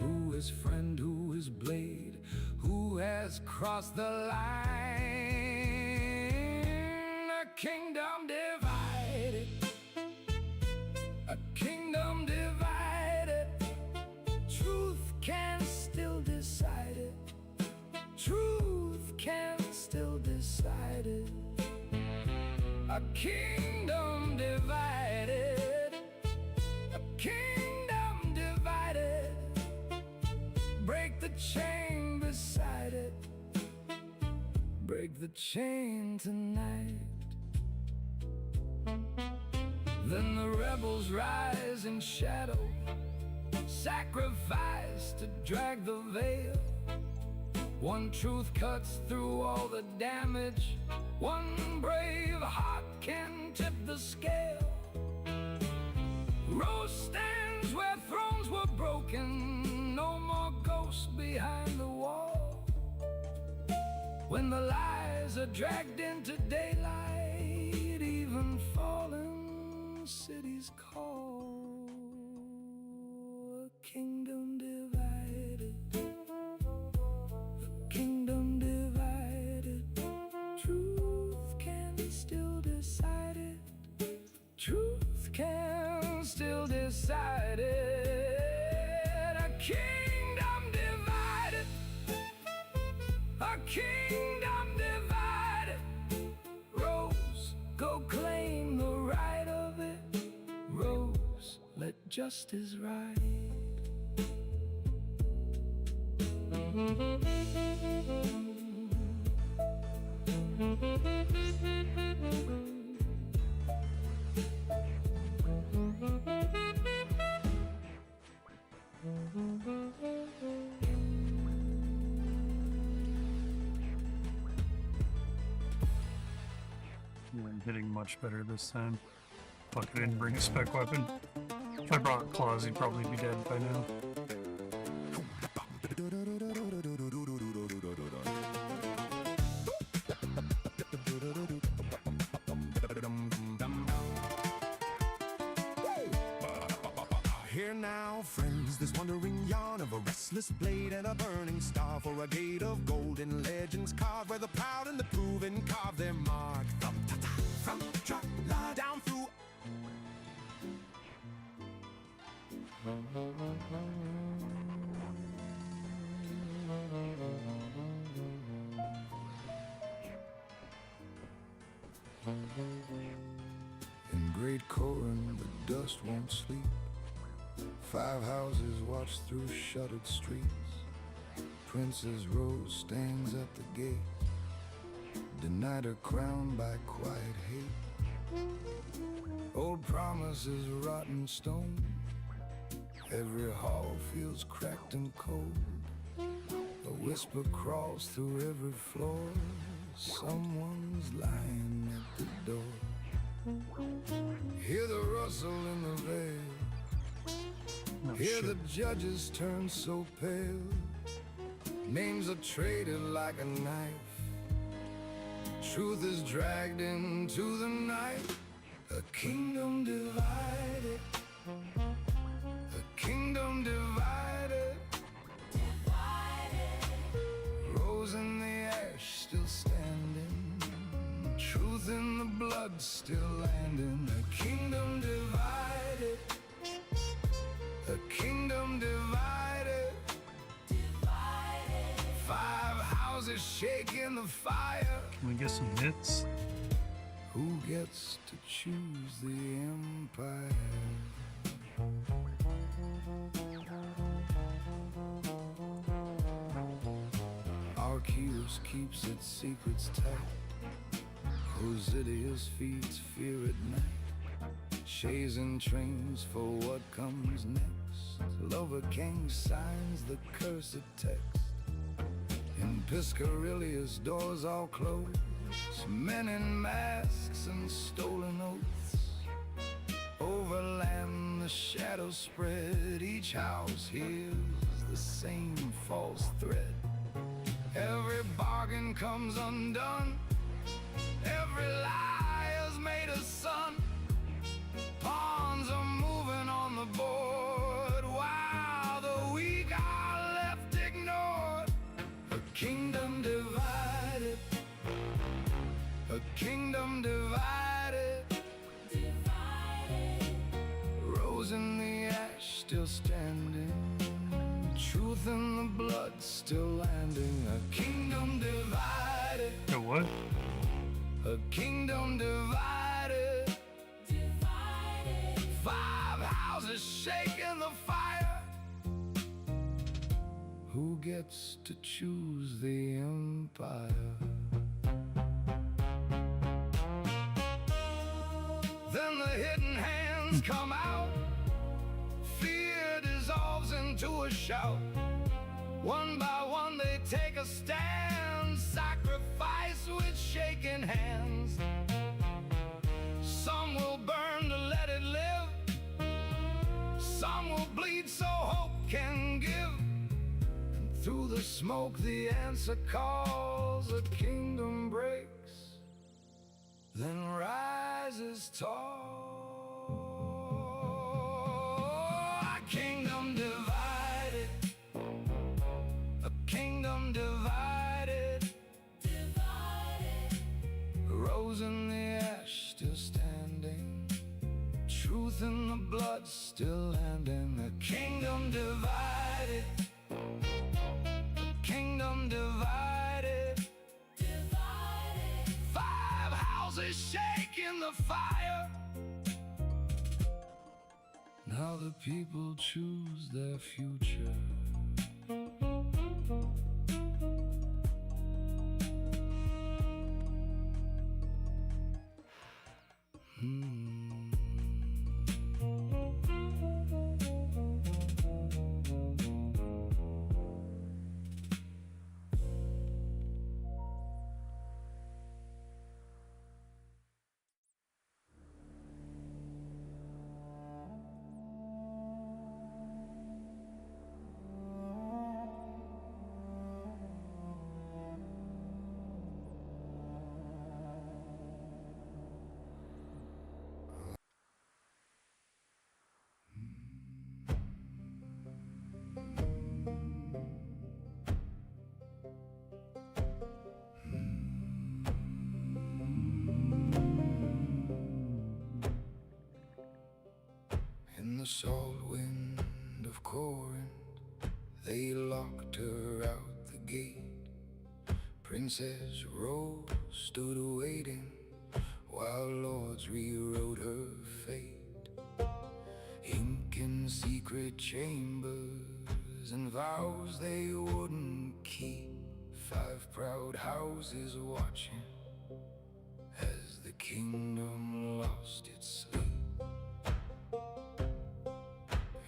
S4: Who is friend, who is blade, who has crossed the line? A kingdom divided, a kingdom divided. Truth can still decide it, truth can still decide it. A kingdom divided, a kingdom divided. Break the chain beside it, break the chain tonight. Then the rebels rise in shadow, sacrifice to drag the veil. One truth cuts through all the damage, one brave heart can tip the scale. Rose stands where thrones were broken, no more ghosts behind the wall. When the lies are dragged into daylight, even fallen cities call. A kingdom divided, a kingdom divided. Truth can still decide it, truth can still decide it. A kingdom divided, a kingdom divided. Rose, go claim the right of it. Rose, let justice ride.
S1: I'm hitting much better this time. Fuck, I didn't bring a spec weapon. I brought claws, he'd probably be dead by now.
S6: Here now, friends, this wandering yarn of a restless blade and a burning star for a gate of golden legends carved where the proud and the proven carve their mark. Thump, ta, ta, from tra-la, down through.
S4: In Great Corin, the dust won't sleep. 5 houses watch through shuttered streets. Princess Rose stands at the gate, denied her crown by quiet hate. Old promises rotten stone. Every hall feels cracked and cold. A whisper crawls through every floor. Someone's lying at the door. Hear the rustle in the veil.
S1: No
S4: Hear
S1: shit.
S4: the judges turn so pale. Names are traded like a knife. Truth is dragged into the night. A kingdom divided. A kingdom divided. Rose in the ash still standing. Truth in the blood still landing. A kingdom divided. A kingdom divided. 5 houses shaking the fire.
S1: Can we get some hits?
S4: Who gets to choose the empire? Arceus keeps its secrets tight. Hosidius feeds fear at night. Chasing trains for what comes next. Lover King signs the cursed text. In Piscarilius, doors all closed. Men in masks and stolen oaths. Overland the shadows spread. Each house hears the same false thread. Every bargain comes undone. Every lie is made a son. Pawns are moving on the board while the weak are left ignored. A kingdom divided. A kingdom divided. Rose in the ash still standing. Truth in the blood still landing. A kingdom divided.
S1: A what?
S4: A kingdom divided. 5 houses shaking the fire. Who gets to choose the empire? Then the hidden hands come out. Fear dissolves into a shout. One by one they take a stand. Sacrifice with shaking hands. Some will burn to let it live. Some will bleed so hope can give. And through the smoke the answer calls. A kingdom breaks, then rises tall. A kingdom divided. A kingdom divided. Rose in the ash still standing. Truth in the blood still landing. A kingdom divided. A kingdom divided. 5 houses shaking the fire. Now the people choose their future. In the salt wind of Corinth, they locked her out the gate. Princess Rose stood waiting while lords rewrote her fate. Ink in secret chambers and vows they wouldn't keep. 5 proud houses watching as the kingdom lost its sleep.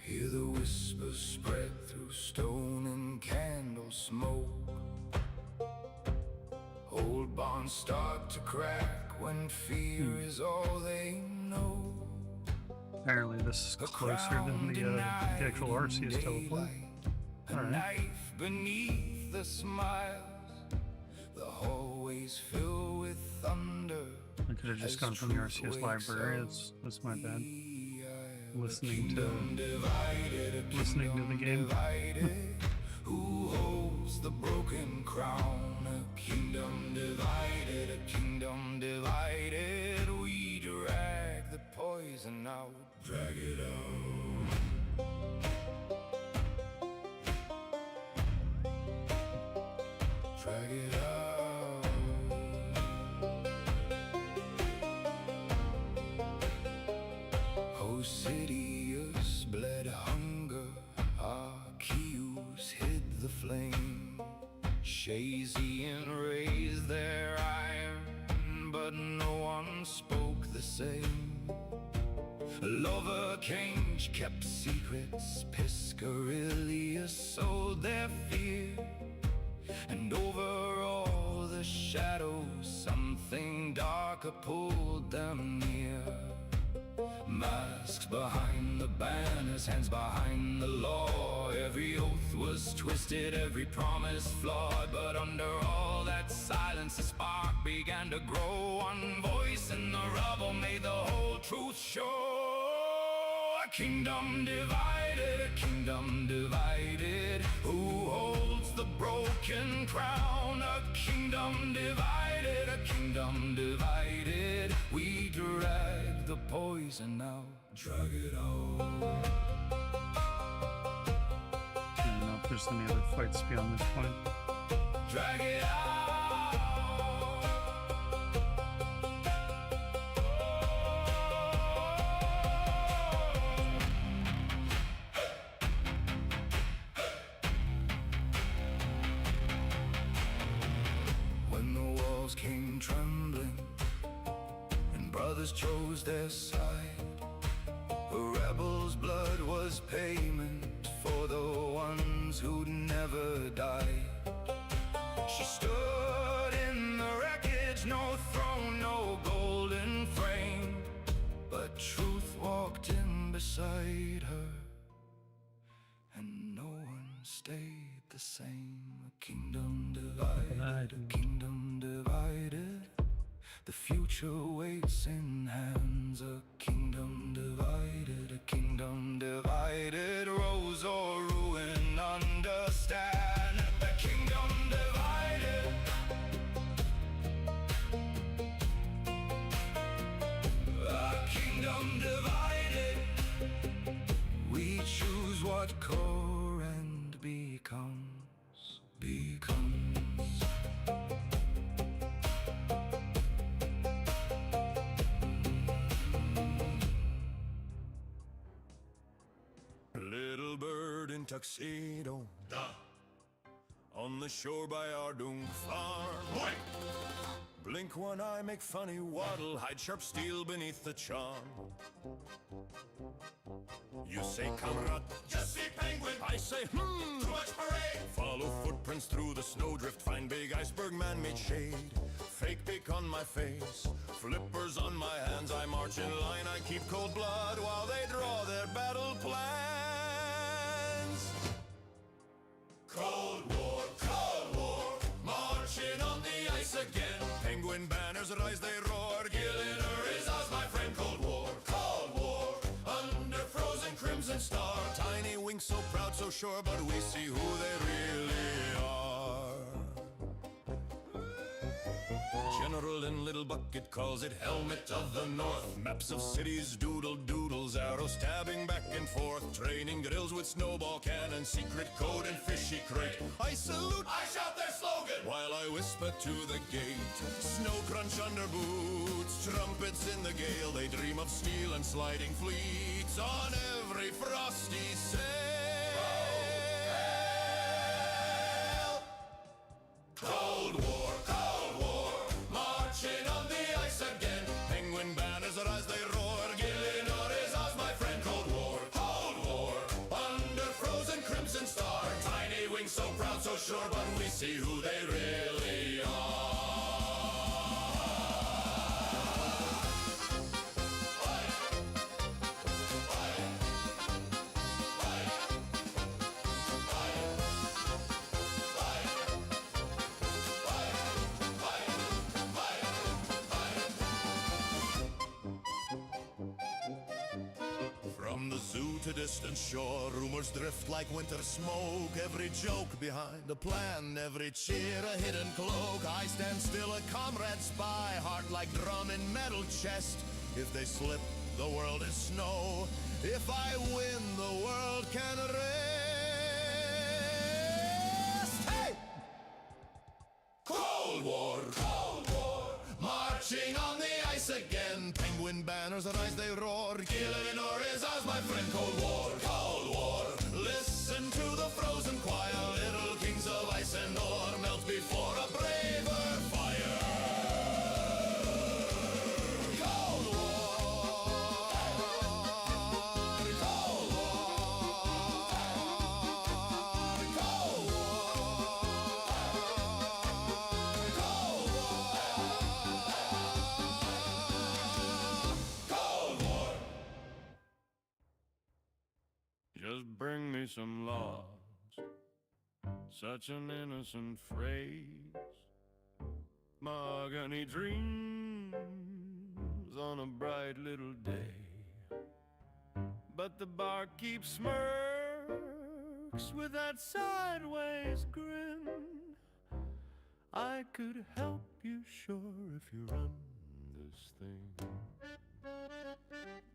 S4: Hear the whispers spread through stone and candle smoke. Old bonds start to crack when fear is all they know.
S1: Apparently this is closer than the actual Arceus teleport.
S4: A
S1: Alright.
S4: knife beneath the smiles. The hallways fill with thunder.
S1: I could have just gone from the Arceus library. That's my bad. Listening to the game.
S4: Who holds the broken crown? A kingdom divided, a kingdom divided. We drag the poison out, drag it out. Drag it out. Sidious bled hunger, Arceus hid the flame. Shazian raised their iron, but no one spoke the same. Lover Cage kept secrets, Piscarillius sowed their fear. And over all the shadows, something darker pulled them near. Masks behind the banners, hands behind the law. Every oath was twisted, every promise flawed. But under all that silence, a spark began to grow. One voice in the rubble made the whole truth show. A kingdom divided, a kingdom divided. Who holds the broken crown? A kingdom divided, a kingdom divided. We drag the poison out, drag it out.
S1: I don't know if there's any other fights beyond this point.
S4: Drag it out. When the walls came trembling and brothers chose their side, a rebel's blood was payment for the ones who'd never died. She stood in the wreckage, no throne, no golden frame, but truth walked in beside her, and no one stayed the same. A kingdom divided, a kingdom divided. The future waits in hands. A kingdom divided, a kingdom divided. Rose or ruin, understand. A kingdom divided. A kingdom divided. We choose what core and becomes.
S5: Little bird in tuxedo, on the shore by our Dunk farm. Blink one eye, make funny waddle, hide sharp steel beneath the charm. You say comrade,
S2: Just see penguin,
S5: I say
S2: too much parade.
S5: Follow footprints through the snowdrift, find big iceberg man-made shade. Fake pick on my face, flippers on my hands. I march in line, I keep cold blood while they draw their battle plans.
S2: Cold War, marching on the ice again.
S5: Penguin banners rise, they roar.
S2: Gillinner is ours, my friend. Cold War, under frozen crimson star.
S5: Tiny wings so proud, so sure, but we see who they really are. General in Little Bucket calls it Helmet of the North. Maps of cities, doodles, arrows stabbing back 4th, training drills with snowball cannon, secret code and fishy crate. I salute, I shout their slogan, while I whisper to the gate. Snow crunch under boots, trumpets in the gale. They dream of steel and sliding fleets on every frosty sail. Cold War, marching on the ice again. Penguin banners rise, they roar. Gillinor is ours, my friend. Cold War, under frozen crimson star. Tiny wings so proud, so sure, but we see who they really are. From the zoo to distant shore, rumors drift like winter smoke. Every joke behind a plan, every cheer a hidden cloak. I stand still, a comrade spy, heart like drum in metal chest. If they slip, the world is snow. If I win, the world can rest. Hey! Cold War, marching on the ice again. Penguin banners rise, they roar. Gillinor is ours, my friend. Cold War, listen to the frozen choir. Little kings of ice and ore melt before a braver fire. Cold War, Cold War, Cold War.
S6: Just bring me some logs, such an innocent phrase. Mahogany dreams on a bright little day. But the barkeep smirks with that sideways grin. I could help you, sure, if you run this thing.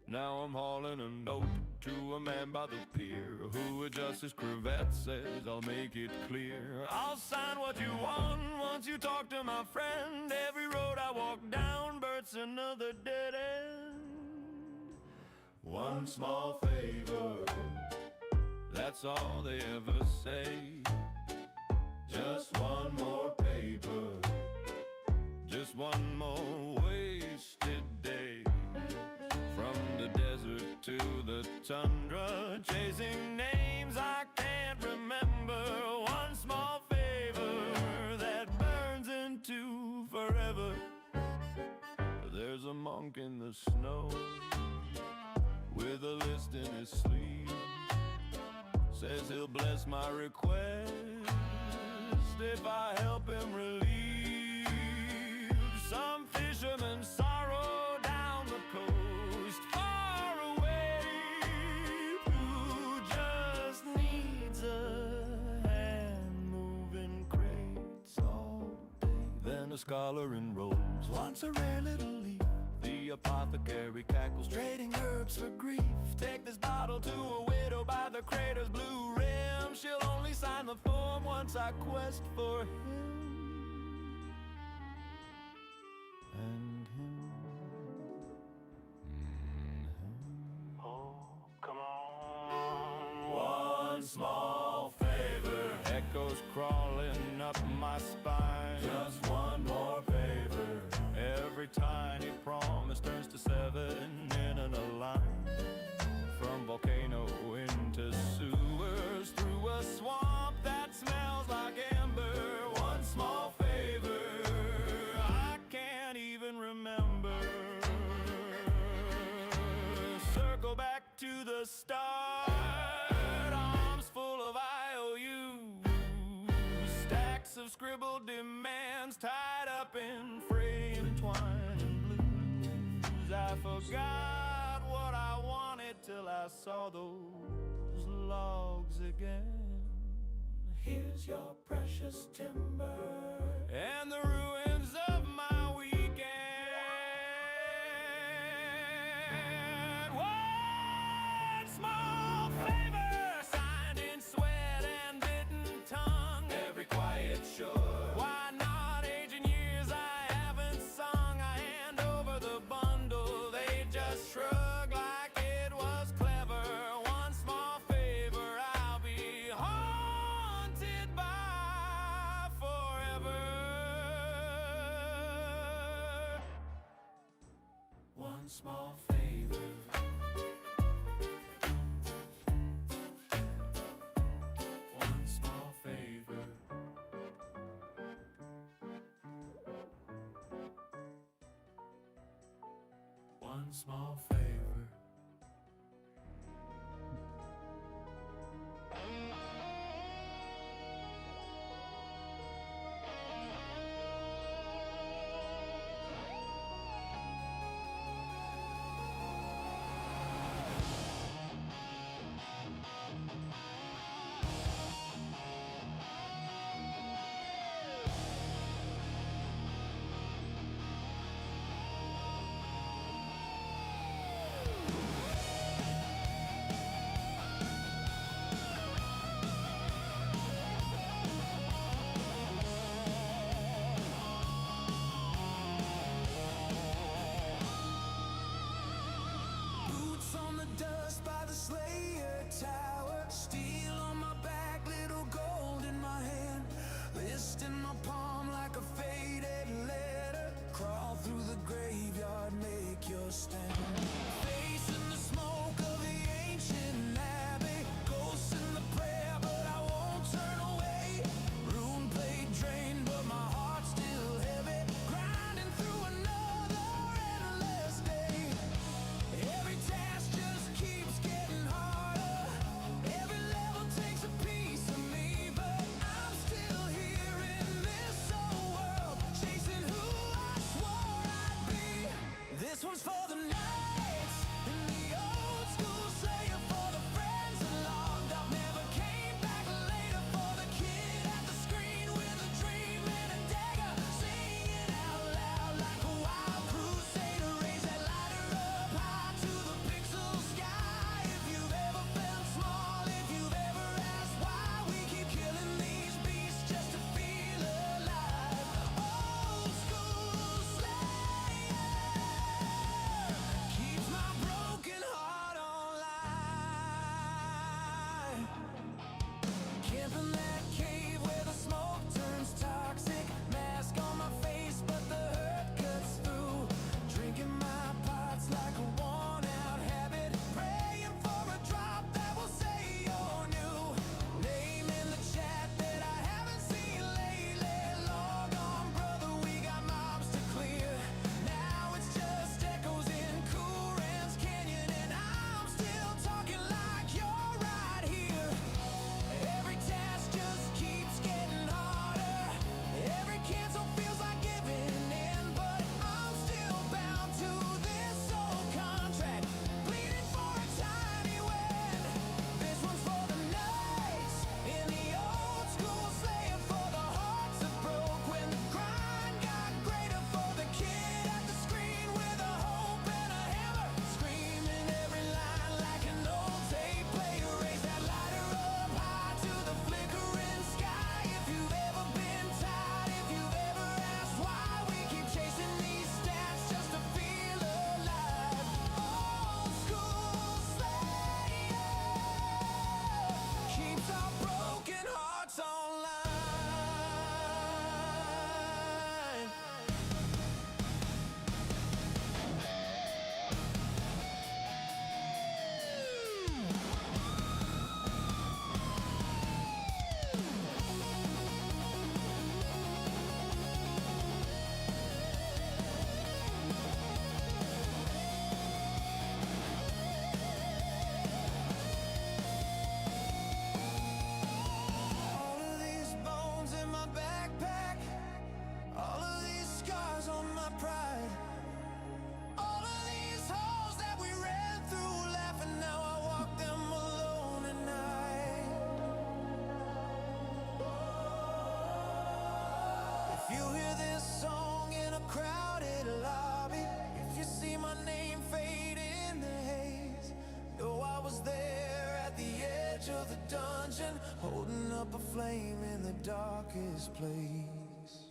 S6: Now I'm hauling a note to a man by the pier who adjusts his cravat, says I'll make it clear. I'll sign what you want once you talk to my friend. Every road I walk down, Bert's another dead end. One small favor, that's all they ever say. Just one more paper, just one more wasted day. From the desert to the tundra, chasing names I can't remember. One small favor that burns into forever. There's a monk in the snow with a list in his sleeve. Says he'll bless my request if I help him relieve some fisherman's sorrow down the coast, far away, who just needs a hand moving crates all day. Then a scholar enrolls, wants a rare little leaf. The apothecary cackles, trading herbs for grief. Take this bottle to a widow by the crater's blue rim. She'll only sign the form once I quest for him and him. Oh, come on. One small favor, echoes crawling up my spine. Just one more favor. Every tiny promise turns to 7 in a line. From volcano into sewers, through a swamp that smells like amber. One small favor, I can't even remember. Circle back to the start. Arms full of IOUs, stacks of scribbled demands tied up in frayed twine and blues. I forgot what I wanted till I saw those logs again. Here's your precious timber and the ruins of my weekend. One small
S2: small favor. One small favor. One small favor. Boots on the dust by the Slayer Tower. Steel on my back, little gold in my hand. List in my palm like a faded letter. Crawl through the graveyard, make your stand. Facing the smoke of the ancient abbey. Ghosts in the prayer, but I won't turn away. Rune blade drained, but my heart's still heavy. Grinding through another endless day. Every task just keeps getting harder. Every level takes a piece of me, but I'm still here in this old world, chasing who I swore I'd be. This one's for the nights in the old school, slayer for the friends that logged off, never came back later, for the kid at the screen with a dream and a dagger, singing out loud like a wild crusader. Raise that lighter up high to the pixel sky. If you've ever felt small, if you've ever asked why we keep killing these beasts just to feel alive. Old school slayer keeps my broken heart online. Camp in that cave where the smoke turns toxic. Mask on my face, but the hurt cuts through. Drinking my pots like a worn out habit. Praying for a drop that will say you're new. Name in the chat that I haven't seen lately. Long gone, brother, we got mobs to clear. Now it's just echoes in Cool Ranch Canyon, and I'm still talking like you're right here. Every task just keeps getting harder. Every cancel feels like giving in, but I'm still bound to this old contract, bleeding for a tiny win. This one's for the nights in the old school, slaying for the hearts that broke when the grind got greater, for the kid at the screen with a hope and a hammer, screaming every line like an old tape player. Raise that lighter up high to the flickering sky. If you've ever been tired, if you've ever asked why we keep chasing these stats just to feel alive. Old school slayer keeps our broken hearts online. All of these bones in my backpack, all of these scars on my pride, all of these holes that we ran through laughing, now I walk them alone at night. If you hear this song in a crowded lobby, if you see my name fade in the haze, know I was there at the edge of the dungeon, holding up a flame in the darkest place.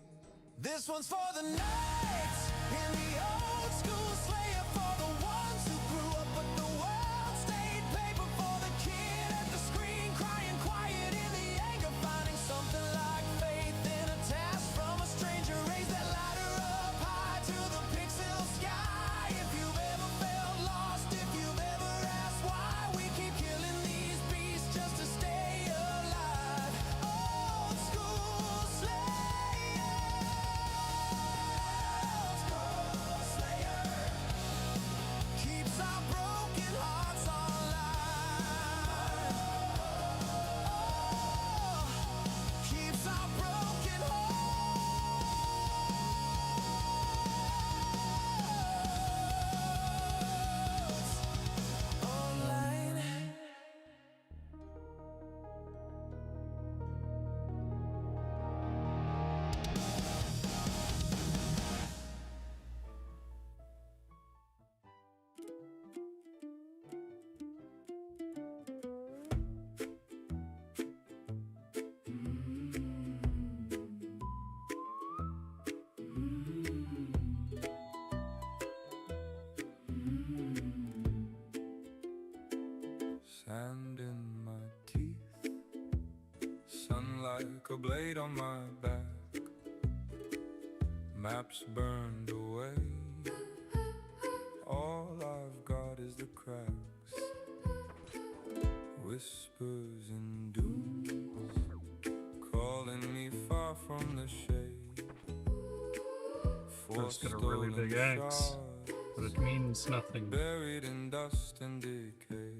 S2: This one's for the nights in the old school, slayer for the ones who grew up, but the world stayed paper, for the kid at the screen crying quiet in the anger, finding something like faith in a task from a stranger. Raise that lighter up high to the pixel sky. If you've ever
S4: burning like a blade on my back. Maps burned away. All I've got is the cracks, whispers and dooms, calling me far from the shade.
S1: It's got a really big axe, but it means nothing.
S4: Buried in dust and decay.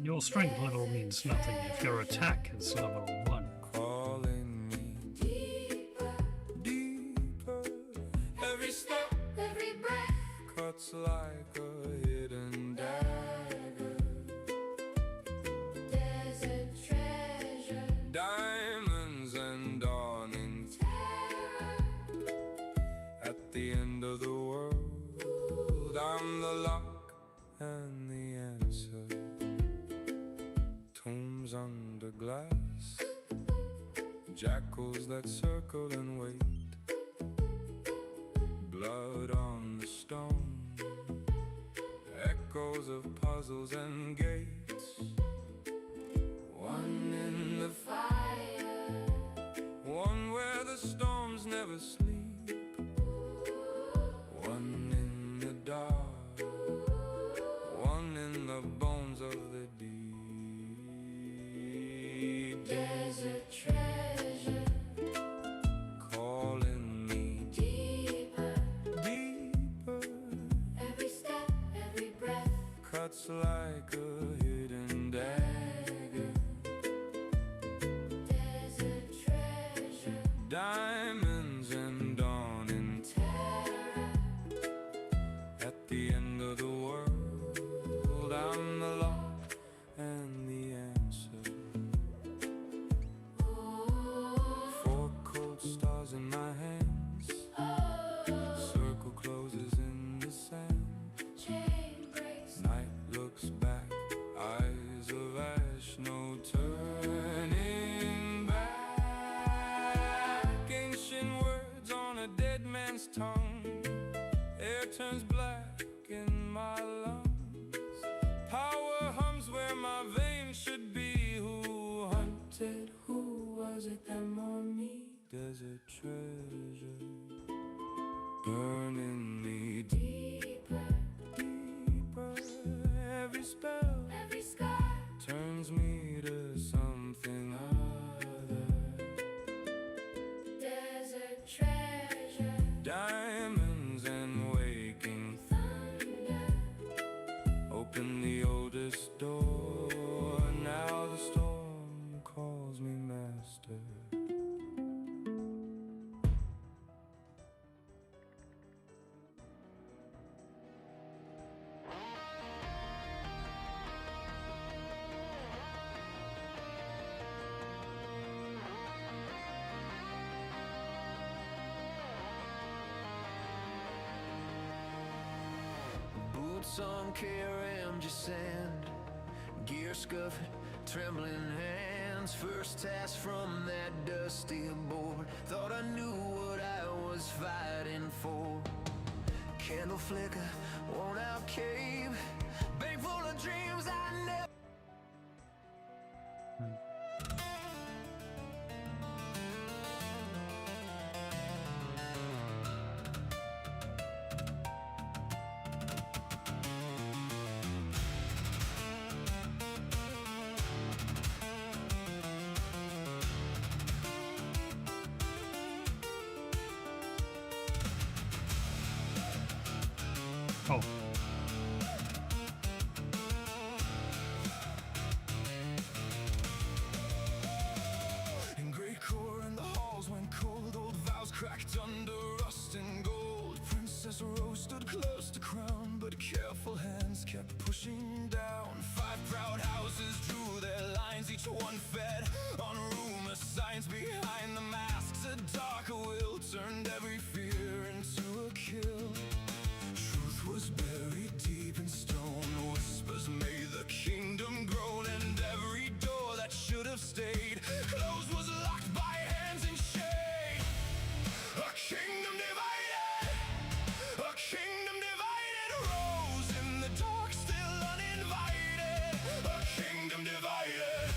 S1: Your strength level means nothing if your attack is level 1.
S4: Calling me
S3: Deeper,
S4: deeper. Every step
S3: every breath,
S4: cuts like a hidden dagger.
S3: desert treasure,
S4: Diamonds and dawning
S3: terror.
S4: at the end of the world. I'm the lock and the answer. Tombs under glass, jackals that circle and wait. Blood on the stone, echoes of puzzles and gates. One in the
S3: Fire,
S4: one where the storms never sleep. One in the dark, one in the bones of the deep.
S3: desert treasure,
S4: Calling me
S3: deeper,
S4: deeper.
S3: every step, every breath,
S4: Cuts like a hidden dagger.
S3: desert treasure,
S4: Diamonds and dawning
S3: terror.
S4: at the end of the world. I'm the lock and the answer. Four cold stars in my hands. Circle closes in the sand.
S3: Chain breaks,
S4: Night looks back, eyes of ash, no turning back. Ancient words on a dead man's tongue. Air turns black in my lungs. Power hums where my veins should be. Who hunted? Who was it? Them or me? Desert treasure, burning me
S3: deeper,
S4: deeper. Every spell
S3: every scar,
S4: turns me to something other.
S3: desert treasure,
S4: Diamonds and waking
S3: thunder.
S4: open the oldest door. Now the storm calls me master.
S6: Boots on KRM, just sand. Gear scuffing, trembling hands. First task from that dusty board. Thought I knew what I was fighting for. Candle flicker, worn out cave. Bank full of dreams I never.
S1: Oh,
S6: In great core and the halls went cold. Old vows cracked under rust and gold. Princess Rose stood close to crown, but careful hands kept pushing down. 5 proud houses drew their lines, each one fed on rumor signs. Behind the masks, a darker will turned every fear into a kill. Truth was buried deep in stone. Whispers made the kingdom groan, and every door that should have stayed closed was locked by hands in shade. A kingdom divided, a kingdom divided, rose in the dark, still uninvited. A kingdom divided.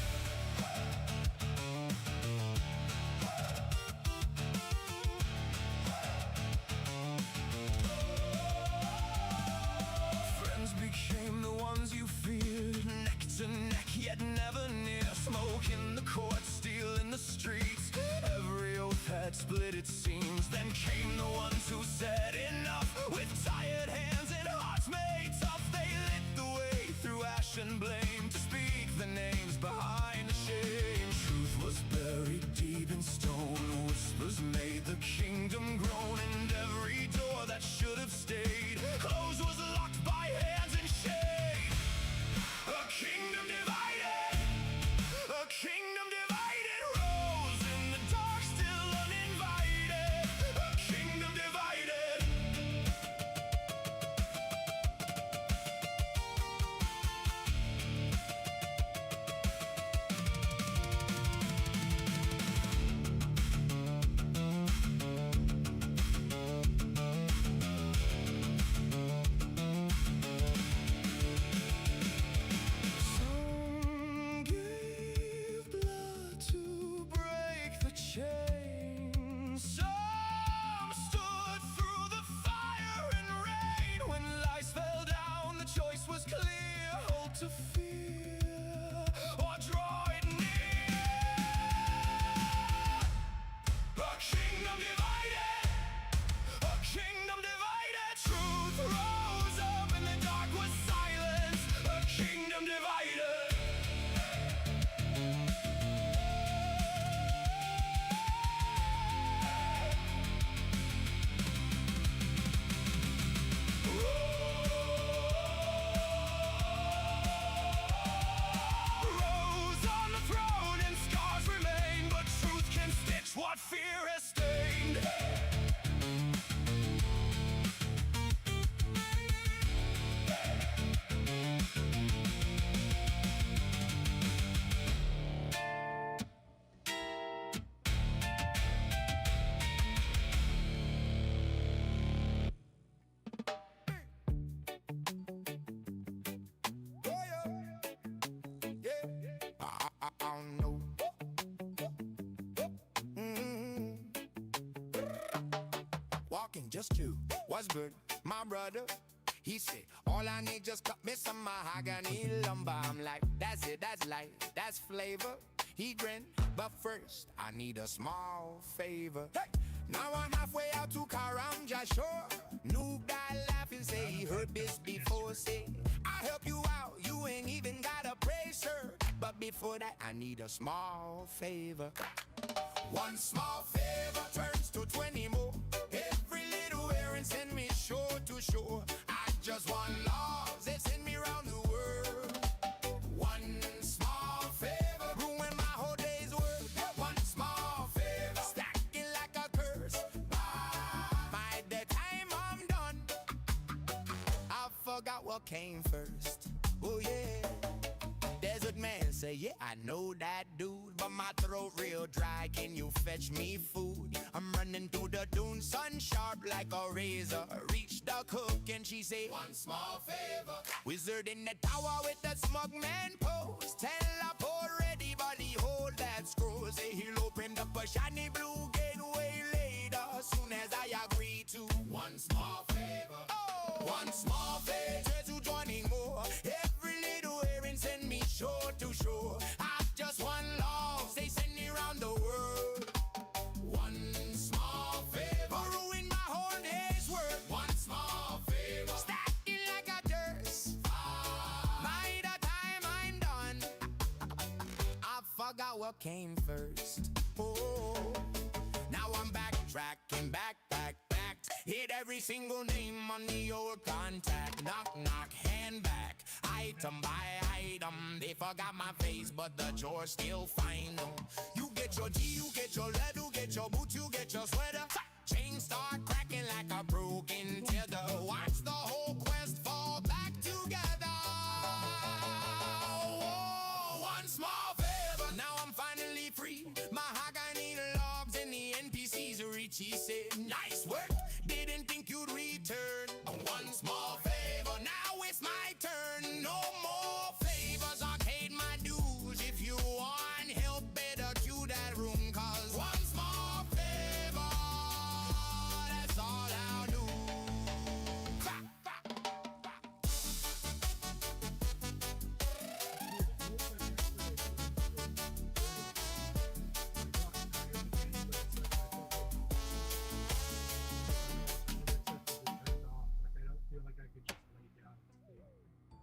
S2: talking, just you. What's good, my brother? He said, all I need just cut me some mahogany lumber. I'm like, that's it, that's light, that's flavor. He grinned, but first I need a small favor. Hey! Now I'm halfway out to Karanja Shore. Noob died laughing, say he heard this before. Say, I'll help you out, you ain't even gotta pray, sir. But before that, I need a small favor. One small favor turns to 20 more. Every little errand send me shore to shore. I just want laws, they send me around the world. One small favor ruin my whole day's work. One small favor stacking like a curse. By the time I'm done, I forgot what came first. Oh yeah. Desert man say, yeah, I know that dude, but my throat real dry, can you fetch me food? I'm running through the dunes, sun sharp like a razor. Reach the cook and she say, one small favor. Wizard in the tower with the smug man pose. Teleport ready, but he hold that scroll. Say he'll open up a shiny blue gateway later, soon as I agree to one small favor. Oh, one small favor to joining more. Every little errand send me shore to shore. I just want love, they send me around the world. One small favor ruin my whole day's work. One small favor stacking like a curse. By the time I'm done, I forgot what came first. Oh, now I'm backtracking, back. Hit every single name on the old contact. Knock, knock, hand back. Item by item. They forgot my face, but the chore still find them. You get your G, you get your leather, you get your boot, you get your sweater. Chain start cracking like a broken tether. Watch the whole quest fall back together. Oh, one small favor. Now I'm finally free. Mahogany logs and the NPCs reach. He said, nice work. Didn't think you'd return. One small favor, now it's my turn. No more favors, I paid my dues. If you want help, better cue that room. Cause one small favor, that's all I'll do.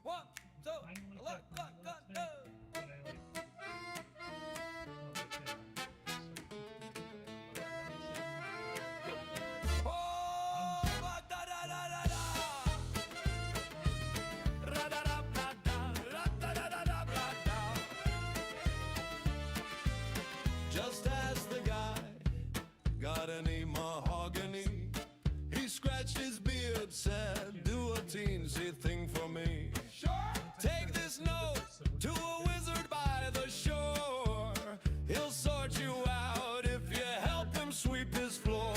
S6: One, two, look.
S5: Just as the guy got any mahogany, he scratched his beard, said, do a teensy thing for me. Take this note to a wizard by the shore. He'll sort you out if you help him sweep his floor.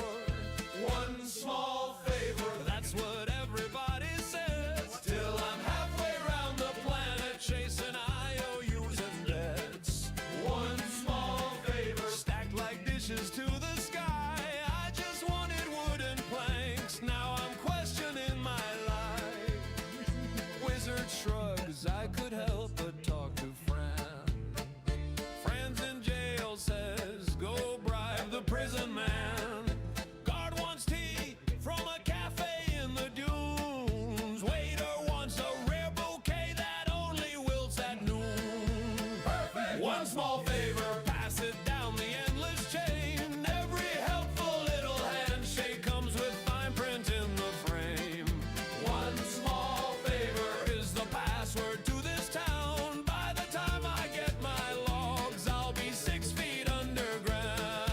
S5: One small favor, that's what everybody says. Till I'm halfway around the planet chasing IOUs and debts. One small favor, stacked like dishes to the sky. I just wanted wooden planks, now I'm questioning my life. Wizard shrugs, I could help but talk to Fran. Fran's in jail, says, go bribe the prison man. Guard wants tea from a cafe in the dunes. Waiter wants a rare bouquet that only wilts at noon. Perfect. One small favor, pass it down the endless chain. Every helpful little handshake comes with fine print in the frame. One small favor is the password to this town. By the time I get my logs, I'll be 6 feet underground.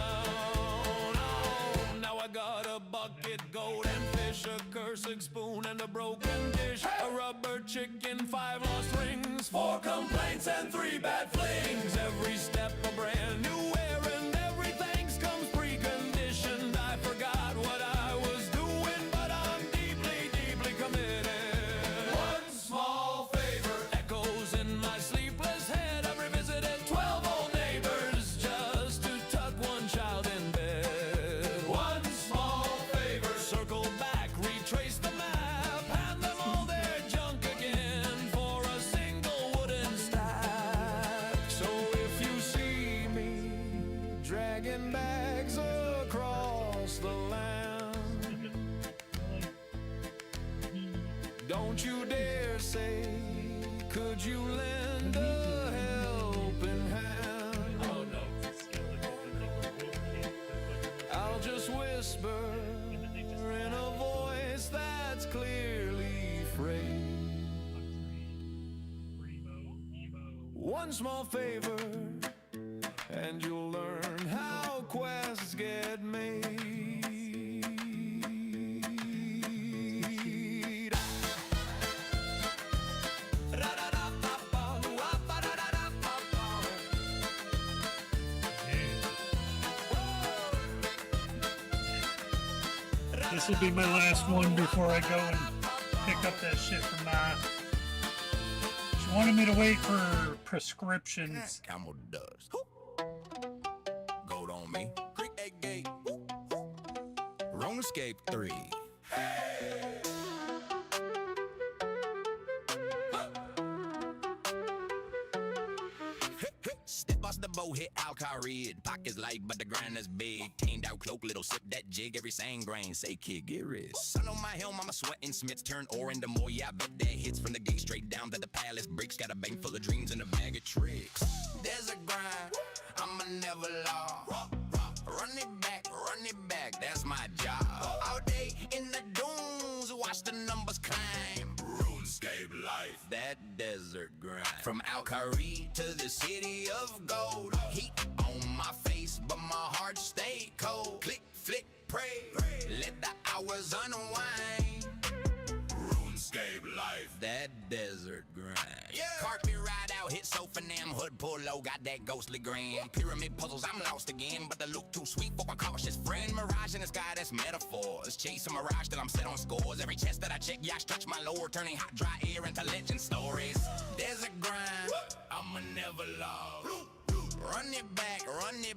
S5: Oh, now I got a bucket, goat and fish, a cursed spoon and a broken dish, a rubber chicken, 5 lost rings, 4 complaints and 3 bad flings. Every step a brand new errand, everything comes preconditioned. I forgot what I was doing, but I'm deeply, deeply committed. One small favor echoes in my sleepless head. I've revisited 12 old neighbors just to tuck one child in bed. One small favor, circle
S6: One small favor, and you'll learn how quests get made.
S1: This will be my last one before I go and pick up that shit from Ma. She wanted me to wait for prescriptions.
S5: Camel dust. Gold on me. Creek egg gate. Wrong escape 3. Step bust the bow, hit Alcarid. Pockets light, but the grind is big. Tamed out cloak, little sip that jig. Every same grain, say kid, get rich. Sun on my helm, I'm a sweating Smiths. Turn ore into more, yeah, I bet that hits from the gate straight down to the palace bricks. Got a bank full of dreams and a bag of tricks. There's a grind, I'ma never lie. Run it back, that's my job. All day in the dunes, watch the numbers climb. RuneScape life, that desert grind. From Alcarid to the city of gold. Heat on my face, but my heart stayed cold. Click, flick, pray, let the hours unwind. RuneScape life, that desert grind. Yeah. Carpet ride out, hit Sofanam, hood pull low, got that ghostly grin. Pyramid puzzles, I'm lost again, but the look too sweet for my cautious friend. Mirage in the sky, that's metaphors. Chase a mirage till I'm set on scores. Every chest that I check, yeah, I stretch my lower, turning hot, dry air into legend stories. There's a grind, I'ma never lose. Run it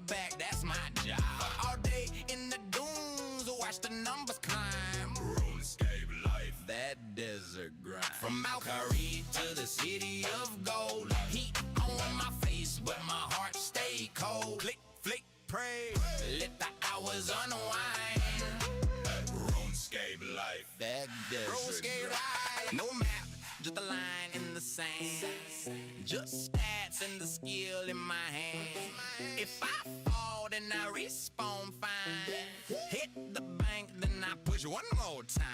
S5: back, that's my job. All day in the dunes, watch the numbers climb. RuneScape life, that desert grind. From Alcarid to the city of gold. Heat on my face, but my heart stay cold. Click, flick, pray, let the hours unwind. RuneScape life, that desert grind. No map, just a line in the sand. Just stats and the skill in my hand. If I fall, then I respawn fine. Hit the bank, then I push one more time.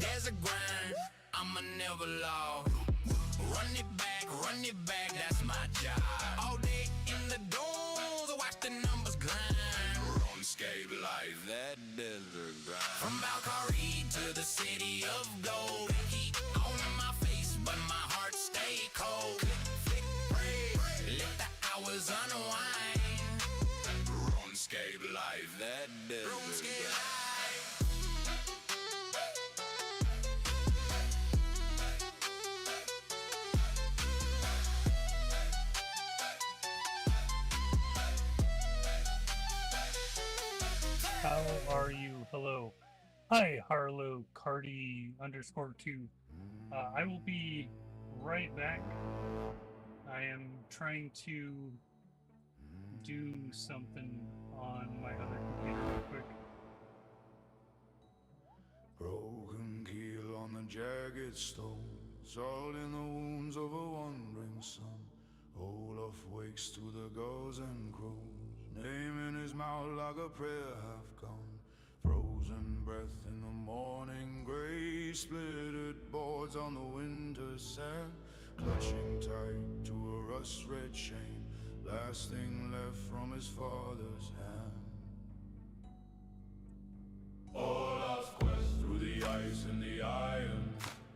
S5: There's a grind, I'ma never lose. Run it back, that's my job. All day in the dunes, watch the numbers climb. RuneScape life, that desert grind. From Valkyrie to the city of gold. Heat on my face, but my heart stay cold. Click, flick, pray, let the hours unwind. RuneScape life, that desert grind.
S1: How are you? Hello. Hi, Harlow Cardi _2. I will be right back. I am trying to do something on my other computer real quick.
S4: Broken keel on the jagged stone, salt in the wounds of a wandering son. Olaf wakes to the gulls and crows, name in his mouth like a prayer half gone. Frozen breath in the morning gray, splittered boards on the winter sand, clutching tight to a rust-red chain, last thing left from his father's hand. Olaf's quest through the ice and the iron,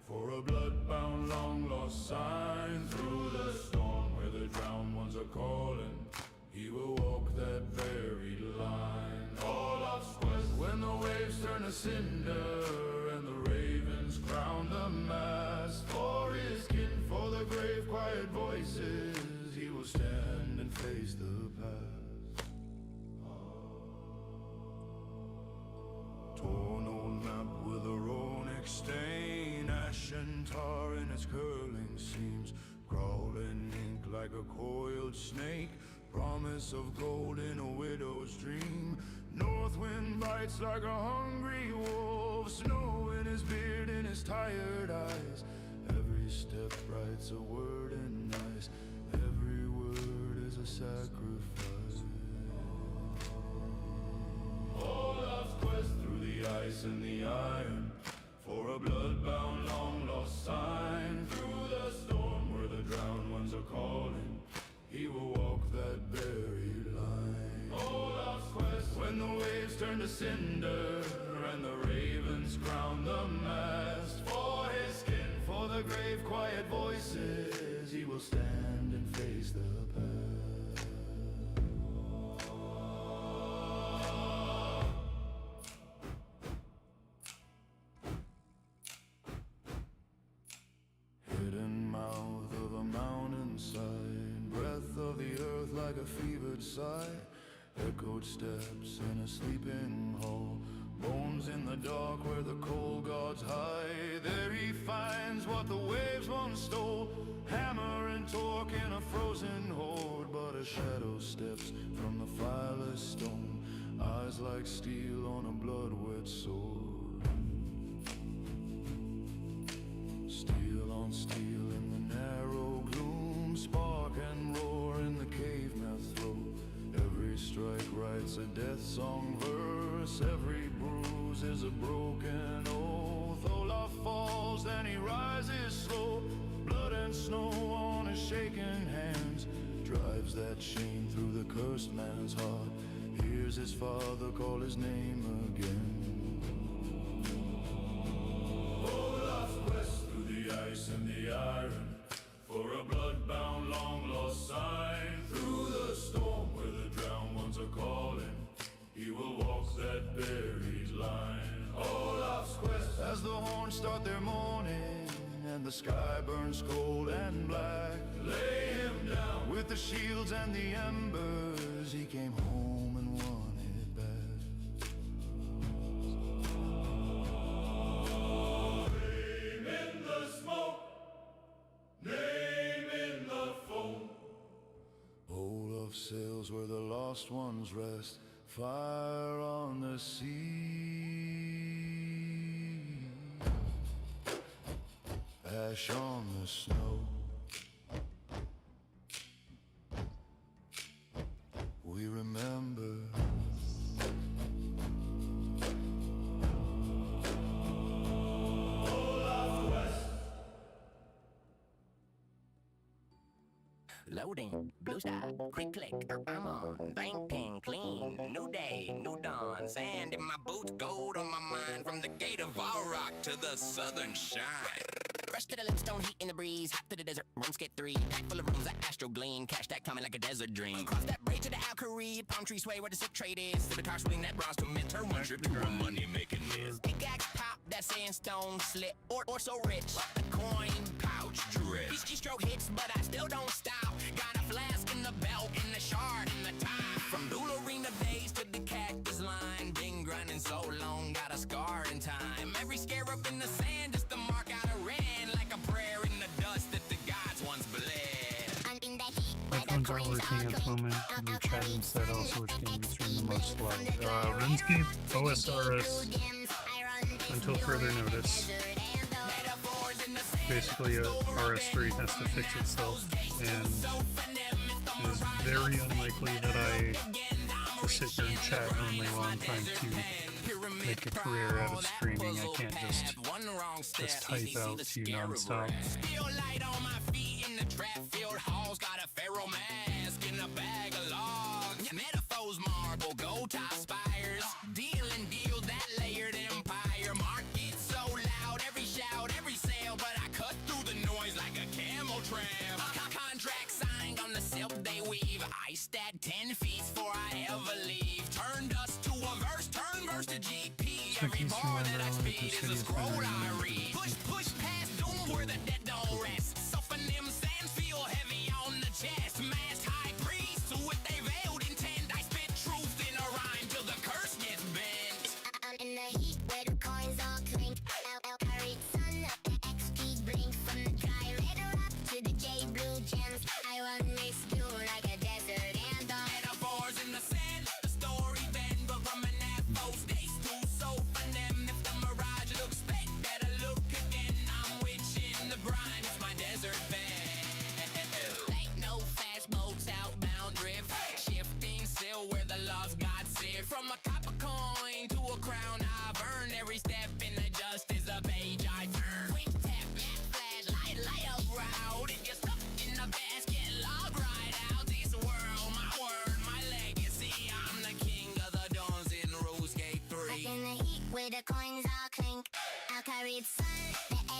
S4: for a blood-bound long-lost sign. Through the storm where the drowned ones are calling, he will walk that buried line. Olaf's quest when the waves turn to cinder and the ravens crown the mast. For his kin, for the grave quiet voices, he will stand and face the past. Torn old map with a runic stain, ash and tar in its curling seams, crawling ink like a coiled snake, promise of gold in a widow's dream. North wind bites like a hungry wolf, snow in his beard, in his tired eyes. Every step writes a word in ice, every word is a sacrifice. Olaf's quest through the ice and the iron, for a
S5: bloodbound, long lost sign. Through the storm where the drowned ones are calling, he will walk that buried line. Olaf's quest when the waves turn to cinder and the ravens crown the mast. For his skin, for the grave quiet voices, he will stand and face the past. Hidden mouth of a mountainside, breath of the earth like a fevered sigh, echoed steps in a sleeping hall, bones in the dark where the cold gods hide. There he finds what the waves once stole, hammer and torque in a frozen horde, but a shadow steps from the fireless stone, eyes like steel on a blood-wet sword. Steel on steel in the narrow gloom, spark and roar in the caveman's throat. Every strike writes a death song verse, every bruise is a broken oath. Olaf falls, then he rises slow, blood and snow on his shaking hands, drives that chain through the cursed man's heart, hears his father call his name again. Olaf's quest through the ice and the iron, for a bloodbound, long lost sign. Through the storm where the drowned ones are calling, he will walk that buried line. Olaf's quest as the horns start their mourning and the sky burns cold and black. Lay him down with the shields and the embers, he came home and won it back. Name in the smoke, name in the foam. Olaf sails where the lost ones rest, fire on the sea, ash on the snow. We remember.
S7: Loading, blue sky, quick click, I'm on, banking, clean, new day, new dawn, sand in my boots, gold on my mind, from the gate of Varrock to the southern shine. Fresh to the limestone, heat in the breeze, hot to the desert, RuneScape 3, pack full of rooms, that astral gleam, cash that coming like a desert dream. Cross that bridge to the Alcari, palm tree sway where the sick trade is, to the car swing that bronze to mint, turn one trip to a money making this. Pickaxe pop, that sandstone slip, or so rich, the coin pouch drip. These keystroke hits, but I still don't stop. Got a flask in the belt, and the shard in the top. From Blue Arena days to the cactus line, been grinding so long, got a scar in time. Every scarab in the sand is the mark I done ran, like a prayer in the dust that the gods once bled.
S1: My phones aren't working at the moment. The chat instead also which game gets streamed the most live. RuneScape, OSRS, until further notice. Basically, RS3 has to fix itself, and it is very unlikely that I just sit here and chat only while I'm trying to make a career out of streaming. I can't just type out to you non-stop.
S7: Still light on my feet in the trap field halls, got a pharaoh mask in a bag of logs. Metaphors marble, gold top spires, deal and deal that layered empire. Market so loud, every shout, every sale, but I cut through the noise like a camel tramp. Contract signed on the silk they weave. I stacked 10 feet before I ever leave. Turned us to a verse, turn verse to GP. Every bar that I spit is a scroll I read. Push past doom where the dead don't rest. Soften them sands feel heavy on the chest. Masked high priests with they veiled intent. I spit truth in a rhyme till the curse gets bent.
S8: I'm in the heat where the coins all clink. Carried sun up the XP blink. From the dry red rock to the J blue gems, I run this through like a desert anthem.
S7: Metaphors in the sand, the story bend, but from an athos, they too so for them. If the mirage looks fake, better look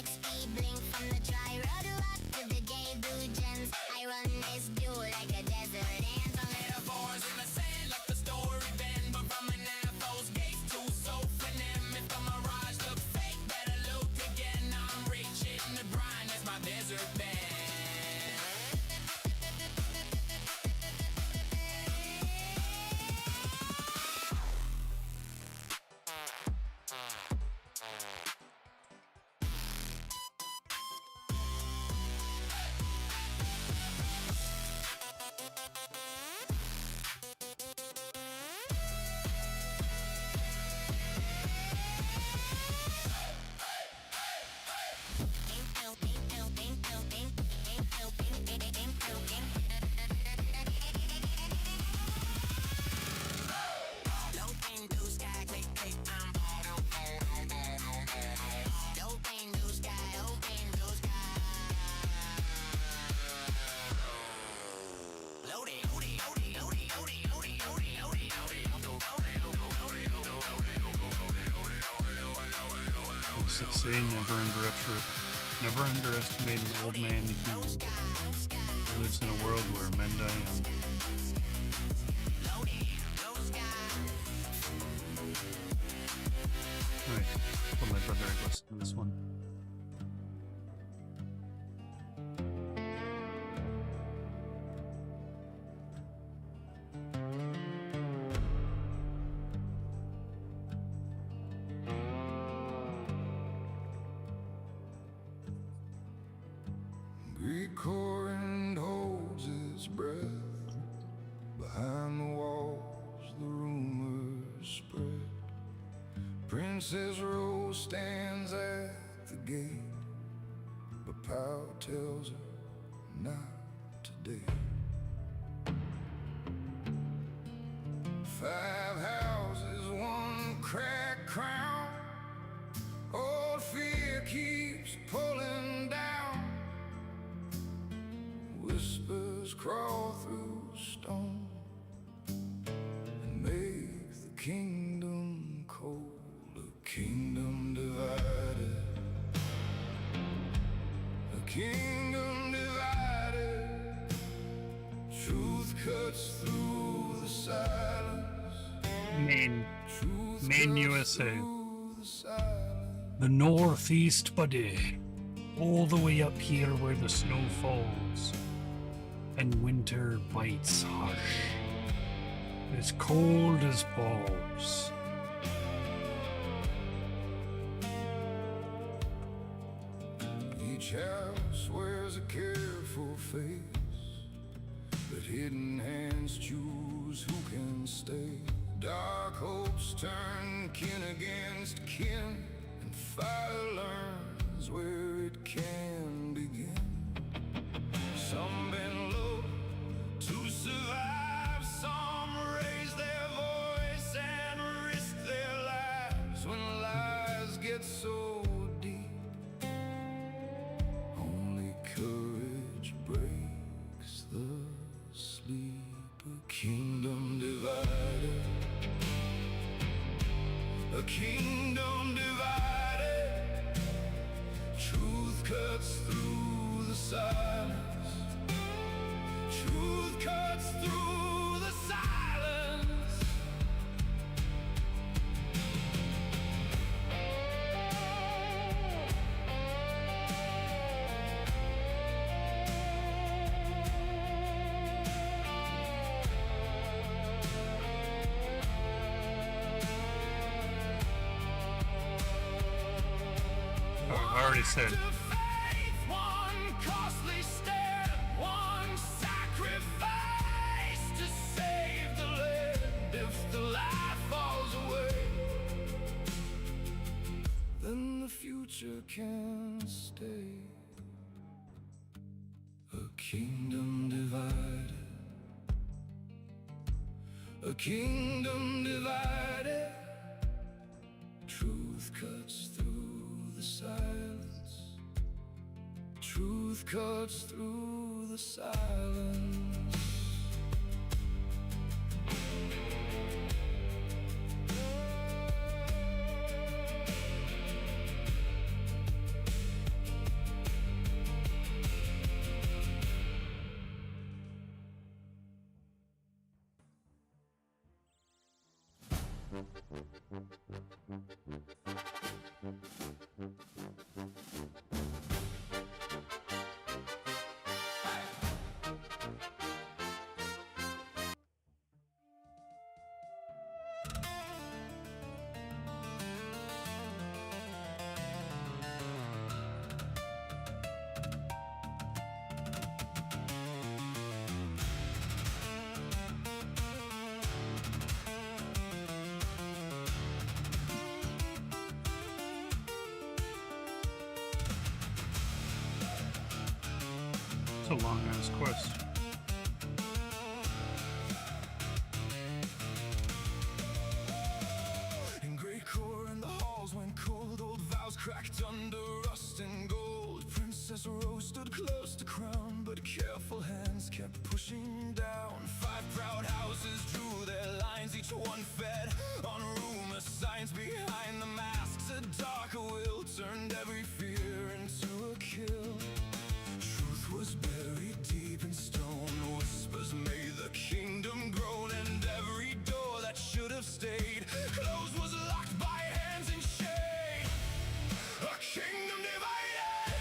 S8: XP blink from the tri-rod rock to the J Blue Gems. I run this duel like a desert anthem.
S7: Metaphors in the sand like the story bend, but from an those gates too so for them. If the mirage look fake, better look again. I'm reaching the brine as my desert band.
S1: Say never underestimate an old man who lives in a world where men die young. Alright, told my brother I'd listen to this one.
S4: Greek Corinth holds its breath. Behind the walls, the rumors spread. Princess Rose stands at the gate, but power tells her not today. 5 houses, 1 cracked crown. Old fear keeps pulling down. Whispers crawl through stone and make the kingdom cold. A kingdom divided, a kingdom divided. Truth cuts through the silence.
S1: Maine,
S4: Truth
S1: Maine,
S4: cuts
S1: USA.
S4: through the silence.
S1: The Northeast, buddy. All the way up here where the snow falls and winter bites harsh. As cold as balls.
S4: Each house wears a careful face, but hidden hands choose who can stay. Dark hopes turn kin against kin, and fire learns where it can begin. Some bend low to survive, some raise their voice and risk their lives. When lies get so deep, only courage breaks the sleep. A kingdom divided, a kingdom divided. Truth cuts through the silence. Truth cuts through the silence.
S1: Oh, I already said.
S2: To faith, one costly step, one sacrifice to save the land. If the life falls away,
S4: Then the future can stay. A kingdom divided, a kingdom divided. Truth cuts through the silence. Truth cuts through the silence.
S1: a long ass quest.
S6: In great core and the halls went cold. Old vows cracked under rust and gold. Princess Rose stood close to crown, but careful hands kept pushing down. 5 proud houses drew their lines, each one fed on rumor signs. Behind the masks a darker will turned every fear into a kill. Truth was buried deep in stone. Whispers made the kingdom groan, and every door that should have stayed closed was locked by hands in shade. A kingdom divided,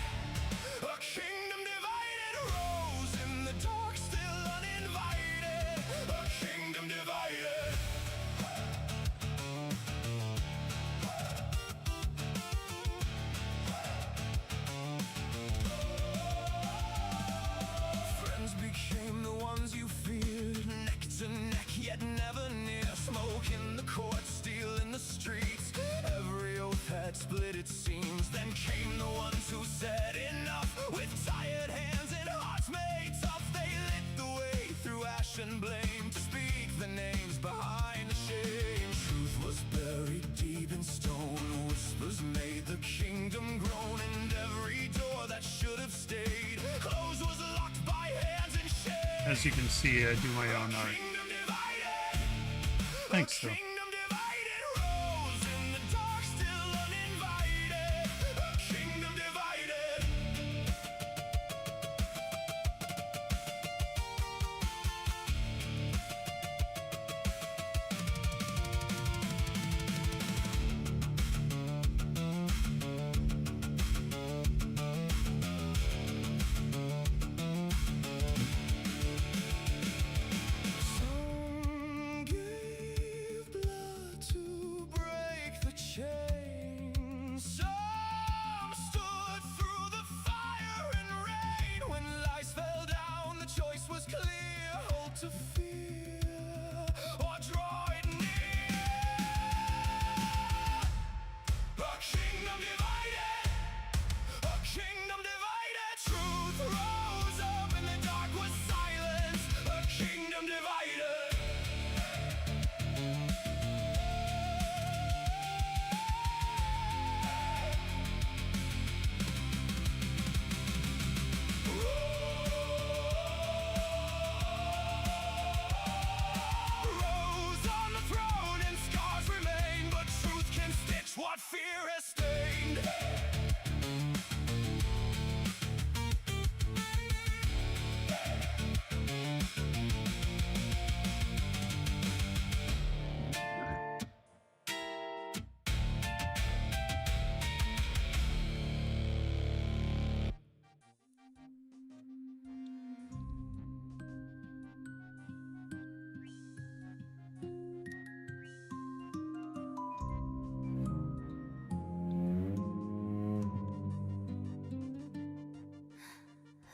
S6: a kingdom divided, rose in the dark, still uninvited. A kingdom divided. Friends became the ones you feared, neck to neck yet never near. Smoke in the court, steel in the streets. Every oath had split its seams. Then came the ones who said enough. With tired hands and hearts made tough, they lit the way through ash and blame to speak the names behind the shame. Truth was buried deep in stone. Whispers made the kingdom groan, and every door that should have stayed closed was locked by hands in shade.
S1: As you can see, I do my own art.
S6: Kingdom divided.
S1: Thanks, though.
S6: Kingdom divided, rose in the dark, still uninvited. A kingdom divided. Some gave blood to break the chain. Some stood through the fire and rain. When lies fell down, the choice was clear: hold to fear or draw it near. A kingdom divided, a kingdom divided. Truth rose up in the dark was silence. A kingdom divided. Rose on the throne and scars remain, but truth can stitch what fear has stained.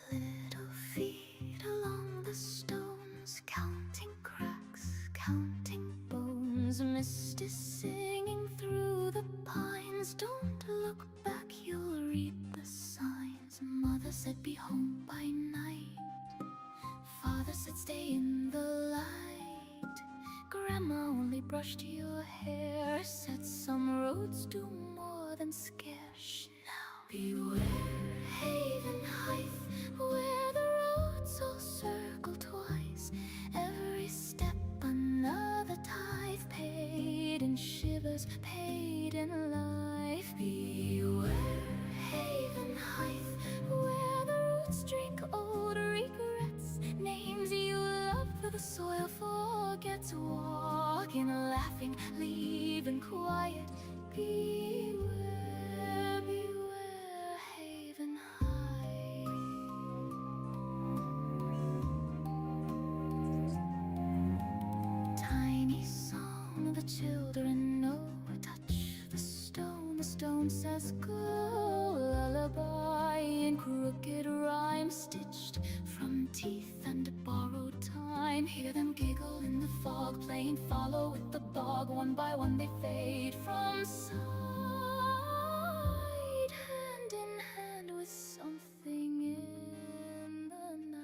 S8: Little feet along the stones, counting cracks, counting bones. Mist is singing through the pines. Don't look back, you'll read the signs. Mother said be home by night. Father said stay in the light. Grandma only brushed your hair. Said some roads do more than scare. Shh, now beware. Haven Heights, where the roads all circle twice. Every step another tithe, paid in shivers, paid in life. Beware. Haven Heights, where the roots drink old regrets. Names you love for the soil forgets. Walking, laughing, leaving quiet. Beware, beware, Haven Heights. Tiny song the children know. Touch the stone says go. Lullaby in crooked rhyme, stitched from teeth and borrowed time. Hear them giggle in the fog, playing follow with the bog. One by one they fade from sight. Hand in hand with something in the night.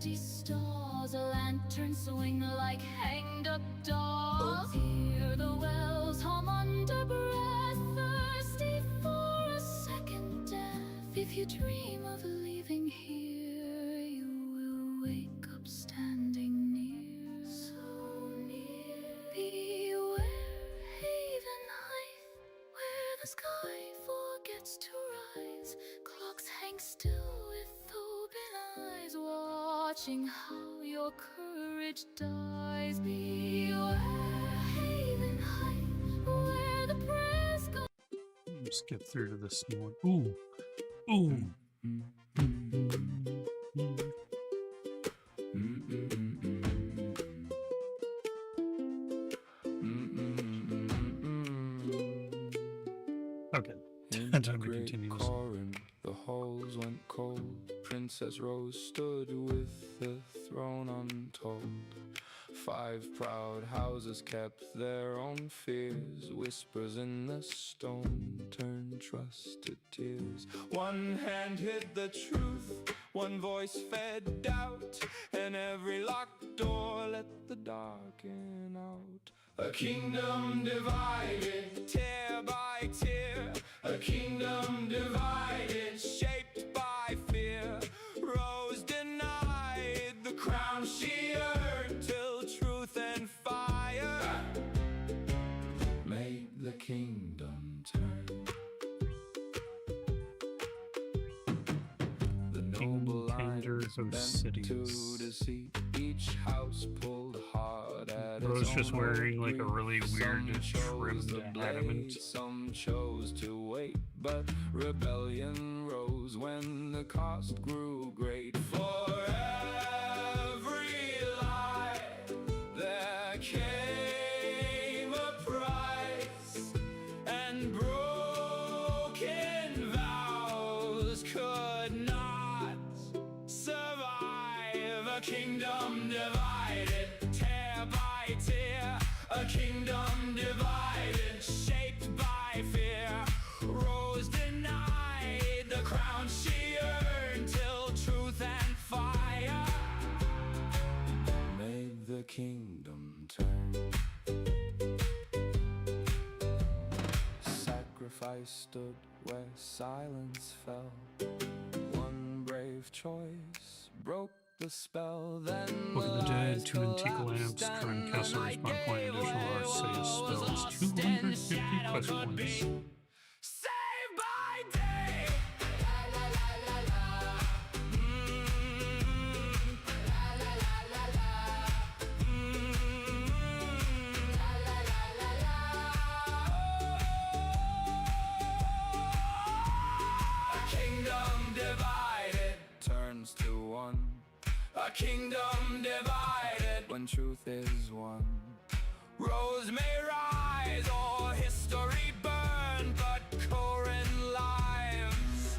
S3: empty stalls, a lantern swing like hanged up dolls. Hear the wells hum under breath, thirsty for a second death. If you dream of leaving here, you will wake up standing near. So near. Beware Haven Height, where the sky forgets to rise. Clocks hang still with open eyes, watching how your courage dies. Beware Haven Height, where the prayers go.
S1: Skip through to this one. Ooh. Ooh. Okay. Time to continue this.
S9: Corin, the halls went cold. Princess Rose stood with the throne untold. 5 proud houses kept their own fears. Whispers in the stone turned trust to tears. One hand hid the truth, one voice fed doubt, and every locked door let the dark in out. A kingdom divided, tear by tear. A kingdom divided, shaped by fear. Rose denied the crown she earned, till truth and fire made the kingdom turn. The noble
S1: Contenders of
S9: lines bent to
S1: cities.
S9: deceit. Each house pulled hard at
S1: Rose
S9: its
S1: just
S9: own
S1: wearing like a
S9: grief.
S1: really
S9: Some
S1: weird
S9: chose
S1: trimmed
S9: the
S1: adamant.
S9: blade, some chose to wait, but rebellion rose when the cost grew great. For every lie there came a price, and broken vows could not survive. A kingdom divided, tear by tear. A kingdom divided, shaped by fear. Rose denied the crown she earned, till truth and fire made the kingdom turn. Sacrifice stood where silence fell. One brave choice broke the spell. Then
S1: Book of the Dead,
S9: lies
S1: 2 antique
S9: collapsed
S1: lamps,
S9: and
S1: current
S9: the
S1: castle
S9: night
S1: respawn point,
S9: gave
S1: additional
S9: way.
S1: Arceus
S9: Was
S1: spells,
S9: lost and
S1: 250
S9: shadow
S1: quest
S9: could be
S1: points.
S9: saved by day. A kingdom divided turns to one. A kingdom divided when truth is won. Rose may rise or history burn, but Corin lives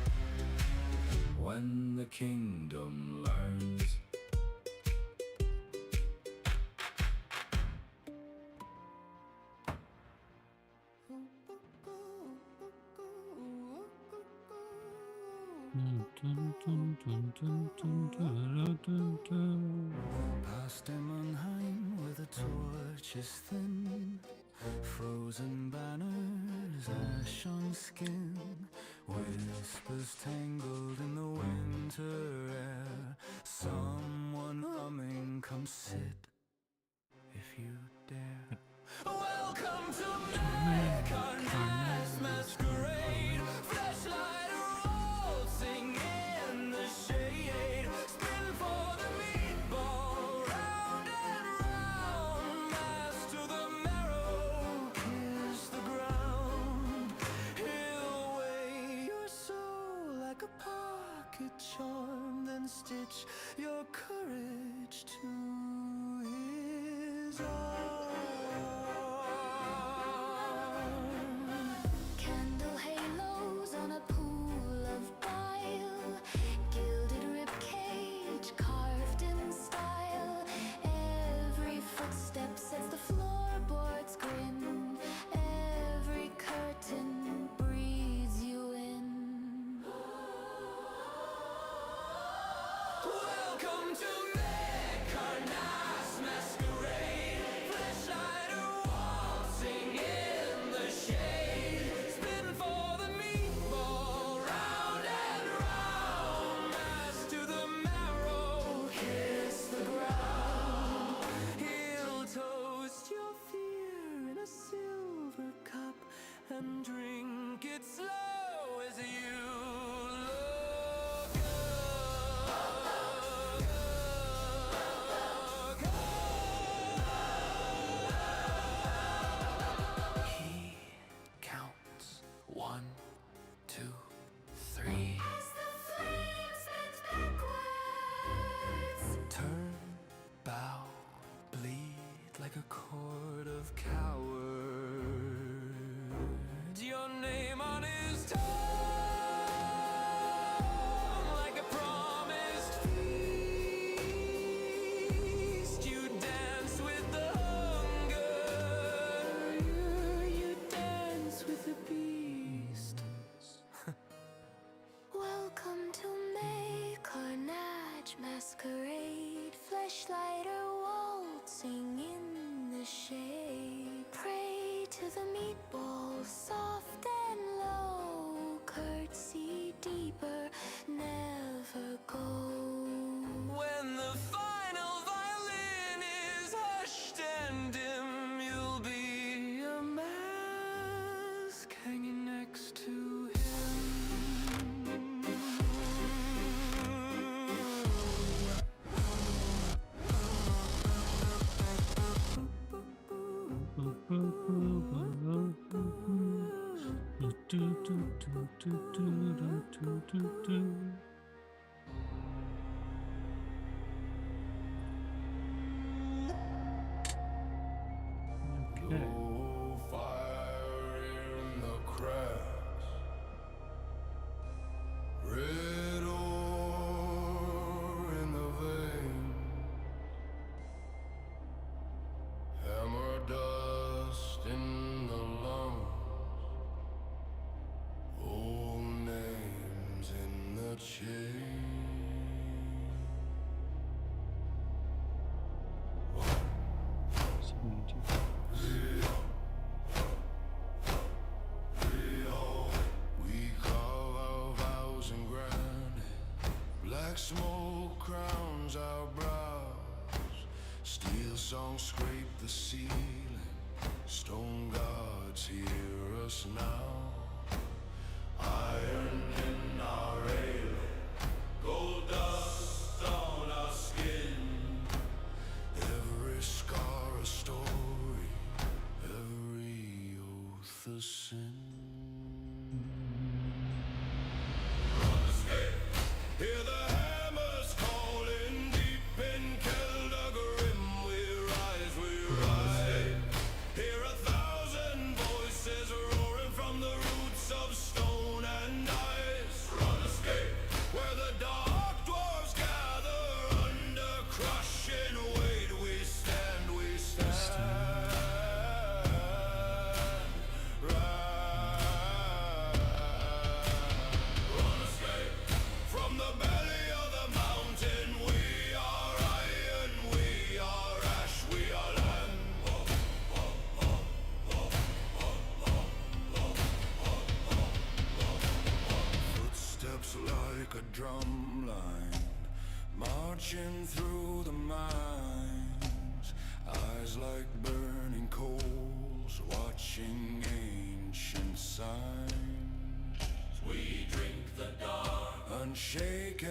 S9: when the kingdom learns.
S4: Past Emmenheim where the torch is thin, frozen banners, ash on skin, whispers tangled in the winter air. Someone humming, come sit if you dare. Welcome to Mechanized Masquerade. Flashlight waltzing in the shade. Spin for the meatball, round and round. Mass to the marrow, kiss the ground. He'll weigh your soul like a pocket charm, then stitch your courage to his arm.
S3: Candle halos on a pool of bile, gilded ribcage carved in style. Every footstep sets the floorboards grin. Every curtain breathes you in.
S4: Welcome to
S1: Okay.
S4: Oh, fire in the cracks, red ore in the vein, hammer dust in the lungs, old names in the chain. We carve our vows in granite, black smoke crowns our brows, steel songs scrape the ceiling, stone gods hear us now. Iron in our ale, gold dust on our skin, every scar a story, every oath a sin. Hear the hammers calling deep in Keldagrim. We rise, we rise. Hear 1,000 voices roaring from the roots of stone and ice. Run, escape, where the dark dwarves gather under crushing weight. We stand, we stand. Run, escape, from the belly of the mountain. We are iron, we are ash, we are land. Footsteps like a drum line, marching through the mines. Eyes like burning coals, watching ancient signs. We drink the dark, unshaken,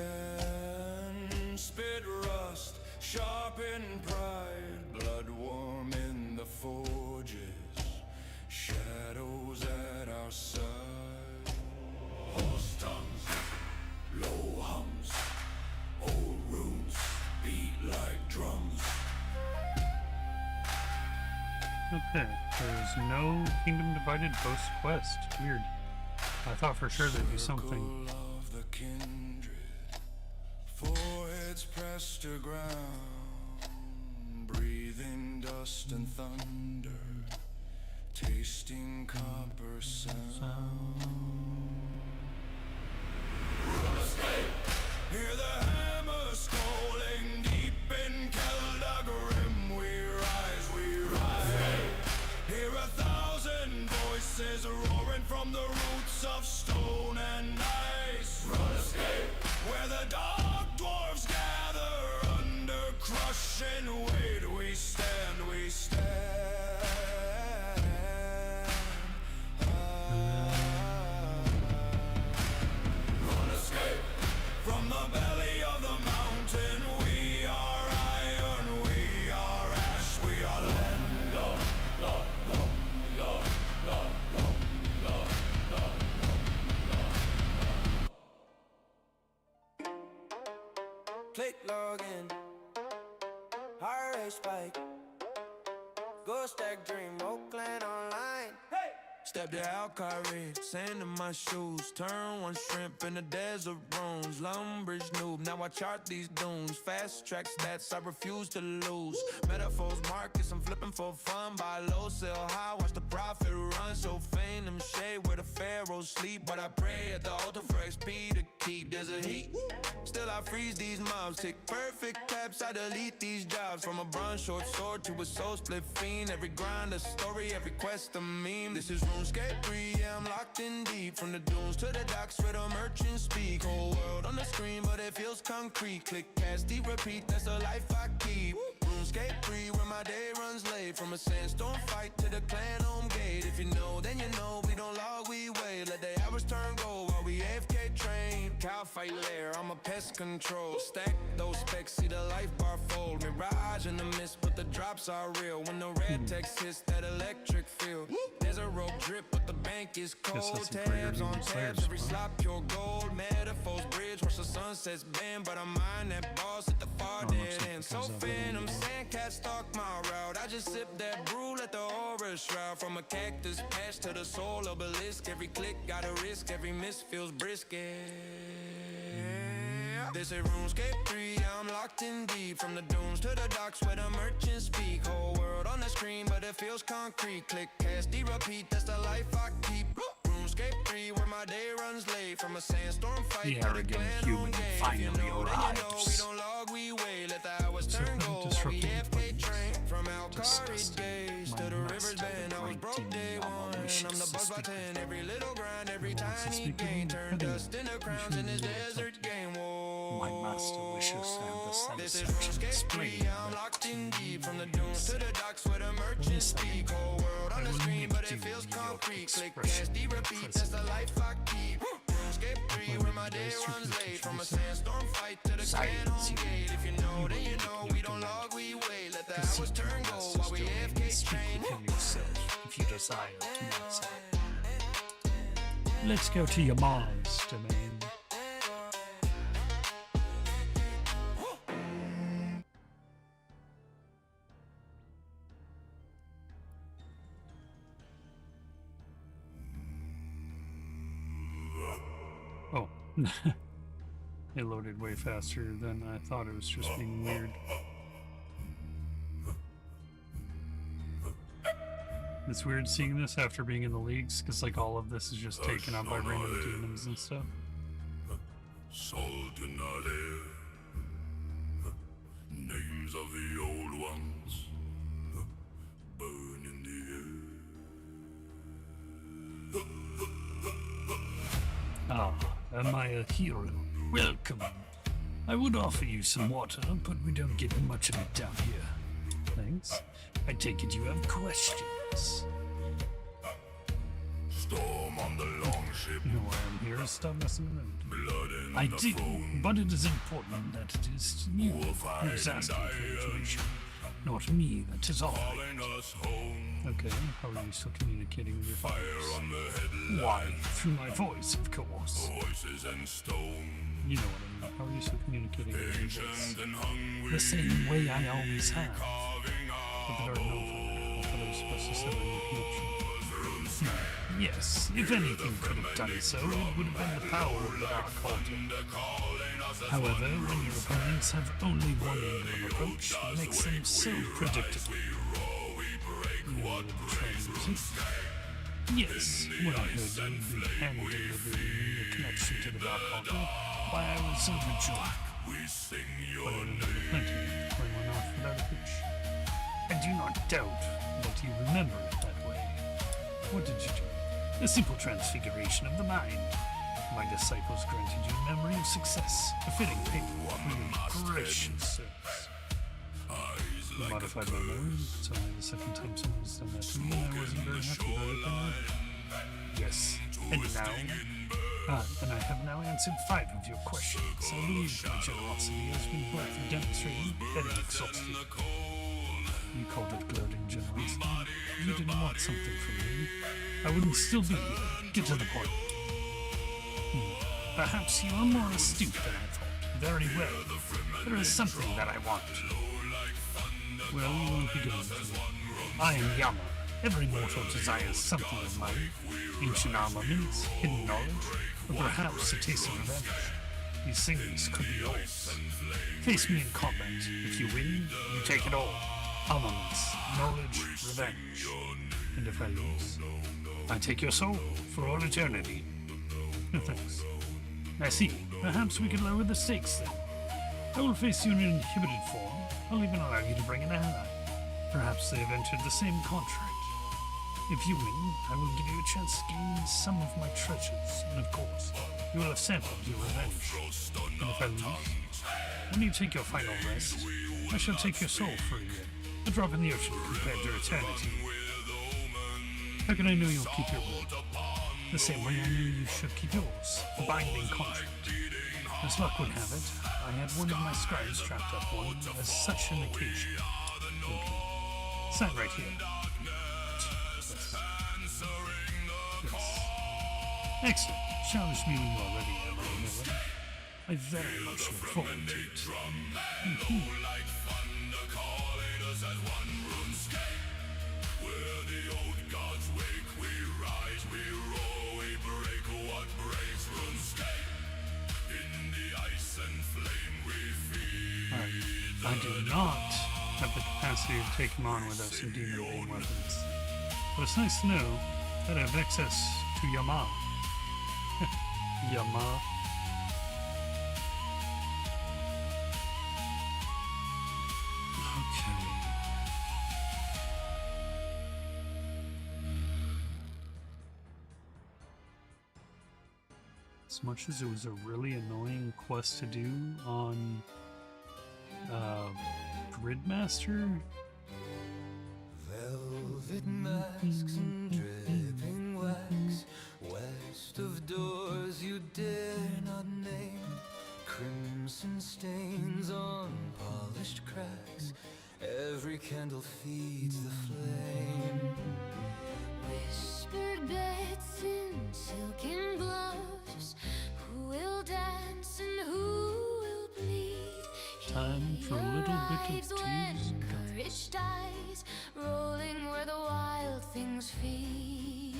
S4: spit rust, sharpen pride, blood warm in the forges, shadows at our side. Horse tongues, low hums, old runes beat like drums.
S1: Okay, there's no Kingdom Divided Post quest. Weird. I thought for sure there'd be something.
S4: Circle of the kindred, foreheads pressed to ground, breathing dust and thunder, tasting copper sound. Hear the hammers calling deep in Keldagrim. We rise, we rise. Hear 1,000 voices roaring from the roots of stone and ice. Run, escape, where the dark dwarves gather under crushing weight. We stand, we stand. Run, escape, from the belly of the mountain. We are iron, we are ash, we are land.
S6: Click login, heart rate spike, go stack dream, Oakland online. Hey!
S10: Step to Alcari, sand in my shoes. Turn one shrimp in the desert rooms. Lumbridge noob, now I chart these dunes. Fast track stats, I refuse to lose. Metaphors, markets, I'm flipping for fun. Buy low, sell high, watch the profit run. So fain them shade where the pharaohs sleep. But I pray at the altar for XP to keep. There's a heat, still I freeze these mobs. Take perfect caps, I delete these jobs. From a bronze short sword to a soul split fiend. Every grind a story, every quest a meme. This is RuneScape 3, yeah, I'm locked in deep. From the dunes to the docks where the merchants speak. Whole world on the screen, but it feels concrete. Click, cast, deep, repeat, that's the life I keep. RuneScape 3, where my day runs late. From a sandstorm fight to the clan home gate. If you know, then you know, we don't log, we wait. Let the hours turn gold while we AFK train. Cow fight lair, I'm a pest control. Stack those specs, see the life bar unfold. Mirage in the mist, but the drops are real. When the red text hits that electric feel. There's a rope drip, but the bank is cold.
S1: that's a greater
S10: Tabs on
S1: Demon Slayer
S10: tabs, every
S1: song.
S10: slot pure gold. Metaphors bridge, watch the sunsets bend. But I'm mind that boss at the far
S1: looks
S10: dead
S1: like
S10: end.
S1: it
S10: So
S1: comes out
S10: phantom,
S1: really
S10: sandcat stalk my route. I just sip that brew, let the aura shroud. From a cactus patch to the soul obelisk. Every click got a risk, every miss feels brisket. This is RuneScape 3, I'm locked in deep. From the dunes to the docks where the merchants speak. Whole world on the screen, but it feels concrete. Click, cast, repeat, that's the life I keep. RuneScape 3, where my day runs late. From a sandstorm fight
S1: The
S10: to the
S1: arrogant
S10: clan
S1: human
S10: on game. If
S1: finally
S10: you know, then you know, we
S1: arrives.
S10: don't log, we wait. Let the hours
S1: So
S10: turn gold while we
S1: disrupting
S10: AFK
S1: buttons.
S10: train. From Alcari
S1: Disgusting.
S10: days
S1: My
S10: to the river's
S1: master,
S10: bend. I was
S1: great
S10: broke day
S1: demon,
S10: one.
S1: wishes
S10: I'm the
S1: to
S10: buzz by
S1: speak
S10: 10.
S1: with
S10: Every little grind, every
S1: wants to
S10: tiny
S1: speak with
S10: gain.
S1: me.
S10: Turn
S1: Anyway,
S10: dust into crowns in this desert game. Whoa.
S1: My master wishes to have the
S10: This is
S1: satisfaction
S10: RuneScape
S1: displayed
S10: 3, I'm locked in deep. From the dunes to the docks where the merchants speak. Whole world on the screen, but it feels concrete. Click, cast, repeat, that's the life I keep. RuneScape 3, where my day runs late. From a sandstorm fight to the clan home gate. If you know, then you know, we don't log, we wait. Let the hours turn gold while we AFK train.
S1: yourself if you desire to master. Let's go to your Mars domain. Oh, it loaded way faster than I thought it was just being weird. It's weird seeing this after being in the leagues, because like all of this is just taken up by random demons and stuff.
S5: Salt in the air, names of the old ones, burn in the air.
S1: Ah, am I a hero? Welcome. I would offer you some water, but we don't get much of it down here. Thanks. I take it you have questions.
S5: Storm on the long ship,
S1: You know why I'm here? Stop messing around.
S5: blood in
S1: I
S5: the
S1: do,
S5: throne.
S1: but it is important that it is you who is asking for information, not me that is offering.
S5: Calling us home,
S1: Okay, how are you still communicating with your
S5: fire
S1: followers?
S5: on the headline,
S1: Why? Through my voice, of course.
S5: voices and stone,
S1: You know what I mean. How are you still communicating with your voice?
S5: ancient and hungry,
S1: The same way I always have.
S5: carving
S1: But
S5: our
S1: there are no I thought I was supposed to set a new connection. Yes, if anything could have done so, it would have been the power of the Dark Altar. However, when your opponents have only one angle of approach, it makes them so predictable. You know what I'm trying to say? Yes, when I heard you be hand-delivering the connection to the Dark Altar, why I was overjoyed. But I remember plenty of when went off without a hitch. I do not doubt that you remember it that way. What did you do? A simple transfiguration of the mind. My disciples granted you memory of success, a fitting payment for your gracious service. You modified my memory. It's only the second time someone's done that to me, and I wasn't very happy about it then. Yes, and now, and I have now answered 5 of your questions. I believe my generosity has been both demonstrated and exhausted. You called it gloating generosity. If you didn't want something from me, I wouldn't still be here. Get to the point. Perhaps you are more astute than I thought. Very well. There is something that I want. Well, you won't be doing it. I am Yama. Every mortal desires something of mine. Ancient armaments, hidden knowledge, or perhaps a taste of revenge. These things could be yours. Face me in combat. If you win, you take it all. Armaments, knowledge, revenge. And if I lose, I take your soul for all eternity. No thanks. I see. Perhaps we could lower the stakes then. I will face you in an inhibited form. I'll even allow you to bring an ally. Perhaps they have entered the same contract. If you win, I will give you a chance to gain some of my treasures, and of course, you will have sampled your revenge. And if I lose, when you take your final rest, I shall take your soul for a year. A drop in the ocean compared to eternity. How can I know you'll keep your word? The same way I knew you should keep yours. A binding contract. As luck would have it, I had one of my scribes trapped up one as such an occasion. Okay. Sat right here. Yes. Excellent. Challenge me when you are ready, Emily Miller. I very much look forward to it. I do not have the capacity to take him on without some demon vein weapons. But it's nice to know that I have access to Yama. Yama. Okay. As much as it was a really annoying quest to do on Gridmaster,
S6: Velvet masks and dripping wax. West of doors you dare not name. Crimson stains on polished cracks. Every candle feeds the flame.
S3: Whispered beds in silken gloves. Who will dance and who will bleed?
S1: time for a little bit of tears and
S3: Courage dies, rolling where the wild things feed.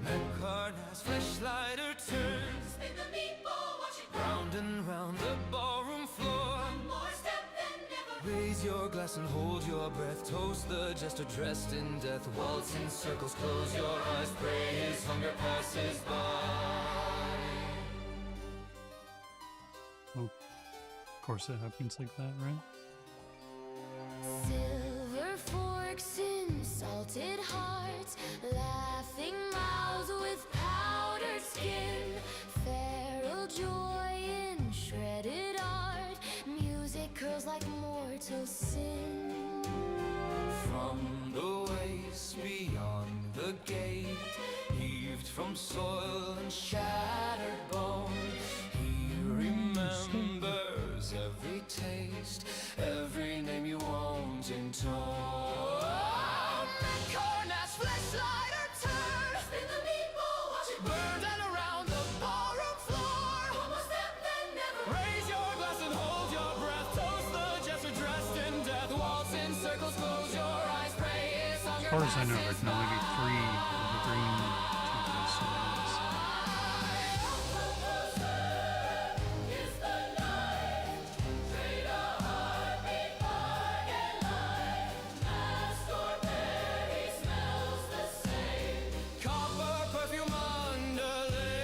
S6: Mekarna's fleshlighter turns.
S3: Spin the meatball, watch it
S6: Round and round the ballroom floor.
S3: more step than never.
S6: Raise your glass and hold your breath. Toast the jester dressed in death. Waltz in circles, close your eyes. Pray his hunger passes by.
S1: Of course it happens like that, right?
S3: Silver forks in salted hearts, laughing mouths with powdered skin, feral joy in shredded art, music curls like mortal sin.
S6: From the waste beyond the gate, heaved from soil and shattered bone, he remembers every taste, every name you won't intone. Mekarna's fleshlighter turns.
S3: Spin the meatball, watch it
S6: Burned and around the ballroom floor.
S3: One more step than never.
S6: Raise your glass and hold your breath. Toast the jester dressed in death. Waltz in circles, close your eyes. Pray his hunger
S1: As far as I know, there
S6: passes
S1: can only be
S6: by.
S1: 3 of the green two swords.
S6: Copper perfume underlays.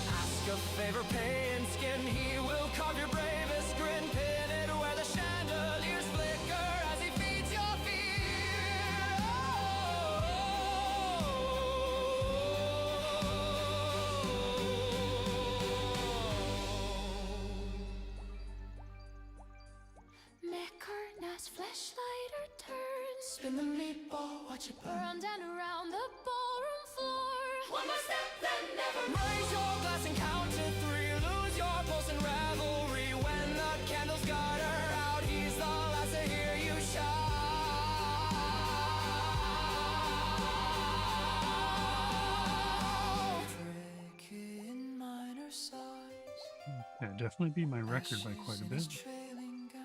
S6: Ask a favor, pay in skin. He will carve your bravest grin. Pin it where the chandeliers flicker as he feeds your
S3: Mekarna's fleshlighter turns.
S6: Spin the meatball, watch it burn.
S3: Round and around the ballroom floor. One more step than never.
S6: Raise your glass and count to 3. Lose your pulse in revelry. When the candles gutter out, he's the last to hear you shout. Drake in minor size.
S1: Yeah, definitely beat my record by quite a
S6: Ashes in his
S1: bit.
S6: trailing gown.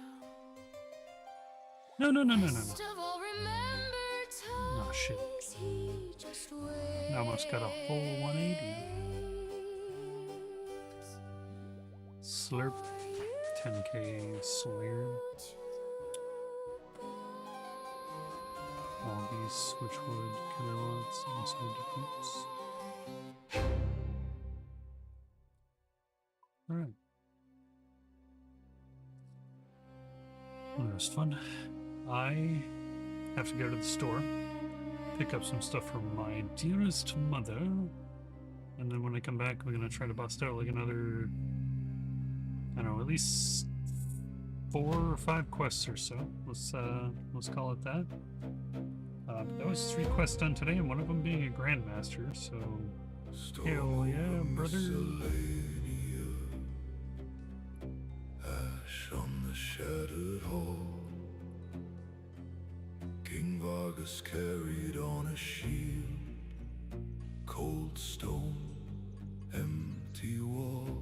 S1: No.
S3: Best of all, remember times
S1: Oh, shit.
S3: he just waits.
S1: I almost got a full 180. Slurp, 10k Slayer. All these switchwood kilowatts inside defense. Alright. Well, that was fun. I have to go to the store, pick up some stuff from my dearest mother, and then when I come back, we're gonna try to bust out like another, I don't know, at least 4 or 5 quests or so. Let's call it that. That was 3 quests done today, and one of them being a Grandmaster. So hell yeah, brother!
S4: a shattered hall. King Vargas carried on a shield, cold stone, empty wall.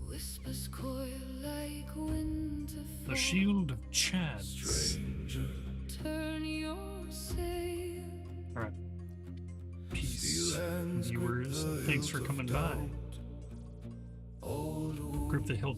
S3: Whispers coil like wind to
S1: The Shield of Chad.
S4: Stranger,
S3: turn your sail.
S1: Alright. Peace,
S4: steel hands grip
S1: viewers.
S4: the
S1: Thanks for
S4: hilt of
S1: coming by.
S4: doubt. Old
S1: Grip the hilt